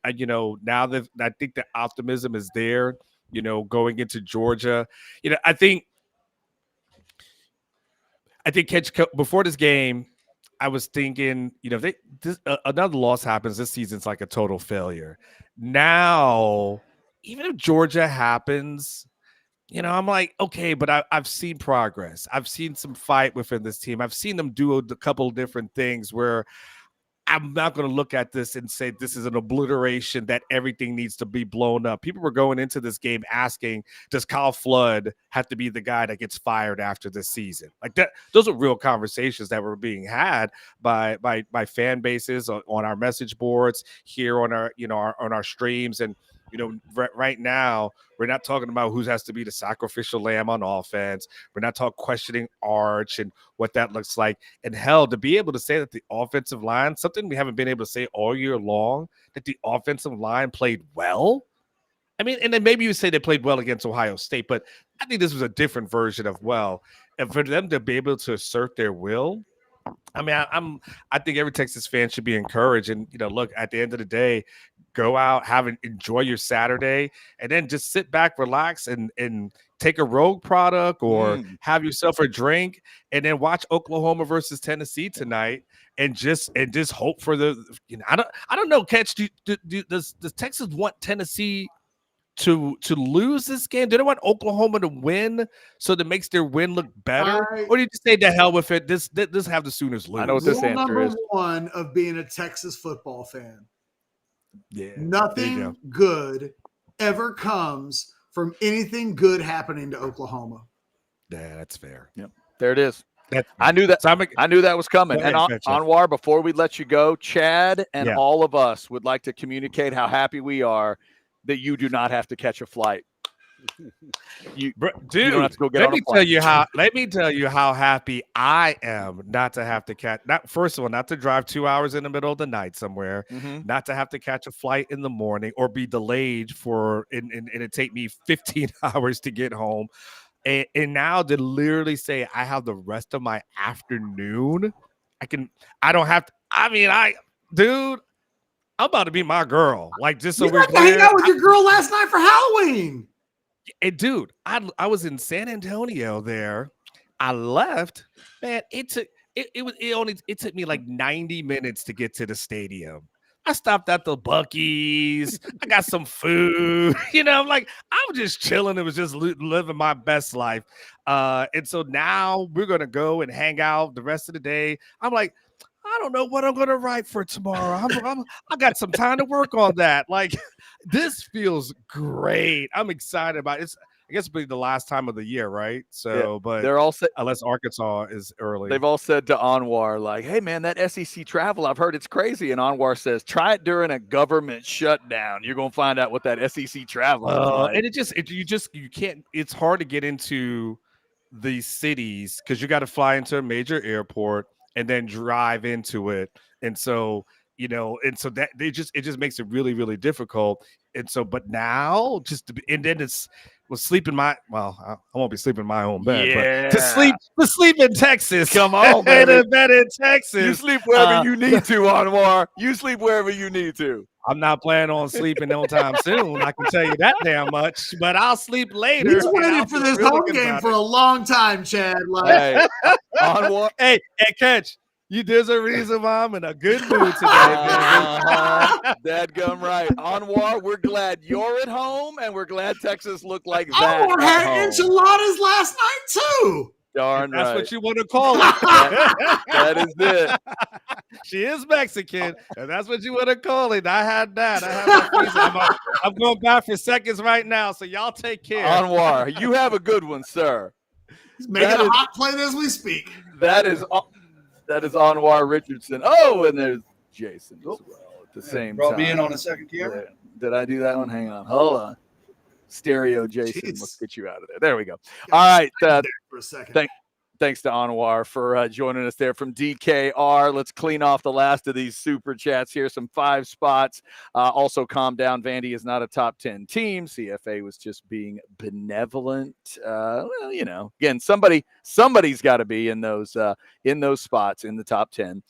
now that I think the optimism is there, going into Georgia. I think before this game, I was thinking, another loss happens this season's like a total failure. Now, even if Georgia happens, I'm like, okay, but I've seen progress. I've seen some fight within this team. I've seen them do a couple of different things where I'm not going to look at this and say this is an obliteration that everything needs to be blown up. People were going into this game asking, does Kyle Flood have to be the guy that gets fired after this season? Like that, those are real conversations that were being had by fan bases on our message boards here on our, on our streams. And, right now, we're not talking about who has to be the sacrificial lamb on offense. We're not questioning Arch and what that looks like. And hell, to be able to say that the offensive line, something we haven't been able to say all year long, that the offensive line played well. I mean, and then maybe you say they played well against Ohio State, but I think this was a different version of well. And for them to be able to assert their will, I mean, I think every Texas fan should be encouraged. And, look, at the end of the day, go out, enjoy your Saturday, and then just sit back, relax, and take a Rogue product or have yourself a drink, and then watch Oklahoma versus Tennessee tonight, and just hope for the. I don't know, Catch. Does Texas want Tennessee to lose this game? Do they want Oklahoma to win so that makes their win look better? Or do you just say the hell with it? This have the Sooners lose? I know what this answer number is. one of being a Texas football fan. Yeah. Nothing good ever comes from anything good happening to Oklahoma. Yeah, that's fair. Yep. There it is. I knew that. I knew that was coming. And Anwar, before we let you go, Chad and all of us would like to communicate how happy we are that you do not have to catch a flight. You don't have to go get on a flight. Let me tell you how happy I am not to have to catch. First of all, not to drive 2 hours in the middle of the night somewhere, not to have to catch a flight in the morning or be delayed and it take me 15 hours to get home. And now to literally say I have the rest of my afternoon, I don't have to. Dude, I'm about to be my girl. Like, just so we're clear. You got to hang out with your girl last night for Halloween. And dude, I was in San Antonio there. I left. Man, it took me like 90 minutes to get to the stadium. I stopped at the Buc-ee's. I got some food. I'm like, I was just chilling. It was just living my best life. And so now we're gonna go and hang out the rest of the day. I'm like, I don't know what I'm going to write for tomorrow. I got some time to work on that. Like, this feels great. I'm excited about it. I guess it'll be the last time of the year, right? So, but they're all unless Arkansas is early. They've all said to Anwar, like, hey, man, that SEC travel, I've heard it's crazy. And Anwar says, try it during a government shutdown. You're going to find out what that SEC travel is like. And you can't, it's hard to get into these cities because you got to fly into a major airport and then drive into it And so, and so that it just makes it really, really difficult. And so, but now and then I won't be sleeping in my own bed, but to sleep in Texas. Come on, in baby. a bed in Texas. You sleep wherever you need to, Anoir. You sleep wherever you need to. I'm not planning on sleeping no time soon. I can tell you that damn much, but I'll sleep later. He's waited for this home game for a long time, Chad. Hey, Anoir. Hey, Catch. There's a reason why I'm in a good mood today, Dadgum right. Anoir, we're glad you're at home, and we're glad Texas looked like that. Anoir had enchiladas last night, too. Darn That's right. what you want to call it. That is it. She is Mexican, and that's what you want to call it. I had that. I have my pizza. I'm going back for seconds right now, so y'all take care. Anoir, you have a good one, sir. He's making a hot plate as we speak. That is Anoir Richardson. Oh, and there's Jason as well at the same Brought time. me in on a second camera. Did I do that one? Hang on. Hold on. Stereo Jason. Jeez. Let's get you out of there. There we go. All right. For a second. Thanks to Anoir for joining us there from DKR. Let's clean off the last of these super chats here. Some 5 spots. Also, calm down. Vandy is not a top 10 team. CFA was just being benevolent. Again, somebody's got to be in those spots in the top 10.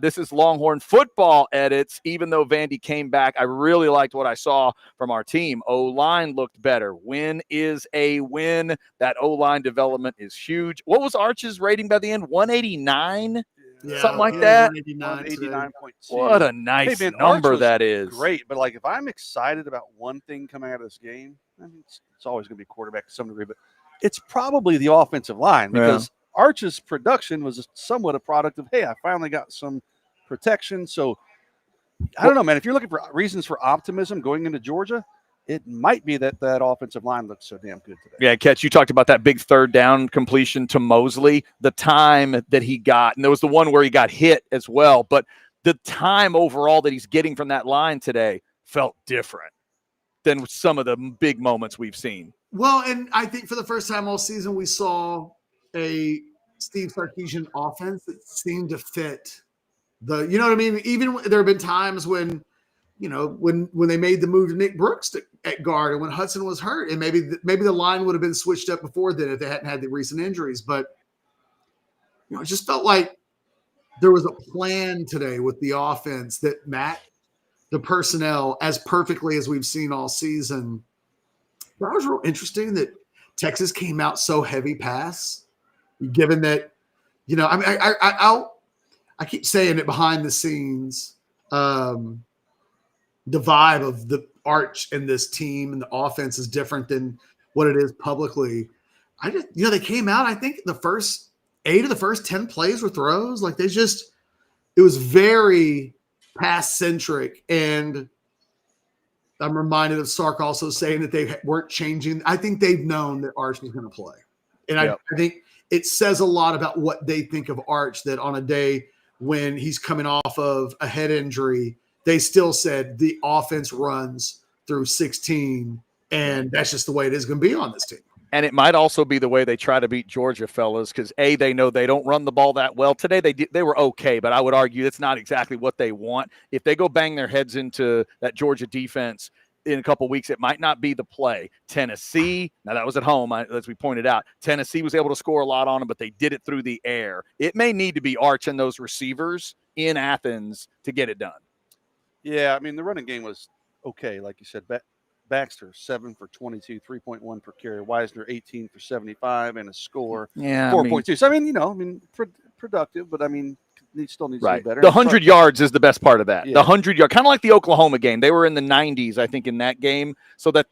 This is Longhorn football edits. Even though Vandy came back, I really liked what I saw from our team. O-line looked better. Win is a win. That O-line development is huge. What was Arch's rating by the end? 189? Yeah, something like that. 189.2. What a nice number that is. Great, but like if I'm excited about one thing coming out of this game, I mean, it's always going to be quarterback to some degree, but it's probably the offensive line because Arch's production was somewhat a product of, hey, I finally got some protection. So I don't know, man. If you're looking for reasons for optimism going into Georgia, it might be that offensive line looks so damn good today. Yeah, Catch, you talked about that big third down completion to Mosley, the time that he got, and there was the one where he got hit as well, but the time overall that he's getting from that line today felt different than some of the big moments we've seen. Well, and I think for the first time all season, we saw a Steve Sarkisian offense that seemed to fit you know what I mean? Even there have been times when, when they made the move to Nick Brooks at guard and when Hudson was hurt, and maybe the line would have been switched up before then if they hadn't had the recent injuries. But, it just felt like there was a plan today with the offense that matched the personnel as perfectly as we've seen all season. That was real interesting that Texas came out so heavy pass, given that, I keep saying it behind the scenes, the vibe of the Arch and this team and the offense is different than what it is publicly. They came out, I think the first 8 of the first 10 plays were throws. Like it was very pass centric. And I'm reminded of Sark also saying that they weren't changing. I think they've known that Arch was going to play. And I think it says a lot about what they think of Arch, that on a day when he's coming off of a head injury, they still said the offense runs through 16, and that's just the way it is going to be on this team. And it might also be the way they try to beat Georgia, fellas, because they know they don't run the ball that well. Today they were okay, but I would argue that's not exactly what they want. If they go bang their heads into that Georgia defense in a couple of weeks, it might not be the play. Tennessee, now that was at home, as we pointed out. Tennessee was able to score a lot on them, but they did it through the air. It may need to be Arch and those receivers in Athens to get it done. Yeah, I mean, the running game was okay. Like you said, Baxter, 7 for 22, 3.1 per carry. Wisner, 18 for 75, and a score, 4.2. So, productive, but, he still needs to be better. The 100 yards is the best part of that. Yeah. The 100-yard, kind of like the Oklahoma game. They were in the 90s, I think, in that game. So the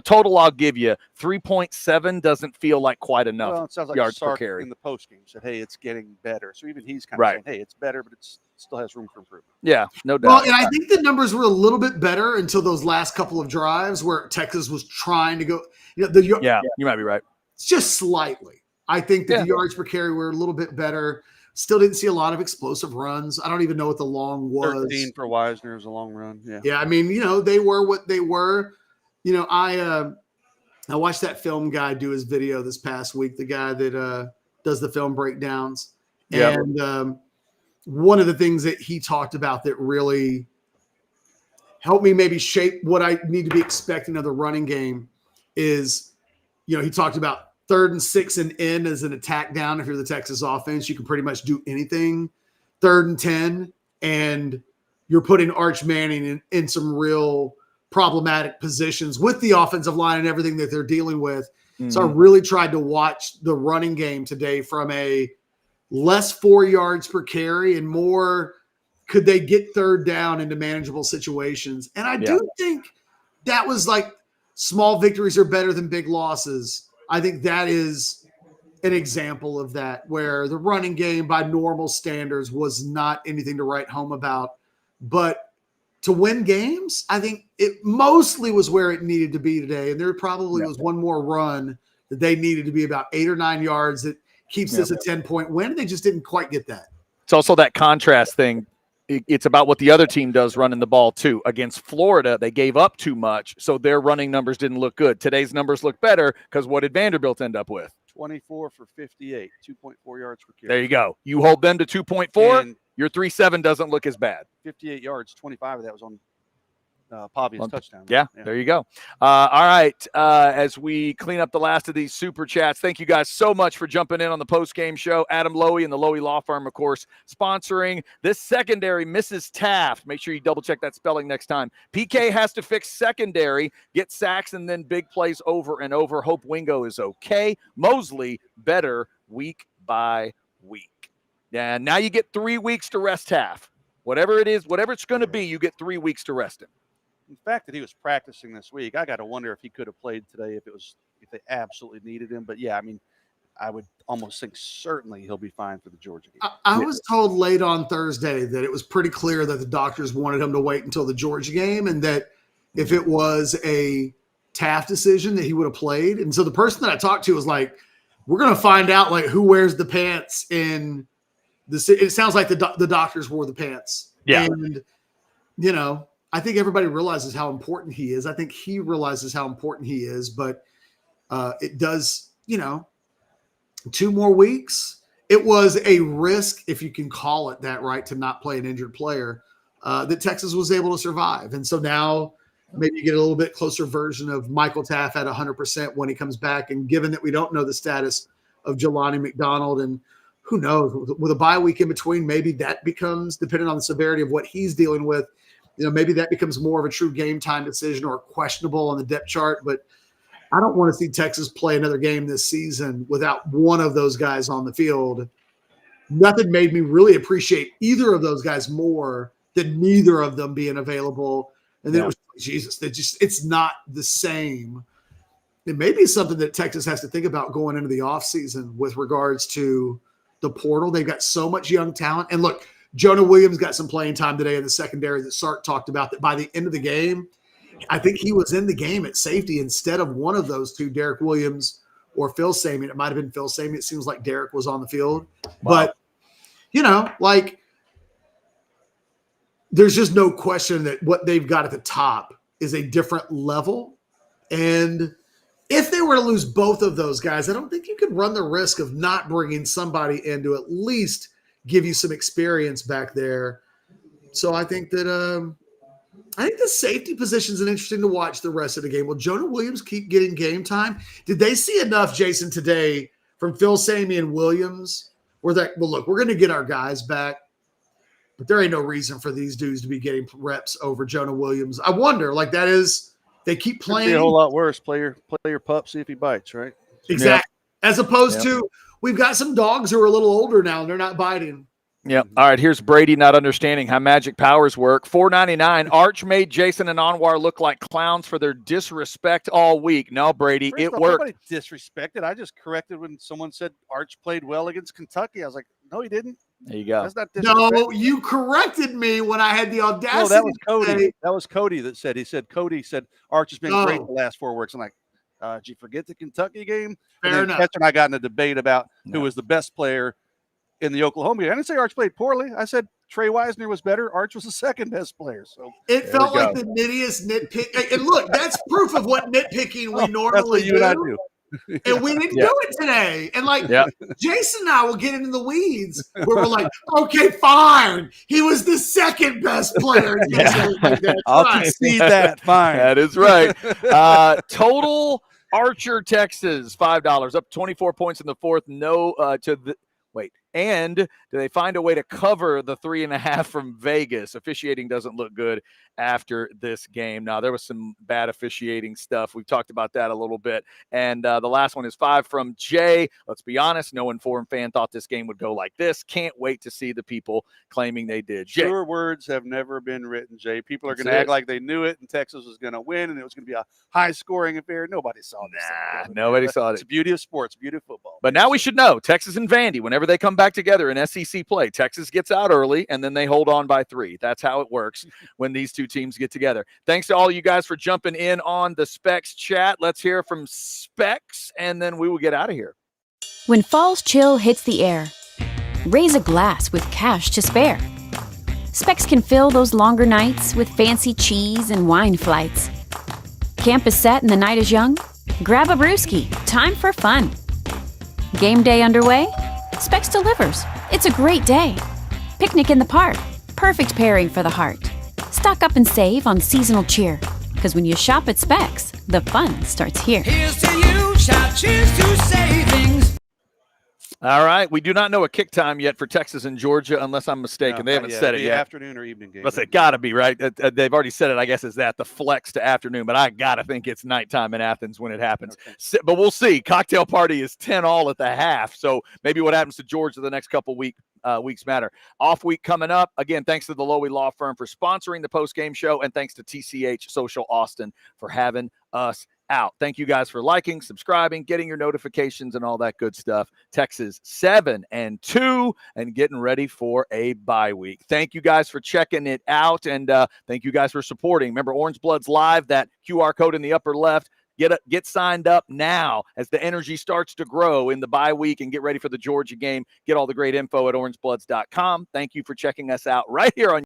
total I'll give you, 3.7 doesn't feel like quite enough. Well, it sounds like yards Sark per carry. In the postgame said, hey, it's getting better. So even he's kind of saying, hey, it's better, but it still has room for improvement. Yeah, no doubt. Well, and I think the numbers were a little bit better until those last couple of drives where Texas was trying to go. You might be right. It's just slightly. I think that the yards per carry were a little bit better. Still didn't see a lot of explosive runs. I don't even know what the long was. 13 for Wisner was a long run. Yeah. Yeah. They were what they were. I watched that film guy do his video this past week, the guy that does the film breakdowns. Yep. And one of the things that he talked about that really helped me maybe shape what I need to be expecting of the running game is, he talked about 3rd and 6 and in as an attack down. If you're the Texas offense, you can pretty much do anything. 3rd and 10, and you're putting Arch Manning in some real problematic positions with the offensive line and everything that they're dealing with. Mm-hmm. So I really tried to watch the running game today from a less 4 yards per carry and more, could they get 3rd down into manageable situations? And I do think that was like small victories are better than big losses. I think that is an example of that, where the running game by normal standards was not anything to write home about. But to win games, I think it mostly was where it needed to be today. And there probably was one more run that they needed to be about 8 or 9 yards that keeps this a 10-point win. They just didn't quite get that. It's also that contrast thing. It's about what the other team does running the ball too. Against Florida, they gave up too much, so their running numbers didn't look good. Today's numbers look better because what did Vanderbilt end up with? 24 for 58, 2.4 yards per carry. There you go. You hold them to 2.4, your 3.7 doesn't look as bad. 58 yards, 25 of that was on Pavia's touchdown. Yeah, there you go. All right, as we clean up the last of these super chats, thank you guys so much for jumping in on the post-game show. Adam Lowy and the Lowy Law Firm, of course, sponsoring this secondary. Mrs. Taft, make sure you double-check that spelling next time. PK has to fix secondary, get sacks, and then big plays over and over. Hope Wingo is okay. Mosley, better week by week. And now you get 3 weeks to rest Taft. Whatever it is, whatever it's going to be, you get 3 weeks to rest him. The fact that he was practicing this week, I got to wonder if he could have played today if they absolutely needed him. But yeah, I mean, I would almost think certainly he'll be fine for the Georgia game. I was told late on Thursday that it was pretty clear that the doctors wanted him to wait until the Georgia game, and that if it was a Taft decision that he would have played. And so the person that I talked to was like, we're going to find out like who wears the pants in this. It sounds like the doctors wore the pants. Yeah. And, I think everybody realizes how important he is. I think he realizes how important he is, but it does, 2 more weeks. It was a risk, if you can call it that, right, to not play an injured player that Texas was able to survive. And so now maybe you get a little bit closer version of Michael Taft at 100% when he comes back. And given that we don't know the status of Jelani McDonald, and who knows, with a bye week in between, maybe that becomes, depending on the severity of what he's dealing with, maybe that becomes more of a true game time decision or questionable on the depth chart. But I don't want to see Texas play another game this season without one of those guys on the field. Nothing made me really appreciate either of those guys more than neither of them being available. And then it was, Jesus, it's not the same. It may be something that Texas has to think about going into the offseason with regards to the portal. They've got so much young talent. And look, Jonah Williams got some playing time today in the secondary that Sark talked about, that by the end of the game, I think he was in the game at safety instead of one of those two, Derek Williams or Phil Samian. It might have been Phil Samian. It seems like Derek was on the field. Wow. But, there's just no question that what they've got at the top is a different level. And if they were to lose both of those guys, I don't think you could run the risk of not bringing somebody in to at least give you some experience back there. So I think that the safety position is interesting to watch the rest of the game. Will Jonah Williams keep getting game time? Did they see enough, Jason, today from Phil Samian Williams where that, well, look, we're going to get our guys back, but there ain't no reason for these dudes to be getting reps over Jonah Williams. I wonder, they keep playing. It'd be a whole lot worse. Play your pup, see if he bites, right? Exactly. Yeah. As opposed to, we've got some dogs who are a little older now and they're not biting. Yeah. All right. Here's Brady not understanding how magic powers work. $4.99. Arch made Jason and Anwar look like clowns for their disrespect all week. No, Brady, it worked. Nobody disrespected. I just corrected when someone said Arch played well against Kentucky. I was like, no, he didn't. There you go. That's not disrespect. No, you corrected me when I had the audacity. No, that was Cody. That was Cody that said. He said Cody said Arch has been great the last 4 weeks. I'm like, did you forget the Kentucky game? Fair enough. Catch and I got in a debate about who was the best player in the Oklahoma game. I didn't say Arch played poorly. I said Trey Wisner was better. Arch was the second best player. So it felt like the nittiest nitpick. And look, that's proof of what nitpicking we normally that's what you do. and I do. And we didn't do it today. And like Jason and I will get into the weeds where we're like, okay, fine. He was the second best player. I'll concede that. Fine. That is right. Total Archer, Texas, $5, up 24 points in the fourth. And do they find a way to cover the 3.5 from Vegas? Officiating doesn't look good after this game. Now, there was some bad officiating stuff. We've talked about that a little bit. And the last one is 5 from Jay. Let's be honest, no informed fan thought this game would go like this. Can't wait to see the people claiming they did. Jay. Sure words have never been written, Jay. People are going to act like they knew it and Texas was going to win and it was going to be a high-scoring affair. Nobody saw this. Nobody saw it. It's the beauty of sports, beauty of football. But now we should know, Texas and Vandy, whenever they come back together in SEC play, Texas gets out early, and then they hold on by 3. That's how it works when these two teams get together. Thanks to all you guys for jumping in on the Specs chat. Let's hear from Specs, and then we will get out of here. When fall's chill hits the air, raise a glass with cash to spare. Specs can fill those longer nights with fancy cheese and wine flights. Camp is set and the night is young? Grab a brewski, time for fun. Game day underway? Specs delivers. It's a great day. Picnic in the park. Perfect pairing for the heart. Stock up and save on seasonal cheer. Because when you shop at Specs, the fun starts here. Here's to you, shout cheers to savings. All right. We do not know a kick time yet for Texas and Georgia, unless I'm mistaken. They haven't said it yet. Afternoon or evening game. Let's say got to be, right? They've already said it, I guess, is that the flex to afternoon, but I got to think it's nighttime in Athens when it happens. Okay. But we'll see. Cocktail party is 10-all at the half, so maybe what happens to Georgia the next couple weeks matter. Off week coming up. Again, thanks to the Lowy Law Firm for sponsoring the post-game show, and thanks to TCH Social Austin for having us out. Thank you guys for liking, subscribing, getting your notifications and all that good stuff. Texas 7-2 and getting ready for a bye week. Thank you guys for checking it out, and thank you guys for supporting. Remember, Orange Blood's live, that QR code in the upper left. Get signed up now as the energy starts to grow in the bye week and get ready for the Georgia game. Get all the great info at orangebloods.com. Thank you for checking us out right here on